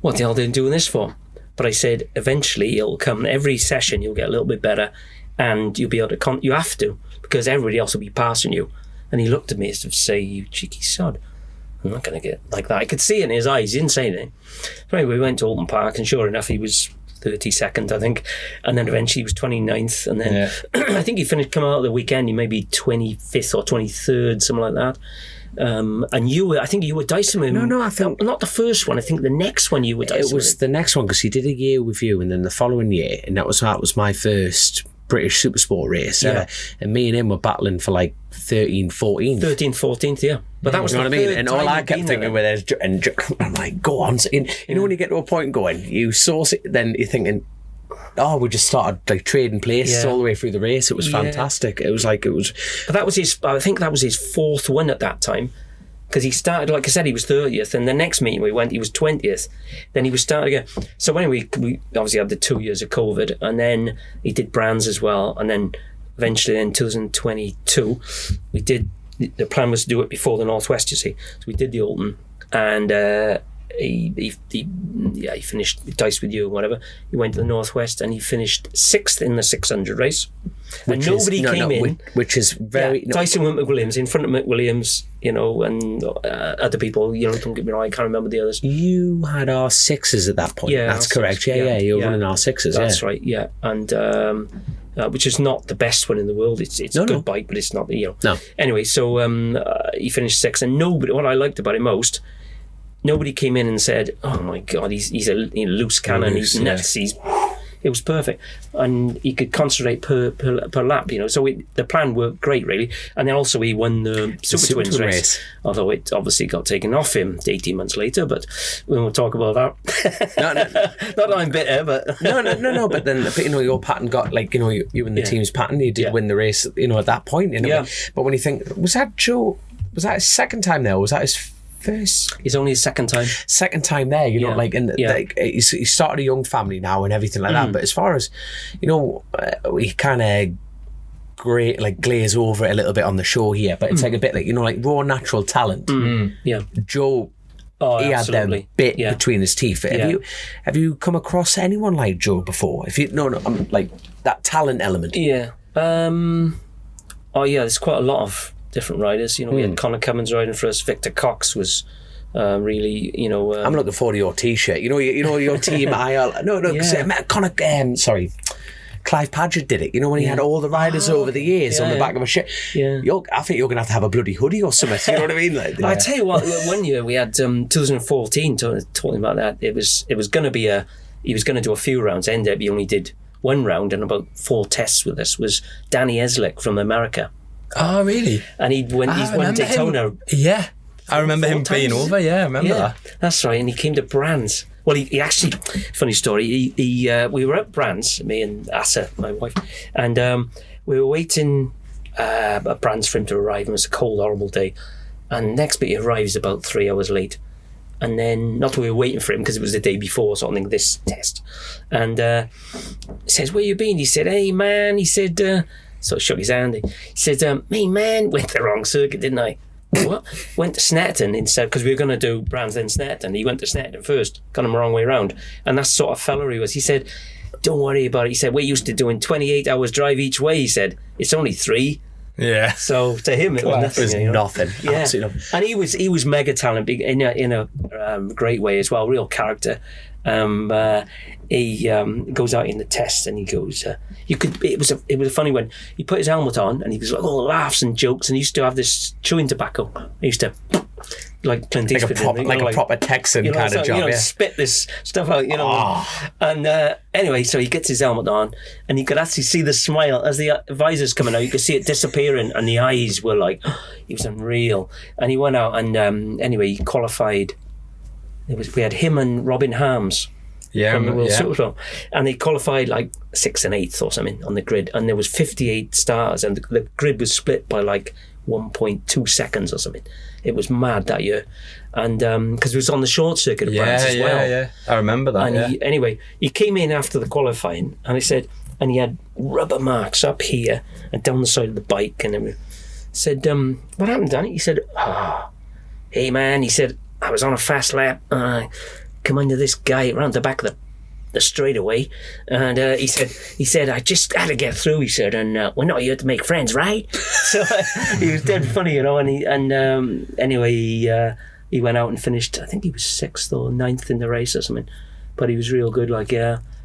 'What the hell are they doing this for?' But I said, eventually it'll come. Every session you'll get a little bit better, and you'll be able to, you have to, because everybody else will be passing you." And he looked at me as if to say, "You cheeky sod. I'm not going to get like that." I could see it in his eyes. He didn't say anything. So anyway, we went to Alton Park, and sure enough, he was 32nd, I think. And then eventually he was 29th. And then I think he come out of the weekend, he may be 25th or 23rd, something like that. And I think you were dicing with him. No, I think... Not the first one. I think the next one you were dicing with him. It was the next one, because he did a year with you, and then the following year, and that was my first British Supersport race. And me and him were battling for like 13th, 14th, yeah. But that was, you know what I mean? And all I kept thinking with is, and I'm like, go on. You know, when you get to a point going, you source it, then you're thinking, oh, we just started like trading places all the way through the race. It was fantastic. It was. But that was I think that was his 4th win at that time. Because he started, like I said, he was 30th, and the next meeting we went, he was 20th. Then he was starting again. So anyway, we obviously had the 2 years of COVID, and then he did Brands as well, and then eventually in 2022, we did. The plan was to do it before the Northwest, you see. So we did the Alton, and he finished diced with you or whatever. He went to the Northwest, and he finished 6th in the 600 race. And nobody came in. Which is very... Dyson went McWilliams, in front of McWilliams, you know, and other people, you know, don't get me wrong, I can't remember the others. You had R6s at that point. Yeah, that's correct. Yeah, you were running R6s. That's right, yeah. And which is not the best one in the world. It's a good bike, but it's not, you know. No. Anyway, so he finished 6th, and nobody, what I liked about it most, nobody came in and said, "Oh my God, he's a loose cannon, he's nuts, it was perfect." And he could concentrate per lap, you know. So the plan worked great, really. And then also he won the Super Twins race. Although it obviously got taken off him 18 months later, but we won't talk about that. No. Not that I'm bitter, but... No. But then, you know, your pattern got, like, you know, you and the team's pattern, you did win the race, you know, at that point. You know? Yeah. But when you think, was that his second time there, or was that his first? It's only his second time there, you know, like, and like, he started a young family now and everything like that. But as far as, you know, we kind of glaze over it a little bit on the show here, but it's like a bit like, you know, like raw natural talent. Yeah, Joe, he had the bit between his teeth. Have you come across anyone like Joe before? If you like that talent element. Yeah. There's quite a lot of different riders, you know. We had Connor Cummins riding for us. Victor Cox was really, you know. I'm looking forward to your T-shirt. You know your team IL. Because Connor. Clive Padgett did it. You know, when he had all the riders over the years on the back of a shirt. Yeah. I think you're going to have a bloody hoodie or something. You know what I mean? Like, I tell you what, one year we had 2014. Talking about that, it was going to be he was going to do a few rounds. Ended up he only did one round and about 4 tests with us. Was Danny Eslick from America. Oh, really? And he's won Daytona. Yeah. I remember him being over. Yeah, I remember that. That's right. And he came to Brands. Well, he actually, funny story, we were at Brands, me and Asa, my wife, and we were waiting at Brands for him to arrive. It was a cold, horrible day. And next bit he arrives about 3 hours late. And then, not that we were waiting for him because it was the day before sort of thing, this test. And he says, where you been? He said, hey man, he said, sort of shook his hand. He said, hey man, went the wrong circuit, didn't I? What? Went to Snetterton instead, because we were going to do Brands then Snetterton. He went to Snetterton first, got him the wrong way around. And that's sort of fella he was. He said, don't worry about it. He said, we're used to doing 28 hours drive each way. He said, it's only 3. Yeah. So to him, it was nothing. It was nothing. Yeah. Absolutely nothing. And he was mega talented in a great way as well, real character. He goes out in the test and he goes, it was a funny one. He put his helmet on and he was like all laughs and jokes, and he used to have this chewing tobacco. He used to like Clint Eastwood, a proper Texan kind of job, spit this stuff out, And anyway, so he gets his helmet on, and you could actually see the smile as the visor's coming out. You could see it disappearing, and the eyes were like, he was unreal. And he went out, and anyway, he qualified. We had him and Robin Harms. From the World Superstar, and they qualified like 6th and 8th or something on the grid, and there was 58 stars, and the grid was split by like 1.2 seconds or something. It was mad that year, and because it was on the short circuit of Brands as well. Yeah, I remember that. And he came in after the qualifying, and he said, and he had rubber marks up here and down the side of the bike, and everything. Said, what happened, Danny? He said, hey man, he said, I was on a fast lap. Come under this guy around the back of the straightaway, and he said I just had to get through. He said, and we're not here to make friends, right? So he was dead funny, and anyway, he went out and finished. I think he was 6th or 9th in the race or something, but he was real good.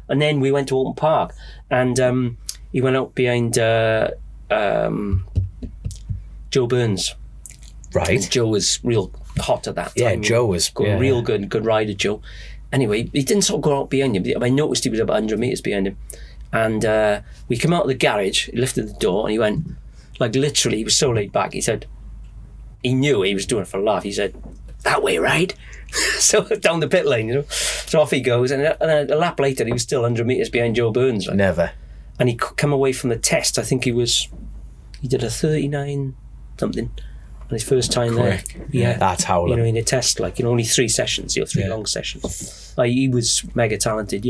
And then we went to Alton Park, and he went out behind Joe Burns. Right. And Joe was real hot at that time. Yeah, Joe was real good rider, Joe. Anyway, he didn't sort of go out behind him. I noticed he was about 100 metres behind him. And we came out of the garage, he lifted the door, and he went, like literally, he was so laid back. He said, he knew he was doing it for a laugh. He said, that way, right? So down the pit lane, So off he goes. And a lap later, he was still 100 metres behind Joe Burns. Right? Never. And he come away from the test. I think he did a 39 something. His first time Quick. there, yeah, that's how in a test, only 3 sessions, 3 long sessions. He was mega talented.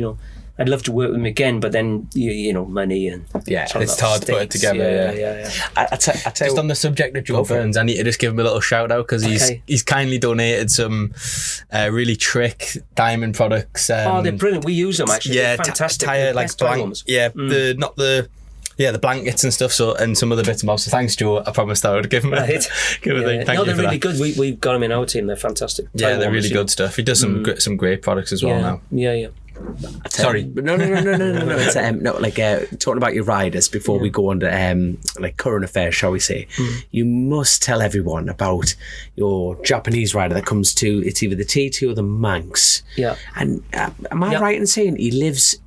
I'd love to work with him again, but then money and it's hard to put it together. Yeah. I tell you, just on the subject of Joe Burns, I need to just give him a little shout out because he's kindly donated some really trick diamond products. They're brilliant. We use them actually. Yeah, they're fantastic. Tire like blank. Yeah, the blankets and stuff. So and some other bits and bobs. So thanks, Joe. I promised I would give him a thing. Thank you they're for really that. good. We've got them in our team. They're fantastic. Yeah, they're really good stuff. He does some great products as well now. Yeah. Sorry, no. It's talking about your riders before we go on to current affairs, shall we say? You must tell everyone about your Japanese rider that comes to. It's either the TT or the Manx. Yeah. And am I right in saying he lives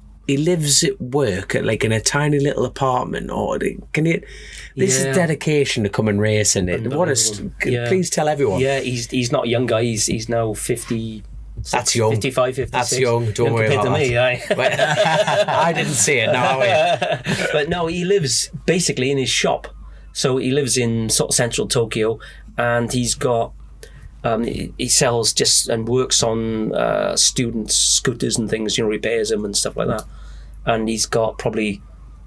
at work at in a tiny little apartment, or can you? This is dedication to come and racing. Please tell everyone. Yeah, he's not a young guy. He's now 50. That's young. 55, 56. That's young. Don't worry about that. I didn't see it. No, but no, he lives basically in his shop. So he lives in sort of central Tokyo, and he's got. He sells and works on students' scooters and things, repairs them and stuff like that. And he's got probably,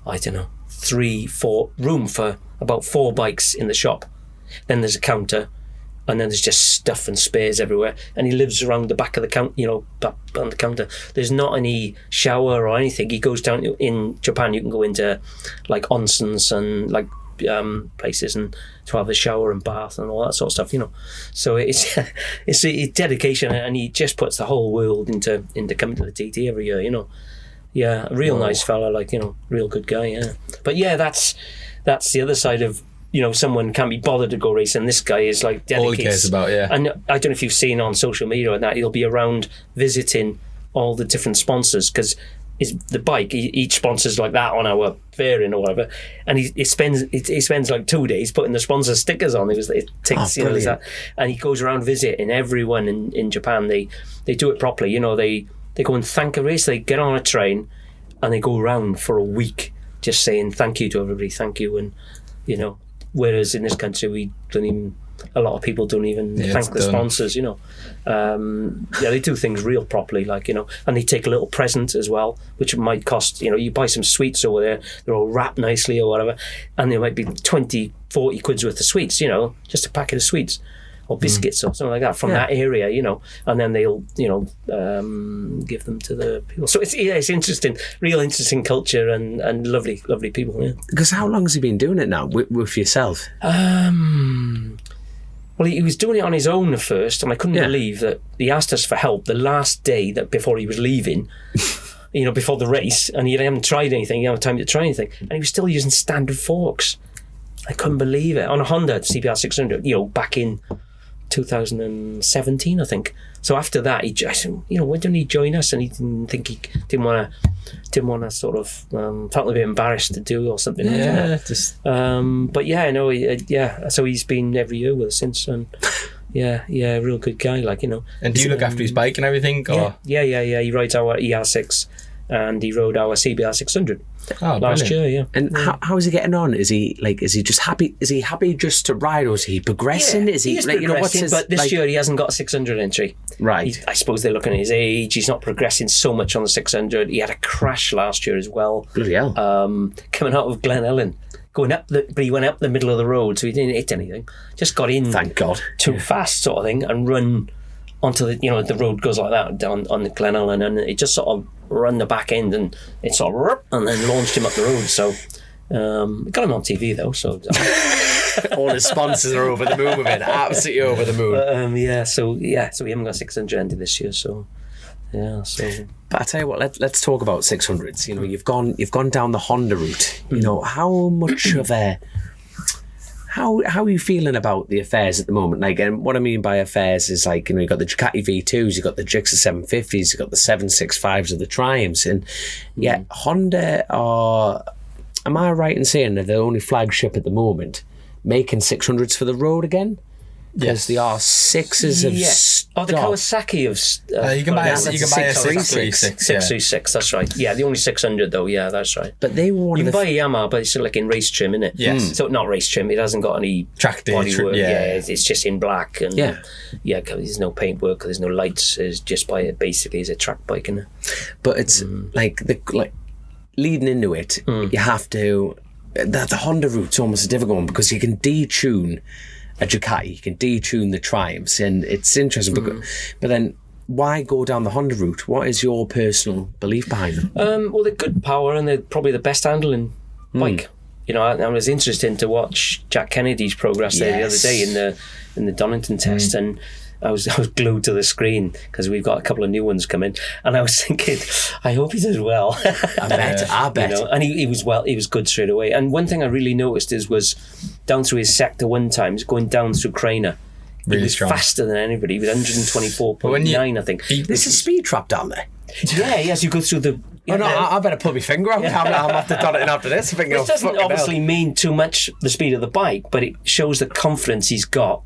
3-4 room for about 4 bikes in the shop. Then there's a counter, and then there's just stuff and spares everywhere. And he lives around the back of the counter, back on the counter. There's not any shower or anything. He goes down in Japan. You can go into onsens and places and to have a shower and bath and all that sort of stuff, So it's dedication, and he just puts the whole world into coming to the TT every year, Yeah, a real nice fella, real good guy, yeah. But yeah, that's the other side of someone can't be bothered to go racing. This guy is dedicated. All he cares about, yeah. And I don't know if you've seen on social media or that, he'll be around visiting all the different sponsors because the bike, each sponsor's like that on our fairing or whatever, and he spends 2 days putting the sponsor stickers on. It takes that, and he goes around visiting everyone in Japan. They do it properly, they go and thank a race. They get on a train and they go around for a week just saying thank you to everybody, thank you, and whereas in this country we don't even a lot of people don't even thank the sponsors, you know. They do things real properly, like, you know, and they take a little present as well, which might cost, you know, you buy some sweets over there, they're all wrapped nicely or whatever, and there might be 20, 40 quid's worth of sweets, you know, just a packet of sweets or biscuits or something like that from that area, you know, and then they'll, you know, give them to the people. So it's interesting, real interesting culture and lovely people. Yeah. Because how long has he been doing it now with yourself? Well, he was doing it on his own at first, and I couldn't believe that he asked us for help the last day that before he was leaving, you know, before the race, and he hadn't tried anything, he hadn't had time to try anything, and he was still using standard forks. I couldn't believe it. On a Honda CBR 600, you know, back in 2017, I think. So after that, I said, you know, why don't he join us? And he didn't want to sort of felt a bit embarrassed to do or something. But yeah, I know. So he's been every year with us since, and real good guy, like, you know. And do you look after his bike and everything? Or? Yeah. He rides our ER6, and he rode our CBR 600 last year. Yeah. And how is he getting on? Is he just happy? Is he happy just to ride, or is he progressing? Yeah, is he like, progressing? You know, what's his, but this year he hasn't got a 600 entry. Right. I suppose they're looking at his age. He's not progressing so much on the 600. He had a crash last year as well. Bloody hell. Coming out of Glen Ellen. But he went up the middle of the road, so he didn't hit anything. Just got in, thank God, too fast, sort of thing, and run onto the, you know, the road goes like that down on the Glen Ellen, and it just sort of run the back end, and it sort of and then launched him up the road. So got him on TV though. So all his sponsors are over the moon with it, absolutely over the moon. So we haven't got 600 ended this year. So. Yeah, so. But I tell you what, let's talk about 600s. You know, you've gone down the Honda route. You know, how much of how are you feeling about the affairs at the moment? Like, and what I mean by affairs is, like, you know, you've got the Ducati V2s, you've got the Gixxer 750s, you've got the 765s of the Triumphs, and Honda are. Am I right in saying they're the only flagship at the moment making 600s for the road again? Because the R6s have stopped. The Kawasaki have. You can buy a 636. That's right. Yeah, the only 600 though. Yeah, that's right. But they were you can buy a Yamaha, but it's like in race trim, isn't it? Yes. So not race trim. It hasn't got any track day bodywork. Yeah, it's just in black, and cause there's no paint work, there's no lights. It's just basically is a track bike, isn't it? But it's like leading into it, you have to. The Honda route's almost a difficult one because you can detune a Ducati, you can detune the Triumphs, and it's interesting. But then, why go down the Honda route? What is your personal belief behind them? Well, they're good power, and they're probably the best handling bike. You know, I was interesting to watch Jack Kennedy's progress there the other day in the Donington test, and I was glued to the screen because we've got a couple of new ones coming, and I was thinking, I hope he does well. I bet. You know, and he was well. He was good straight away. And one thing I really noticed was down through his sector 1 times, going down through Craner. Really he was strong. Faster than anybody. He was 124.9, I think. There's a speed trap down there. As you go through the. I better pull my finger out. I'm after Donington after this. It doesn't obviously mean too much the speed of the bike, but it shows the confidence he's got.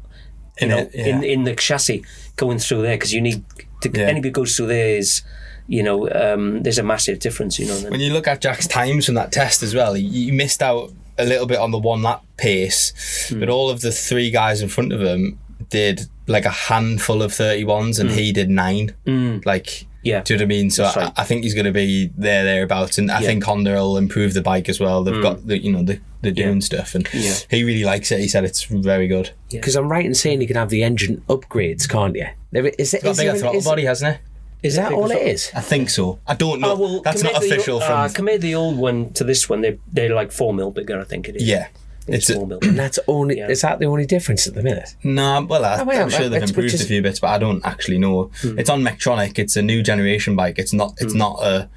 In the chassis going through there, because you need to. Anybody who goes through there is, there's a massive difference. When you look at Jack's times from that test as well, he missed out a little bit on the 1 lap pace, but all of the 3 guys in front of him did like a handful of 31s, and he did 9. Like. Yeah. Do you know what I mean? So right. I think he's going to be thereabouts, and I think Honda will improve the bike as well. They've got they're doing stuff, and he really likes it. He said it's very good. Because I'm right in saying you can have the engine upgrades, can't you? It's got a bigger throttle body, hasn't it? Is that all it is? I think so. I don't know. That's not official. Compare the old one to this one. They're like 4 mil bigger, I think it is. Yeah. It's 4 mil. And that's only. Is that the only difference at the minute? No, well, I'm sure they've improved a few bits, but I don't actually know. It's on Mectronic. It's a new generation bike. It's not a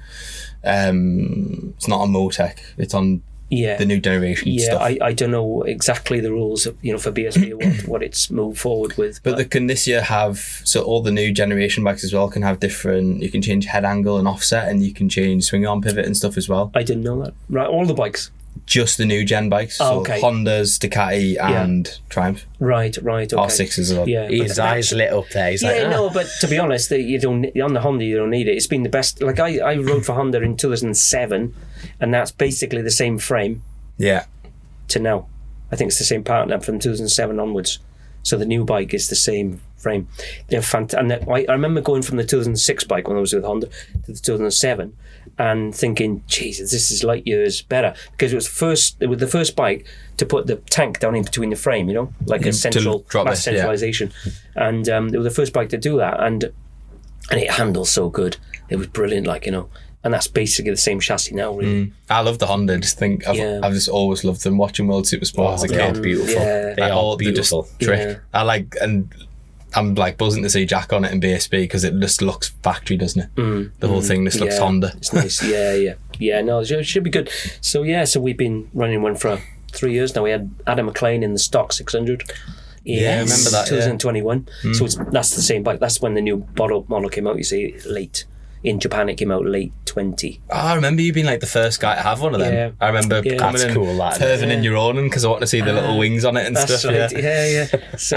Motec. It's on the new generation stuff. I don't know exactly the rules of, for BSB what it's moved forward with. But they can this year have, so all the new generation bikes as well can have different. You can change head angle and offset, and you can change swing arm pivot and stuff as well. I didn't know that. Right, all the bikes. Just the new gen bikes, so Hondas, Ducati, and Triumph. Right. Okay. R6s as well. Yeah, his eyes lit up there. He's but to be honest, you don't on the Honda. You don't need it. It's been the best. Like I rode for Honda in 2007, and that's basically the same frame. Yeah. To now, I think it's the same partner from 2007 onwards. So the new bike is the same frame. They're fantastic. And I remember going from the 2006 bike when I was with Honda to the 2007 and thinking, Jesus, this is light years better, because it was the first bike to put the tank down in between the frame, like a central mass centralization. And it was the first bike to do that, and it handles so good. It was brilliant, and that's basically the same chassis now, really. I love the Honda. I've just always loved them. Watching World Supersport as a kid, beautiful. Yeah. They are beautiful. Trick. Yeah. I'm buzzing to see Jack on it in BSB because it just looks factory, doesn't it? The whole thing just looks Honda. It's nice. Yeah. No, it should be good. So we've been running one for 3 years now. We had Adam McLean in the stock 600. Yeah, I remember that. 2021. So that's the same bike. That's when the new model came out. You see, late in Japan. It came out late 20. Oh, I remember you being like the first guy to have one of them. Yeah. I remember coming That's in, cool, that. turning in your own because I want to see the little wings on it and That's stuff. right. Yeah.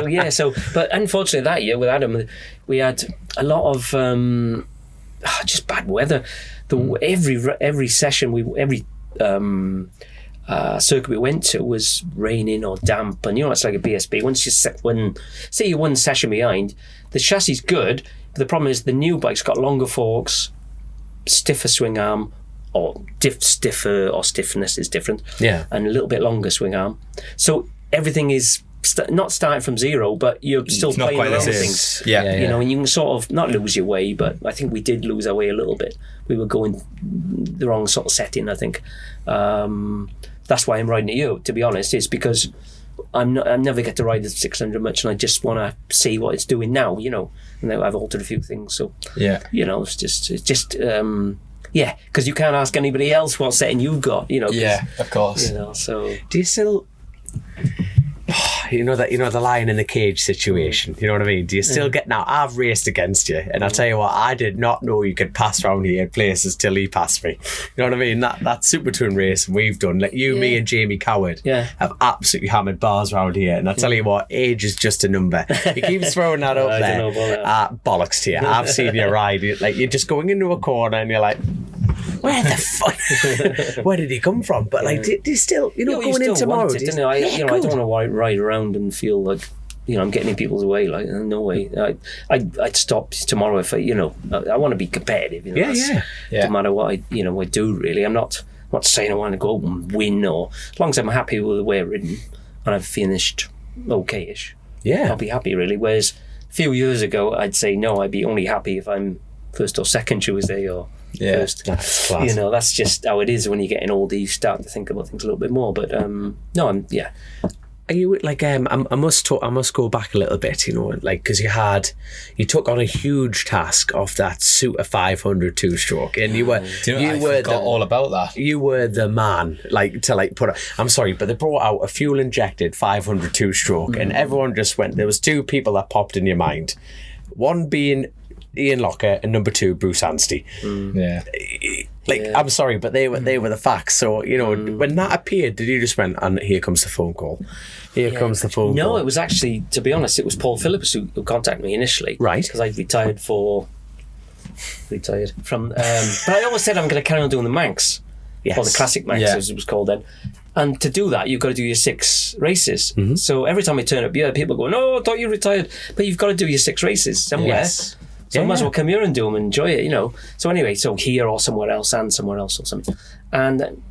Yeah. But unfortunately that year with Adam, we had a lot of just bad weather. Every session every circuit we went to was raining or damp, and it's like a BSB. Say you're one session behind, the chassis is good, but the problem is the new bike's got longer forks, stiffer swing arm, or stiffer, or stiffness is different, and a little bit longer swing arm. So everything is not starting from zero, but you're still playing around with things. Yeah. And you can sort of not lose your way, but I think we did lose our way a little bit. We were going the wrong sort of setting, I think. That's why I'm riding at you, to be honest, is because I never get to ride the 600 much, and I just want to see what it's doing now, and I've altered a few things. So, it's just because you can't ask anybody else what setting you've got, Yeah, of course. So Do you still... the lion in the cage situation, you know what I mean? Do you still get... Now, I've raced against you, and I'll tell you what, I did not know you could pass around here in places till he passed me. You know what I mean? That Super Touring race we've done, like me and Jamie Coward have absolutely hammered bars around here, and I'll tell you what, age is just a number. He keeps throwing that up there. Don't know about Bollocks to you. I've seen you ride. You're just going into a corner, and you're like... Where the fuck? Where did he come from? But do you still, going in tomorrow? I don't want to ride around and feel like, I'm getting in people's way. Like, no way. I'd stop tomorrow if I want to be competitive. No matter what I do. Really, I'm not saying I want to go out and win, or as long as I'm happy with the way I've ridden and I've finished okay-ish. I'll be happy, really. Whereas a few years ago, I'd say no. I'd be only happy if I'm first or second Tuesday or first. That's class. That's just how it is when you're getting older. You start to think about things a little bit more. But Are you like I must go back a little bit, because you took on a huge task off that Suter 500 two-stroke, and you were I forgot all about that. You were the man, I'm sorry, but they brought out a fuel injected 500 two-stroke, and everyone just went. There was two people that popped in your mind, one being Ian Lougher and number two Bruce Anstey. I'm sorry, but they were the facts. So when that appeared, did you just went, and here comes the phone call? Here comes the phone call. No, it was actually, to be honest, it was Paul Phillips who contacted me initially, right? Because I'd retired from. But I always said I'm going to carry on doing the Manx, or the Classic Manx as it was called then. And to do that, you've got to do your 6 races. So every time I turn up, people go, "No, I thought you retired," but you've got to do your 6 races somewhere. Yes. So I might as well come here and do them and enjoy it, So anyway, here or somewhere else or something. And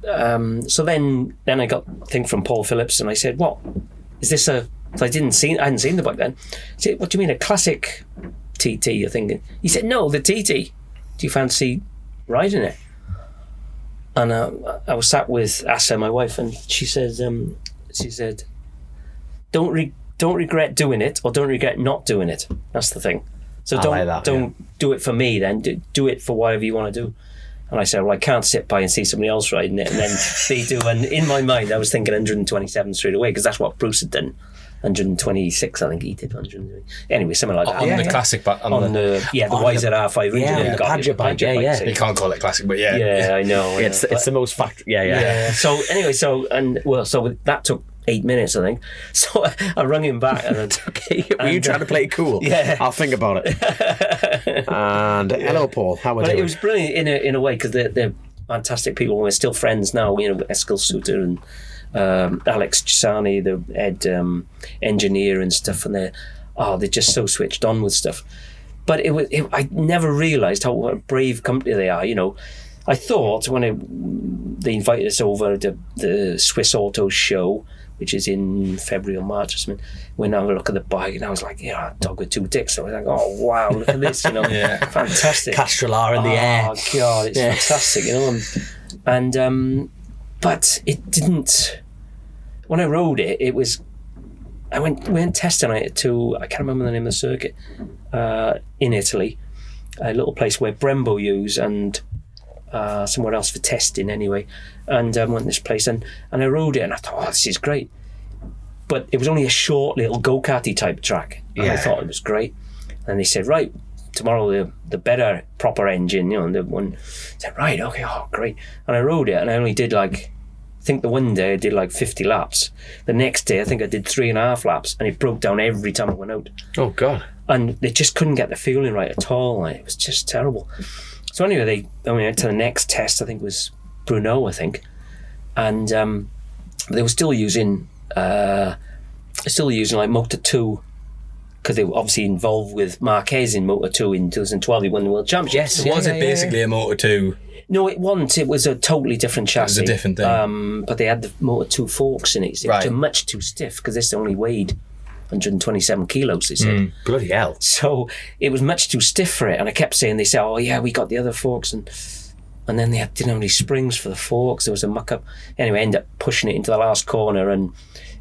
so then I got a thing from Paul Phillips, and I said, "What is this? So I hadn't seen the bike then." I said, "What do you mean a classic TT? You're thinking?" He said, "No, the TT. Do you fancy riding it?" And I was sat with Asa, my wife, and she said, "Don't regret doing it, or don't regret not doing it. That's the thing. So don't do it for me then. Do it for whatever you want to do." And I said, "Well, I can't sit by and see somebody else riding it and then they do." And in my mind, I was thinking 127 straight away, because that's what Bruce had done. 126, I think he did. 100. Anyway, something like that. On the classic, but on the YZR 500. The Padgett bike. You can't call it classic, but yeah, I know. It's the most fact. So anyway, so that took 8 minutes, I think. So I rung him back, and were you trying to play it cool? Yeah, I'll think about it. And hello, Paul. How are you? It was brilliant in a way, because fantastic people. We're still friends now. Eskil Suter and Alex Chasin, the head engineer and stuff, and they're just so switched on with stuff. But I never realised what a brave company they are. I thought when they invited us over to the Swiss Auto Show, which is in February or March or something, when I look at the bike, and I was like, dog with two dicks. I was like, oh wow, look at this, fantastic. Castrol in the air. Oh god, it's fantastic, And but it didn't. When I rode it, it was. We went testing it to, I can't remember the name of the circuit, in Italy, a little place where Brembo use, and somewhere else for testing anyway. And went to this place and I rode it and I thought, this is great. But it was only a short little go-karty type track. And I thought it was great. And they said, right, tomorrow the better proper engine, and the one said, right, okay, great. And I rode it and I only did I think the one day I did 50 laps. The next day I think I did 3.5 laps, and it broke down every time I went out. Oh God. And they just couldn't get the feeling right at all. It was just terrible. So anyway, they went to the next test. I think it was Brno, and they were still using Motor 2, because they were obviously involved with Marquez in Motor 2 in 2012. He won the World Championship. Yes, was it basically a Motor 2? No, it wasn't. It was a totally different chassis. It was a different thing. But they had the Motor 2 forks in it. It was much too stiff, because this only weighed 127 kilos, they said. Bloody hell. So it was much too stiff for it. And I kept saying, they said, oh yeah, we got the other forks. And then they didn't have any springs for the forks. There was a muck-up. Anyway, I ended up pushing it into the last corner, and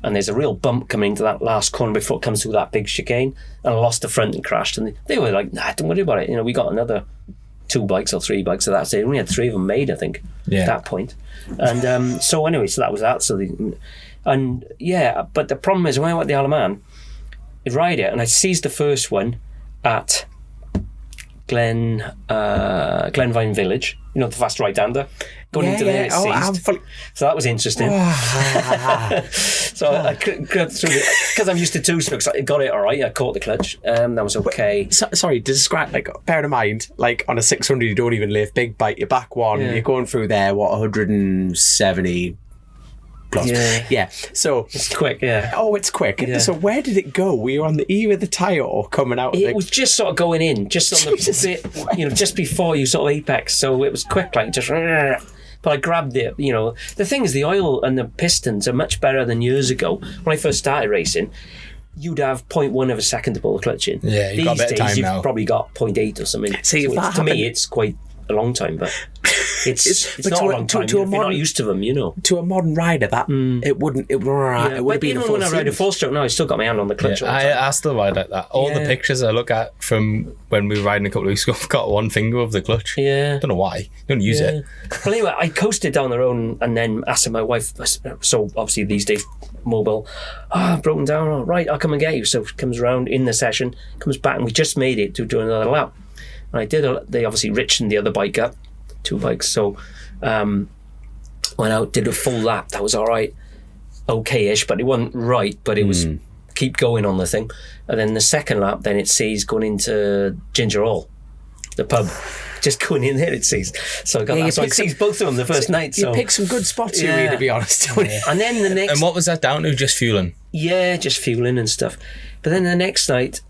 there's a real bump coming into that last corner before it comes through that big chicane. And I lost the front and crashed. And they were like, nah, don't worry about it. We got another 2 bikes or 3 bikes. So that's it. We only had 3 of them made, I think, at that point. And so anyway, so that was that. But the problem is, when I went to the Isle of Man, I'd ride it, and I seized the first one at Glenvine Village, the fast right-hander, going into there, seized. So that was interesting. So I got through it, because I'm used to 2-strokes. I got it all right. I caught the clutch. That was okay. Sorry, describe, bear in mind, on a 600, you don't even lift big bike, your back one, you're going through there, 170 plus. Yeah. So it's quick, Oh, it's quick. Yeah. So where did it go? Were you on the ear of the tyre or coming out? It was just sort of going in, just on the bit, just before you sort of apex. So it was quick, just. But I grabbed it. The thing is, the oil and the pistons are much better than years ago. When I first started racing, you'd have 0.1 of a second to pull the clutch in. Yeah, you've got a bit of time you've now. Probably got 0.8 or something. See, so to me, it's quite a long time, but it's not a long time if you're not used to them, To a modern rider, that it would have been even when I ride a 4-stroke now, I still got my hand on the clutch. I still ride like that. All the pictures I look at from when we were riding a couple of weeks ago, I've got one finger of the clutch. Yeah. Don't know why. You don't use it. Well, anyway, I coasted down the road and then asked my wife, so obviously these days mobile, I've broken down, all right, I'll come and get you. So she comes around in the session, comes back, and we just made it to do another lap. And I did. They obviously richened the other bike up, 2 bikes. So went out, did a full lap. That was all right, okay-ish, but it wasn't right. But it was keep going on the thing. And then the second lap, then it sees going into Ginger Hall, the pub. Just going in there, it sees. So I got that. So I seized both of them the first night. You picked some good spots here, to be honest. And then the next. And what was that down to? Just fueling? Yeah, just fueling and stuff. But then the next night,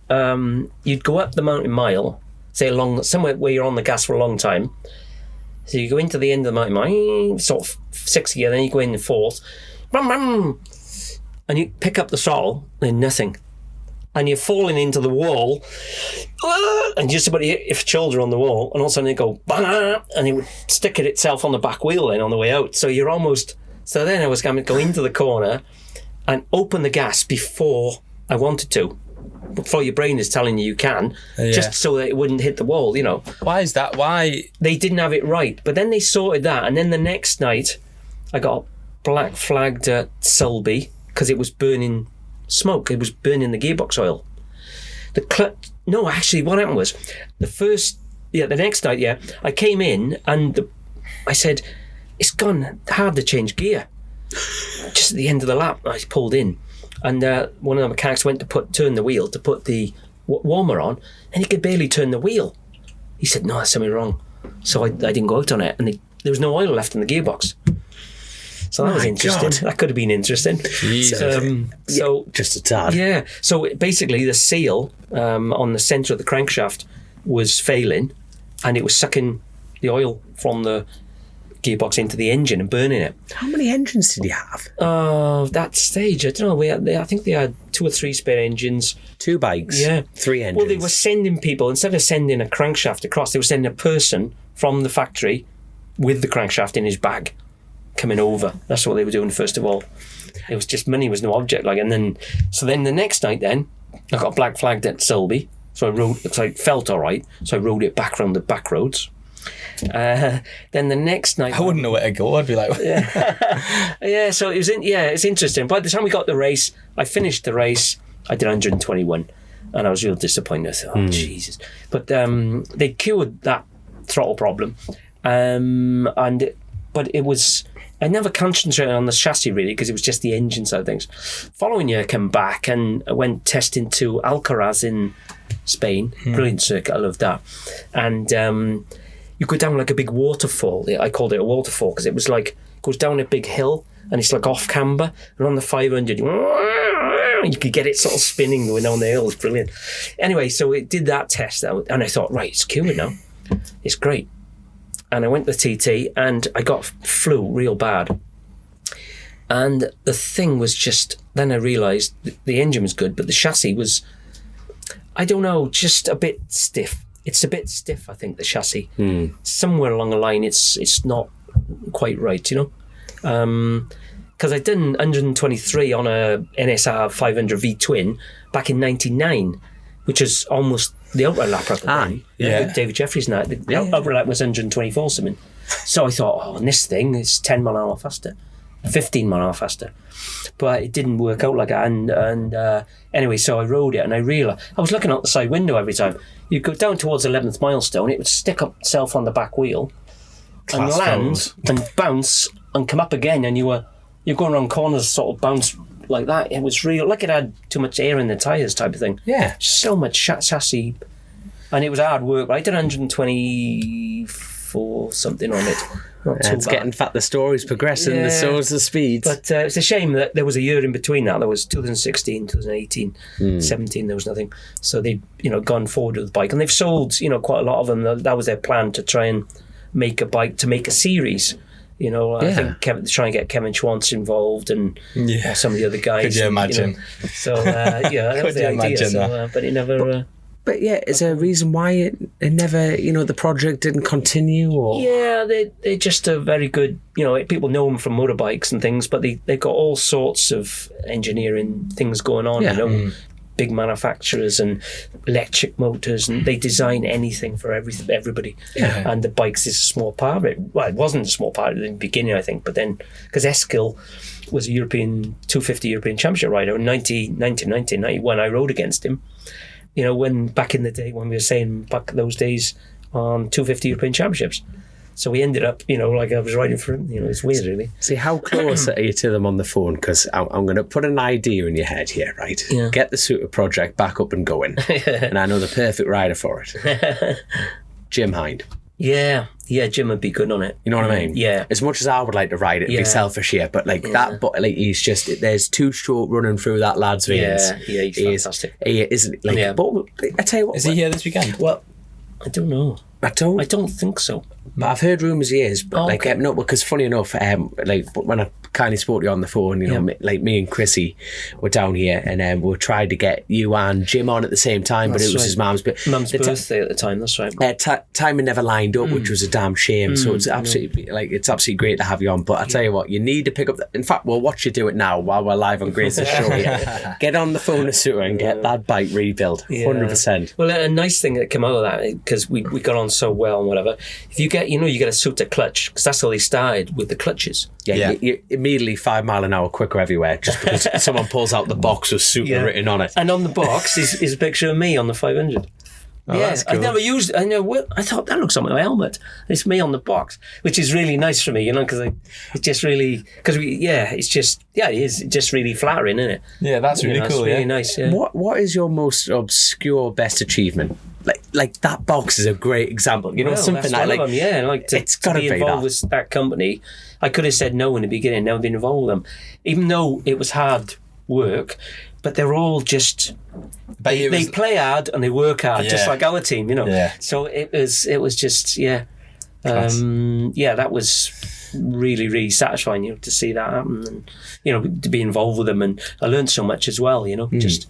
you'd go up the mountain mile. Say along somewhere where you're on the gas for a long time. So you go into the end of the mountain mile, sort of 6 gear, then you go in the 4th, and you pick up the throttle, and nothing. And you're falling into the wall, and just about to hit your shoulder on the wall, and all of a sudden you go, and it would stick it itself on the back wheel then on the way out. So you're almost. So then I was going to go into the corner and open the gas before I wanted to. Before your brain is telling you can, just so that it wouldn't hit the wall, Why is that? Why? They didn't have it right. But then they sorted that, and then the next night I got black flagged at Sulby because it was burning smoke. It was burning the gearbox oil. The clutch. No, actually, what happened was the next night, I came in and I said, it's gone hard to change gear. Just at the end of the lap, I pulled in. And one of the mechanics went to turn the wheel to put the warmer on, and he could barely turn the wheel. He said, no, there's something wrong. So I didn't go out on it. And there was no oil left in the gearbox. So that was interesting. God. That could have been interesting. So just a tad. yeah. So basically, the seal on the centre of the crankshaft was failing, and it was sucking the oil from the gearbox into the engine and burning it. How many engines did you have? That stage, I don't know. I think they had 2 or 3 spare engines. 2 bikes. Yeah. 3 engines. Well, they were sending people, instead of sending a crankshaft across, they were sending a person from the factory with the crankshaft in his bag coming over. That's what they were doing first of all. It was just money was no object. And then the next night then, I got black flagged at Selby. So I rode, because I felt all right. So I rode it back round the back roads. Then the next night, I wouldn't know where to go. I'd be like, yeah. So it's interesting. By the time we got the race, I finished the race. I did 121, and I was real disappointed. I thought, oh Jesus! But they cured that throttle problem, but it was. I never concentrated on the chassis really because it was just the engine side of things. Following year, I came back and I went testing to Alcaraz in Spain. Brilliant circuit, I loved that. And you go down like a big waterfall. I called it a waterfall because it was like, it goes down a big hill and it's like off camber. And on the 500, you could get it sort of spinning going down the hill. It's brilliant. Anyway, so it did that test and I thought, right, it's cured now. It's great. And I went to TT and I got flu real bad. And the thing was just, then I realised the engine was good, but the chassis was, I don't know, just a bit stiff. It's a bit stiff, I think, the chassis. Somewhere along the line, it's not quite right, you know? Because I'd done 123 on a NSR 500 V-twin back in 99, which is almost the outright lap at the time. yeah. With David Jeffries now. The outright lap was 124 something. So I thought, oh, and this thing is 10 mile an hour faster, 15 mile an hour faster. But it didn't work out like that. And anyway, so I rode it and I realised, I was looking out the side window every time. You'd go down towards the 11th milestone, it would stick up itself on the back wheel and land and bounce and come up again, and you're going around corners, sort of bounce like that. It was real, like it had too much air in the tyres type of thing. Yeah. So much chassis. And it was hard work. But I did 124 something on it. Not too It's bad. getting fat. The story's progressing. Yeah. So is the speed. But it's a shame that there was a year in between that. There was 2016, 2018, 17, there was nothing. So they'd, gone forward with the bike. And they've sold, quite a lot of them. That was their plan, to try and make a bike, to make a series. I think try and get Kevin Schwantz involved and some of the other guys. Could you imagine? So, that was the idea. So, but it never... But yeah, is there a reason why it never, the project didn't continue? Or yeah, they're just a very good, people know them from motorbikes and things, but they've got all sorts of engineering things going on, big manufacturers and electric motors, and they design anything for everybody. Yeah. And the bikes is a small part of it. Well, it wasn't a small part in the beginning, I think, but then, because Eskil was a 250 European Championship rider in 1991, I rode against him. When back in the day, when we were saying back those days on 250 European Championships. So we ended up, like I was riding for him. It's weird, really. See, how close are you to them on the phone? Because I'm going to put an idea in your head here, right? Yeah. Get the Suter project back up and going. And I know the perfect rider for it. Jim Hind. Yeah, Jim would be good on it. You know what I mean? Yeah. As much as I would like to ride it, be selfish here, but that, but he's just, there's too short running through that lad's veins. Yeah, he's fantastic. He isn't, but I tell you what. Is he here this weekend? Well, I don't know. I don't think so. But I've heard rumours he is, but okay. no, because funny enough, when I kindly spoke to you on the phone, me and Chrissy were down here, and we tried to get you and Jim on at the same time, but it was his mum's birthday at the time. That's right. Timing never lined up, which was a damn shame. So it's absolutely great to have you on. But I tell you what, you need to pick up. In fact, we'll watch you do it now while we're live on Grace's show here. Get on the phone to Suter and get that bike rebuilt, 100%. Well, a nice thing that came out of that, because we got on so well and whatever. If you get, you get a Suter clutch, because that's how they started with the clutches. Yeah. You immediately 5 mile an hour quicker everywhere just because someone pulls out the box with Suter written on it. And on the box is a picture of me on the 500. That's cool. I never used it. I thought that looks like my helmet. It's me on the box, which is really nice for me, because it's just really, it is just really flattering, isn't it? Yeah, that's really cool. It's really nice. Yeah. What is your most obscure best achievement? like that box is a great example. You know, something that's like one of them, like it's got to be be involved that. with that company. I could have said no in the beginning, never been involved with them, even though it was hard work. But they're all just they play hard and they work hard, just like our team, you know. Yeah. So it was just that was really, really satisfying, you know, to see that happen, and you know, to be involved with them. And I learned so much as well, you know, just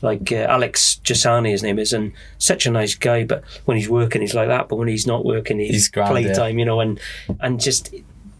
like Alex Chasin, his name is, and such a nice guy. But when he's working, he's like that. But when he's not working, he's playtime, you know, and just.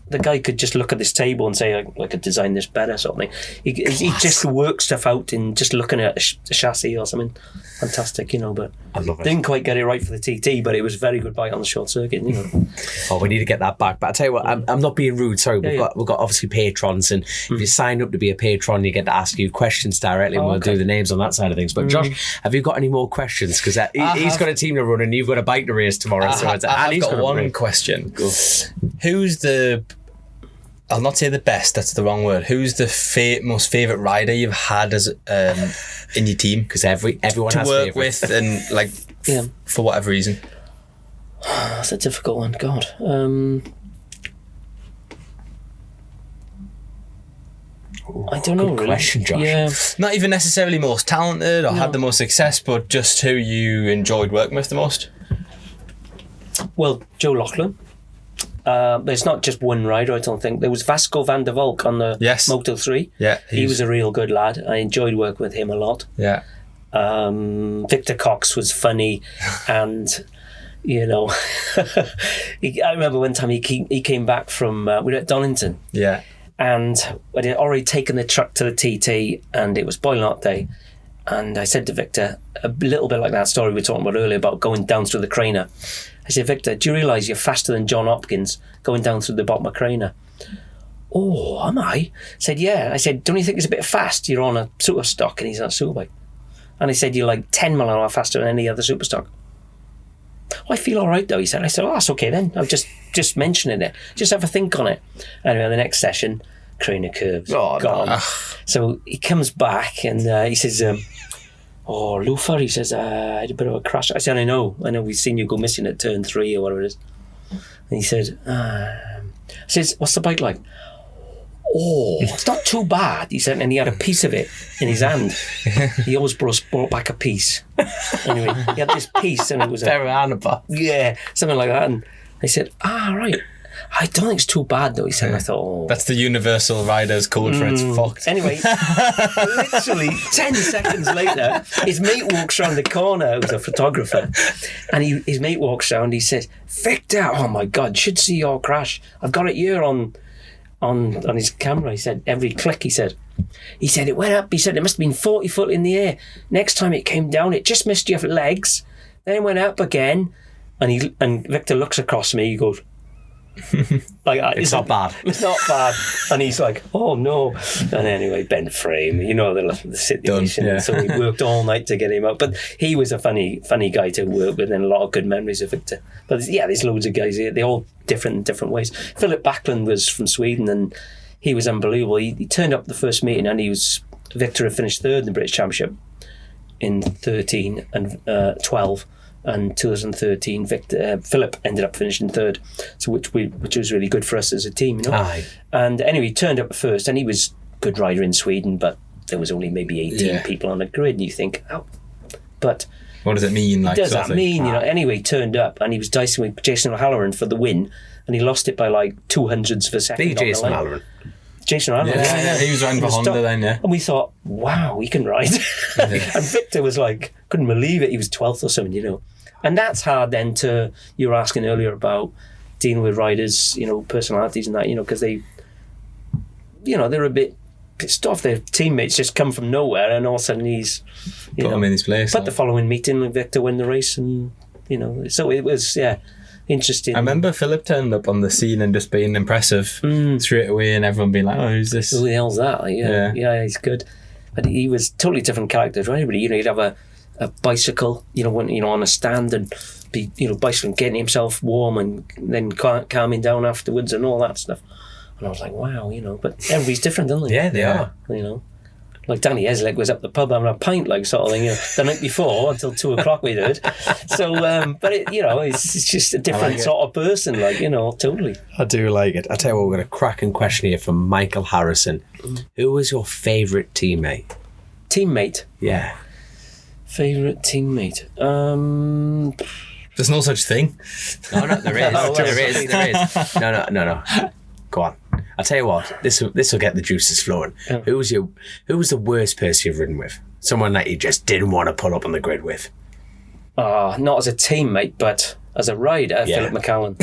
The guy could just look at this table and say, I could design this better, sort of thing. He just works stuff out in just looking at a chassis or something. Fantastic, you know, but I love it. Didn't quite get it right for the TT, but it was a very good bike on the short circuit, you know. Oh, we need to get that back. But I tell you what, I'm not being rude, sorry, we've got obviously patrons, and if you sign up to be a patron, you get to ask you questions directly, and we'll do the names on that side of things. But Josh, have you got any more questions? Because he's got a team to run and you've got a bike to race tomorrow. I've got one question. Go. Who's the... I'll not say the best, that's the wrong word. Who's the most favourite rider you've had as in your team? Because everyone to has work favourites. with, and like for whatever reason. That's a difficult one, God. I don't know, really. Question, Josh. Yeah. Not even necessarily most talented or had the most success, but just who you enjoyed working with the most. Well, Joe Loughlin. There's not just one rider, I don't think. There was Vasco van der Valk on the Moto 3. Yeah. He was a real good lad. I enjoyed working with him a lot. Yeah. Victor Cox was funny, and you know, I remember one time he came back from we were at Donington. Yeah. And I'd already taken the truck to the TT, and it was boiling hot day. And I said to Victor, a little bit like that story we were talking about earlier about going down through the Craner. I said, Victor, do you realise you're faster than John Hopkins going down through the bottom of Craner? Oh, am I? I said, yeah. I said, don't you think it's a bit fast? You're on a super stock and he's on a super bike. And I said, you're like 10 mile an hour faster than any other super stock. Oh, I feel all right though, he said. I said, oh, that's okay then. I was just mentioning it. Just have a think on it. Anyway, the next session, Craner curves. Oh, gone. No. So he comes back and he says, Lougher, he says, I had a bit of a crash. I said, I know, we've seen you go missing at turn 3 or whatever it is. And he said, I says, what's the bike like? Oh, it's not too bad, he said, and he had a piece of it in his hand. He always brought back a piece. Anyway, he had this piece and it was something like that. And I said, right. I don't think it's too bad though, he said. I thought, that's the universal rider's code for it's fucked. Anyway, literally 10 seconds later, his mate walks around the corner, who's a photographer, and his mate walks around, he says, Victor, oh my God, you should see your crash. I've got it here on his camera. He said, every click, he said it went up, he said it must have been 40 foot in the air. Next time it came down, it just missed your legs, then it went up again, and Victor looks across me, he goes, it's not bad. It's not bad. And he's like, oh no. And anyway, bent frame, you know the situation. Done, yeah. So we worked all night to get him up. But he was a funny guy to work with, and a lot of good memories of Victor. But yeah, there's loads of guys here. They're all different in different ways. Philip Backlund was from Sweden, and he was unbelievable. He turned up at the first meeting, and Victor had finished third in the British Championship in 13 and 12. And 2013, Philip ended up finishing third, so which was really good for us as a team, you know. Aye. And anyway, he turned up first, and he was a good rider in Sweden, but there was only maybe 18 people on the grid, and you think, but what does it mean? What does that mean? You know. Anyway, he turned up, and he was dicing with Jason O'Halloran for the win, and he lost it by like 200ths of a second. Jason O'Halloran. Jason O'Halloran. Yeah, he was riding for Honda then, yeah. And we thought, wow, he can ride. And Victor was like, couldn't believe it. He was 12th or something, you know. And that's hard then you were asking earlier about dealing with riders, you know, personalities and that, you know, because they, you know, they're a bit pissed off. Their teammates just come from nowhere, and all of a sudden he's, you put him in his place. But the following meeting, Victor won the race, and, you know, so it was, interesting. I remember Philip turned up on the scene and just being impressive straight away, and everyone being like, oh, who's this? Who the hell's that? Like, yeah, he's good. But he was totally different character to anybody. You know, he'd have a bicycle, you know, on a stand, and be, you know, bicycling, getting himself warm, and then calming down afterwards and all that stuff. And I was like, wow, you know, but everybody's different, aren't they? Yeah, they are. You know. like Danny Eslick was up the pub having a pint, like sort of thing, the night before until 2:00 we did. So, but it's just a different sort of person, like, totally. I do like it. I tell you what, we've got a cracking question here from Michael Harrison. Who was your favourite teammate? Teammate? Yeah. Favourite teammate? There's no such thing. No, there is. There is. No. Go on. I'll tell you what. This will get the juices flowing. Yeah. Who was the worst person you've ridden with? Someone that you just didn't want to pull up on the grid with? Not as a teammate, but as a rider, Philip McCallan.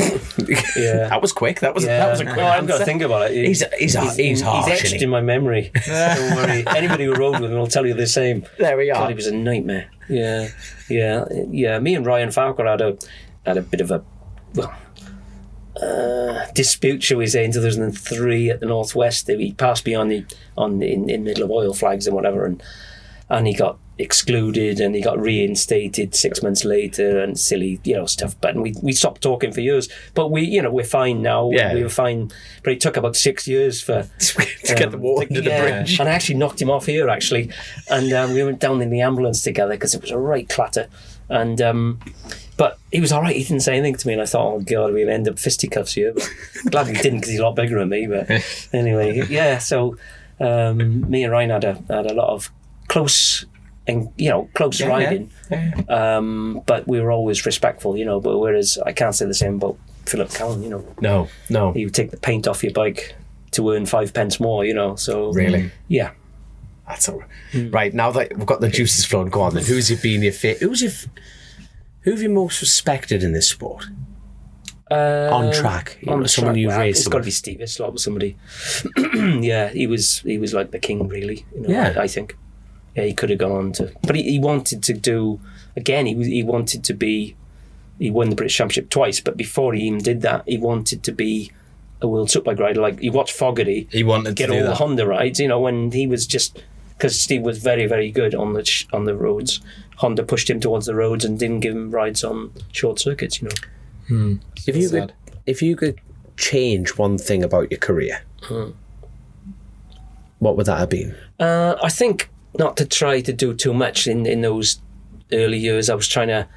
Yeah, that was quick. That was a quick. Well, I've got to think about it. He's harsh. He's etched in my memory. Don't worry. Anybody who rode with him will tell you the same. There we are. God, he was a nightmare. Yeah. Me and Ryan Farquhar had a bit of a dispute, shall we say, in 2003 at the Northwest. He passed me in middle of oil flags and whatever, and he got excluded and he got reinstated 6 months later and silly stuff, but we stopped talking for years, but we're fine now. We were fine, but it took about 6 years to get the water under the bridge, and I actually knocked him off here and we went down in the ambulance together because it was a right clatter, and but he was all right. He didn't say anything to me, and I thought, oh God, we'll end up fisticuffs here, but glad we didn't, because he's a lot bigger than me. But anyway, so me and Ryan had a lot of close riding, but we were always respectful, but whereas I can't say the same about Philip Callan, No. He would take the paint off your bike to earn 5 pence more, so really, yeah. That's all right. Right, now that we've got the juices flowing, go on then. Who have you most respected in this sport? On track, someone you've raced. It's got to be Steve Islop or somebody. Yeah, he was like the king, really. I think. Yeah, he could have gone on to, but he wanted to do again. He wanted to be. He won the British Championship twice, but before he even did that, he wanted to be a World Superbike rider. Like, you watch Fogarty. He wanted to get all the Honda rides. When he was just, because Steve was very, very good on the roads. Honda pushed him towards the roads and didn't give him rides on short circuits. If you could change one thing about your career, what would that have been? I think not to try to do too much in those early years. I was trying to,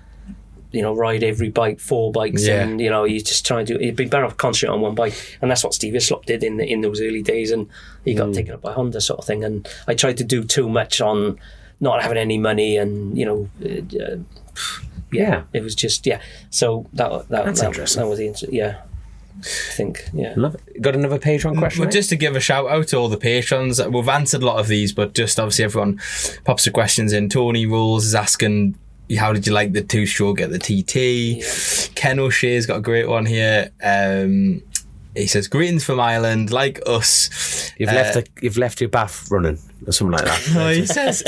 ride every bike, 4 bikes, and you just try to. It'd be better off concentrating on one bike, and that's what Steve Islop did in those early days, and he got taken up by Honda, sort of thing. And I tried to do too much on not having any money, and it was just So that's interesting. That was the answer. Yeah. I think, Love it. Got another Patreon question? Well, just to give a shout out to all the patrons, we've answered a lot of these, but just obviously everyone pops the questions in. Tony Rules is asking, how did you like the 2-stroke at the TT? Yeah. Ken O'Shea's got a great one here. He says, greetings from Ireland, like us. You've left your bath running or something like that. No, he says,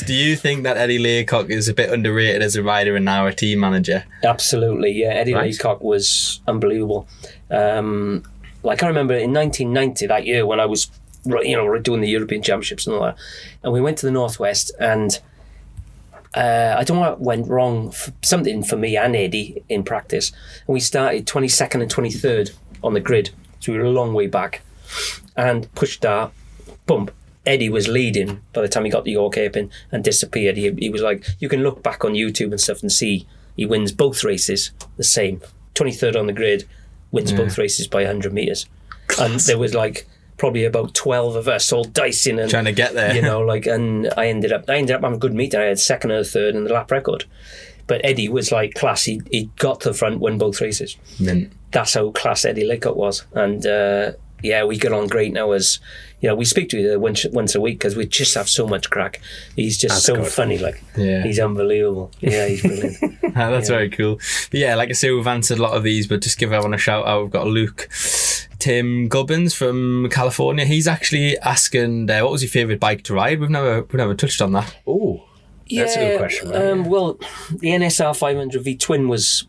do you think that Eddie Laycock is a bit underrated as a rider and now a team manager? Absolutely, yeah. Eddie Laycock was unbelievable. Like, I remember in 1990, that year, when I was doing the European Championships and all that, and we went to the Northwest, and I don't know what went wrong, something for me and Eddie in practice, and we started 22nd and 23rd on the grid, so we were a long way back, and pushed start, bump. Eddie was leading by the time he got the York hairpin and disappeared. He was like, you can look back on YouTube and stuff and see he wins both races the same. 23rd on the grid, wins both races by 100 metres. And there was like probably about 12 of us all dicing and trying to get there. And I ended up having a good meet. I had second or third in the lap record. But Eddie was like class. He got to the front, won both races. That's how class Eddie Laycock was. And we get on great now as, we speak to each other once a week because we just have so much crack. He's just funny, he's unbelievable. Yeah, he's brilliant. That's very cool. But yeah, like I say, we've answered a lot of these, but just give everyone a shout out. We've got Luke Tim Gubbins from California. He's actually asking, what was your favourite bike to ride? We've never touched on that. Oh, that's a good question. Right? Well, the NSR 500 V Twin was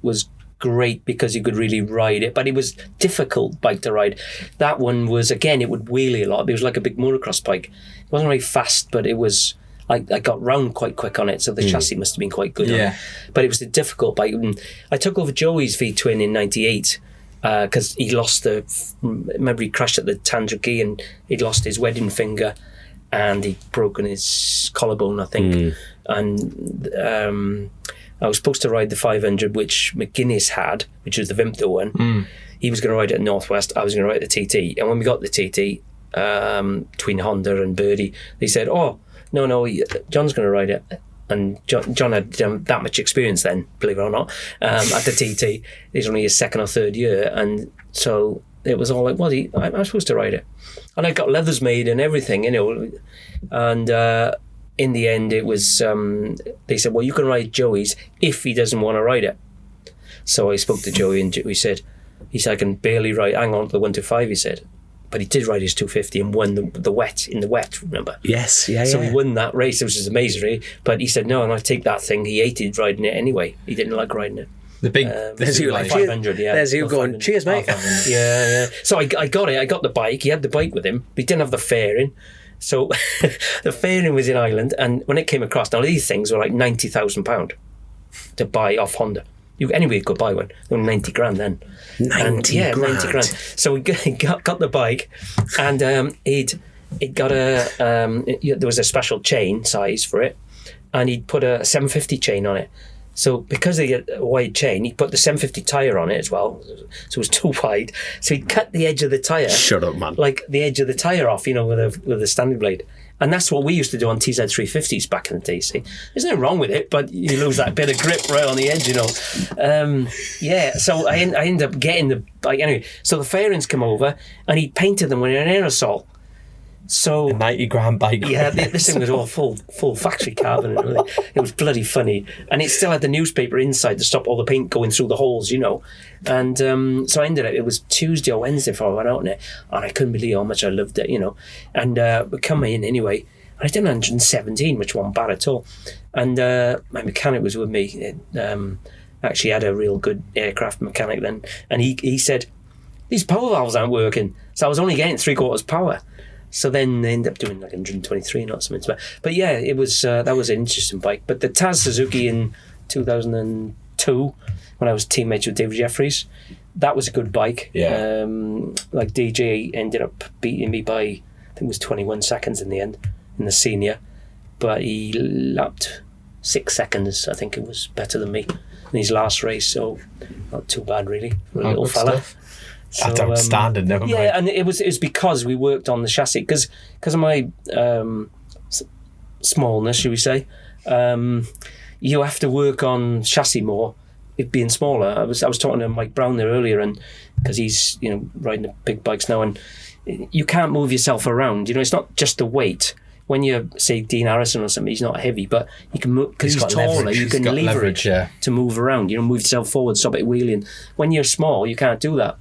great because you could really ride it, but it was difficult bike to ride. That one was, again, it would wheelie a lot. It was like a big motocross bike. It wasn't very fast, but it was, I got round quite quick on it, so the chassis must have been quite good on it. But it was a difficult bike. I took over Joey's V Twin in 98 because he lost remember he crashed at the Tandraki and he'd lost his wedding finger, and he'd broken his collarbone, I think. And I was supposed to ride the 500, which McGuinness had, which was the Vimto one. He was going to ride it at Northwest. I was going to ride the TT. And when we got the TT, between Honda and Birdie, they said, "Oh, no, John's going to ride it." And John had that much experience then, believe it or not, at the TT. He's only his second or third year. And so it was all like, well, I'm supposed to ride it. And I got leathers made and everything, you know. And in the end, it was, they said, well, you can ride Joey's if he doesn't want to ride it. So I spoke to Joey, and he said, I can barely hang on to the 125, he said. But he did ride his 250 and won the wet, remember? Yes, yeah. So he won that race, which was amazing, really. But he said, no, and I take that thing. He hated riding it anyway. He didn't like riding it. The big, there's you like 500, yeah. There's you going, cheers, mate. Yeah. So I got it. I got the bike. He had the bike with him, but he didn't have the fairing. So the fairing was in Ireland, and when it came across, now these things were like £90,000 to buy off Honda. Anybody could buy one. They were 90 grand then. 90 grand. So we got the bike, and it got there was a special chain size for it, and he'd put a 750 chain on it. So because they get a wide chain, he put the 750 tyre on it as well. So it was too wide. So he cut the edge of the tyre. Shut up, man. Like the edge of the tyre off, you know, with a standing blade. And that's what we used to do on TZ350s back in the day. See, there's nothing wrong with it, but you lose that bit of grip right on the edge, you know. So I ended up getting the bike anyway. So the fairings come over, and he painted them with an aerosol. So a 90 grand bike. Yeah, this thing was all full factory carbon. Really. It was bloody funny, and it still had the newspaper inside to stop all the paint going through the holes, you know. And so I ended up. It was Tuesday or Wednesday before I went out on it, and I couldn't believe how much I loved it, you know. And we come in anyway, and I did 117, which wasn't bad at all. And my mechanic was with me. Actually had a real good aircraft mechanic then, and he said these power valves aren't working, so I was only getting 3/4 power. So then they ended up doing like 123 knots or something. But yeah, it was that was an interesting bike. But the Taz Suzuki in 2002, when I was teammates with David Jeffries, that was a good bike. Yeah. Like DJ ended up beating me by, I think it was 21 seconds in the end, in the senior. But he lapped 6 seconds, I think it was better than me in his last race. So not too bad really for a little fella. Stuff. That's outstanding, never mind. Yeah, and it was because we worked on the chassis, because of my smallness, should we say. You have to work on chassis more, it being smaller. I was talking to Mike Brown there earlier, and because he's riding the big bikes now, and you can't move yourself around. You know, it's not just the weight. When you're, say, Dean Harrison or something, he's not heavy, but you can move, because he's taller, leverage. You can leverage to move around. You know, move yourself forward, stop it wheeling. When you're small, you can't do that.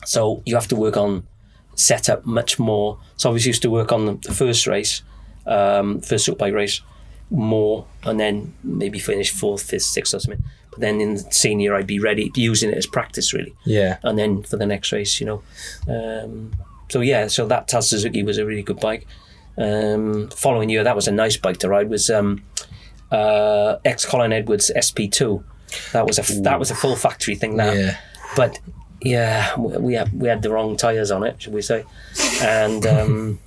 So you have to work on setup much more. So I was used to work on the first race, first superbike race, more, and then maybe finish 4th, 5th, 6th or something. But then in the senior, I'd be ready, using it as practice, really. Yeah. And then for the next race, so that Taz Suzuki was a really good bike. Following year, that was a nice bike to ride, was ex Colin Edwards SP2. That was a full factory thing, that. Yeah. But yeah, we had the wrong tyres on it, should we say? And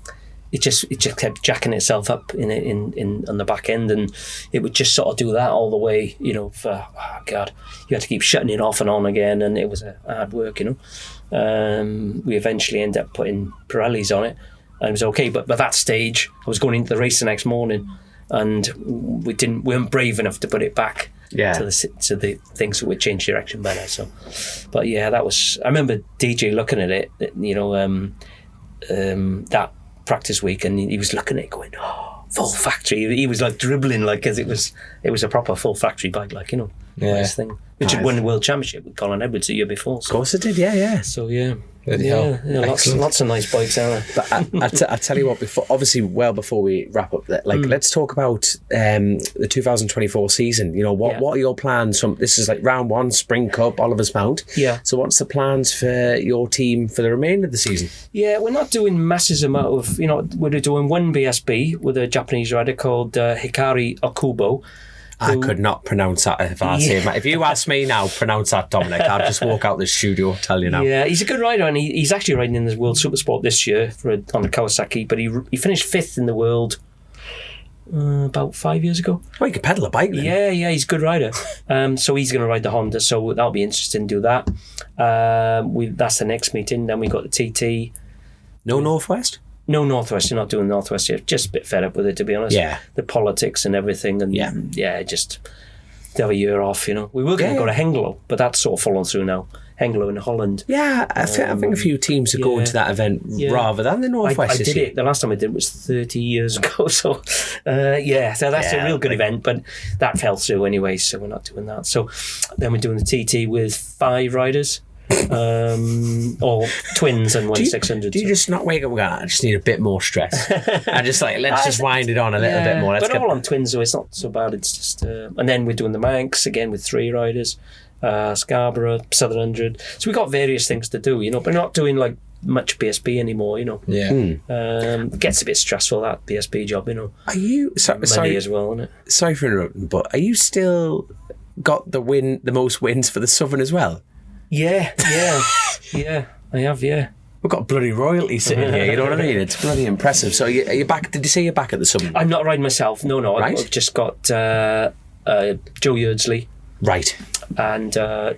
it just kept jacking itself up in on the back end, and it would just sort of do that all the way, for God, you had to keep shutting it off and on again, and it was a hard work, We eventually ended up putting Pirellis on it, and it was okay. But by that stage, I was going into the race the next morning, and we weren't brave enough to put it back to the things that would change direction better. So, but yeah, that was. I remember DJ looking at it, that practice week, and he was looking at it going, "Oh, full factory." He was like dribbling, like, because it was a proper full factory bike, like, nice thing. Which had won the world championship with Colin Edwards the year before. So. Of course it did, yeah. So lots of nice bikes out there. But I tell you what, well before we wrap up, let's talk about the 2024 season. What are your plans? This is like round 1, Spring Cup, Oliver's Mount. Yeah. So what's the plans for your team for the remainder of the season? Yeah, we're not doing masses amount of, we're doing one BSB with a Japanese rider called Hikari Okubo. I could not pronounce that if I say it. If you ask me now, pronounce that, Dominic, I'll just walk out the studio, tell you now. Yeah, he's a good rider, and he's actually riding in the World Supersport this year on the Kawasaki, but he finished 5th in the world about 5 years ago. Well, you can pedal a bike then. Yeah, he's a good rider. So he's going to ride the Honda, so that'll be interesting to do that. That's the next meeting. Then we got the TT. No Northwest? No Northwest. You're not doing Northwest yet. Just a bit fed up with it, to be honest. Yeah. The politics and everything, and just to have a year off, We were going to go to Hengelo, but that's sort of fallen through now. Hengelo in Holland. Yeah, I think a few teams are going to that event rather than the Northwest. I did it. The last time I did it was 30 years ago. So, so that's a real good event, but that fell through anyway, so we're not doing that. So then we're doing the TT with 5 riders. Or twins and 600. Do you just not wake up and go, I just need a bit more stress? I just let's just wind it on a little bit more. But all on twins, so it's not so bad. It's just, and then we're doing the Manx again with 3 riders, Scarborough, Southern 100. So we've got various things to do, but we're not doing much PSP anymore, Yeah. It gets a bit stressful, that PSP job, Are you sorry as well, isn't it? Sorry for interrupting, but are you still got the most wins for the Southern as well? Yeah, I have, yeah. We've got bloody royalty sitting here, you know what I mean? It's bloody impressive. So are you back? Did you say you're back at the Southern? I'm not riding myself. No. Right. I've just got Joe Yeardsley. Right. And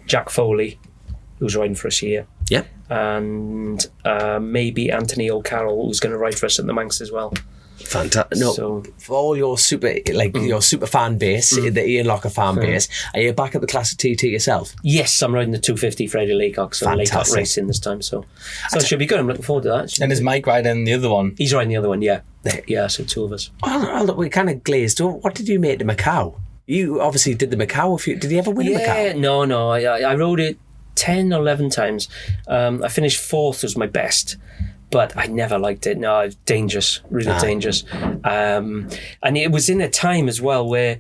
Jack Foley, who's riding for us here. Yep. And maybe Anthony O'Carroll, who's going to ride for us at the Manx as well. Fantastic. No, so, for all your your super fan base, the Ian Lougher fan base, are you back at the Classic TT yourself? Yes, I'm riding the 250 Freddie Laycock, so Laycock Racing this time. So it should be good. I'm looking forward to that. And is Mike riding the other one? He's riding the other one, yeah. Yeah, so 2 of us. Oh, we kind of glazed. What did you make the Macau? You obviously did the Macau. Did you ever win the Macau? No. I rode it 10 or 11 times. I finished 4th was my best. But I never liked it. No, it's dangerous, really dangerous. And it was in a time as well where,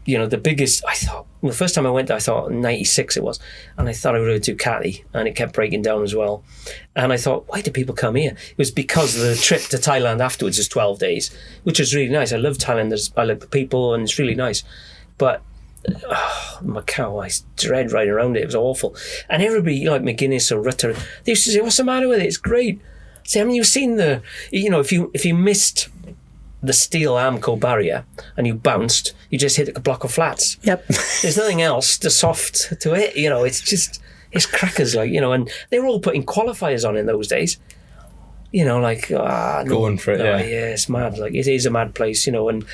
the biggest, I thought, the first time I went there, I thought 96 it was. And I thought I rode Ducati and it kept breaking down as well. And I thought, why do people come here? It was because the trip to Thailand afterwards is 12 days, which is really nice. I love Thailand. I like the people and it's really nice. But Macau, I dread riding around it. It was awful. And everybody, like McGuinness or Rutter, they used to say, what's the matter with it? It's great. See, you've seen if you missed the steel Armco barrier and you bounced, you just hit a block of flats. Yep. There's nothing else to soft to it. It's crackers, and they were all putting qualifiers on in those days. Going for it, yeah. Yeah, it's mad. It is a mad place, and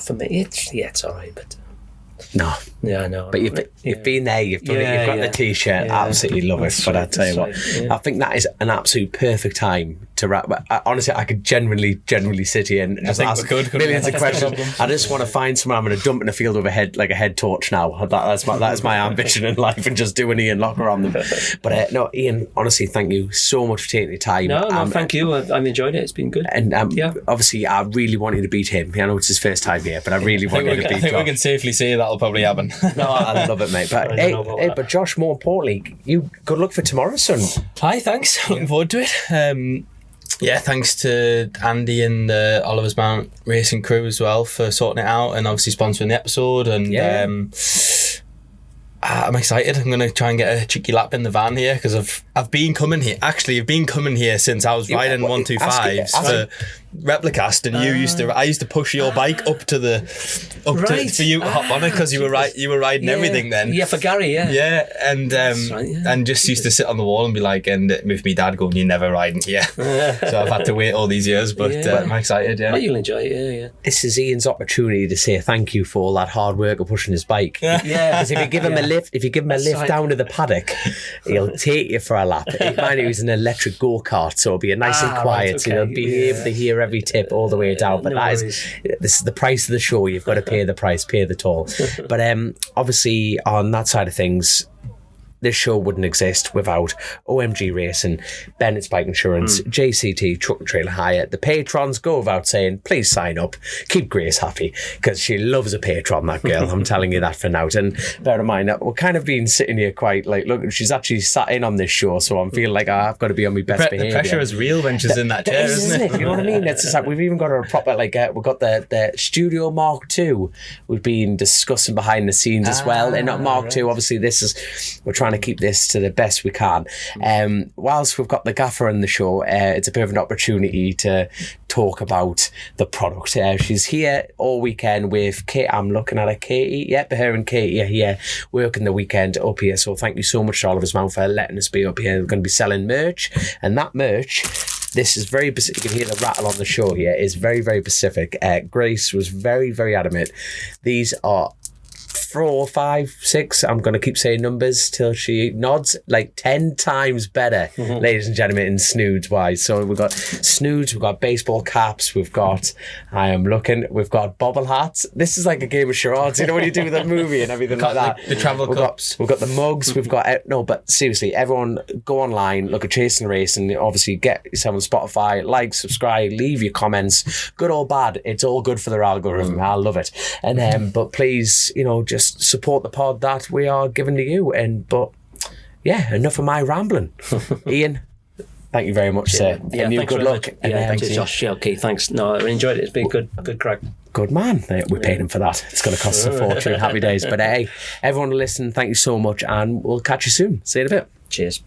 for me, it's all right, but. No. Yeah, I know. But you've been there, you've done it, you've got the T-shirt, absolutely love it. But I tell you what, I think that is an absolute perfect time to wrap. Honestly, I could genuinely sit here and just ask millions of questions. I just want to find someone I'm going to dump in a field with a head torch now. That's my ambition in life, and just do an Ian Lougher on them. But no, Ian, honestly, thank you so much for taking the time. No, thank you. I've enjoyed it. It's been good. And obviously, I really wanted to beat him. I know it's his first time here, but I really wanted to beat him. I think we can safely say that'll probably happen. No, I love it, mate. But but Josh, more importantly, good luck for tomorrow, son. Hi, thanks. Looking forward to it. Thanks to Andy and the Oliver's Mount Racing crew as well for sorting it out and obviously sponsoring the episode. And I'm excited. I'm going to try and get a cheeky lap in the van here because I've been coming here. Actually, I've been coming here since I was riding 125s for Replicast, and I used to push your bike up to for you to hop on it because you were riding everything then. Yeah, for Gary, yeah. Yeah, and just used to sit on the wall and be like, and with me dad going, you're never riding here. So I've had to wait all these years, but I'm excited. Yeah, well, you'll enjoy it. Yeah. This is Ian's opportunity to say thank you for all that hard work of pushing his bike. Yeah, because if you give him a lift, down to the paddock, he'll take you for a lap. Mine was an electric go-kart, so it'll be nice and quiet. Right, okay. Be able to hear every tip all the way down. But this is the price of the show. You've got to pay the price, pay the toll. But obviously on that side of things, this show wouldn't exist without OMG Racing, Bennetts Bike Insurance, JCT Truck and Trailer Hire. The patrons go without saying, please sign up. Keep Grace happy, because she loves a patron, that girl. I'm telling you that for now. And bear in mind that we're kind of been sitting here quite like, look, she's actually sat in on this show, so I'm feeling like I've got to be on my best behaviour. The pressure is real when she's in that chair, isn't it? You know what I mean? It's just like we've even got a proper, like, we've got the Studio Mark II. We've been discussing behind the scenes as well. And not Mark II, obviously, we're trying to keep this to the best we can. Whilst we've got the gaffer in the show, it's a bit of an opportunity to talk about the product. She's here all weekend with Kate. I'm looking at her, Katie. Yep, her and Katie are here working the weekend up here. So thank you so much to Oliver's Mount for letting us be up here. We're going to be selling merch, and that merch, this is very specific. You can hear the rattle on the show here, is very, very specific. Grace was very, very adamant. These are 4, 5, 6, I'm going to keep saying numbers till she nods, like 10 times better, ladies and gentlemen, in snoods wise. So we've got snoods, we've got baseball caps, we've got bobble hats. This is like a game of charades, you know, when you do the movie and everything like that. The travel cups. We've got the mugs, we've got, no, but seriously, everyone go online, look at Chasin the Racin, obviously get yourself on Spotify, like, subscribe, leave your comments, good or bad, it's all good for their algorithm. I love it. And but please, you know, just support the pod that we are giving to you. But yeah, enough of my rambling. Ian, thank you very much, sir. Yeah, and you, thanks good very luck. much. Yeah, thanks, Josh. Yeah, okay, thanks. No, I enjoyed it. It's been good crack. Good man. We paid him for that. It's going to cost us a fortune. Happy days. But hey, everyone listen, thank you so much, and we'll catch you soon. See you in a bit. Cheers.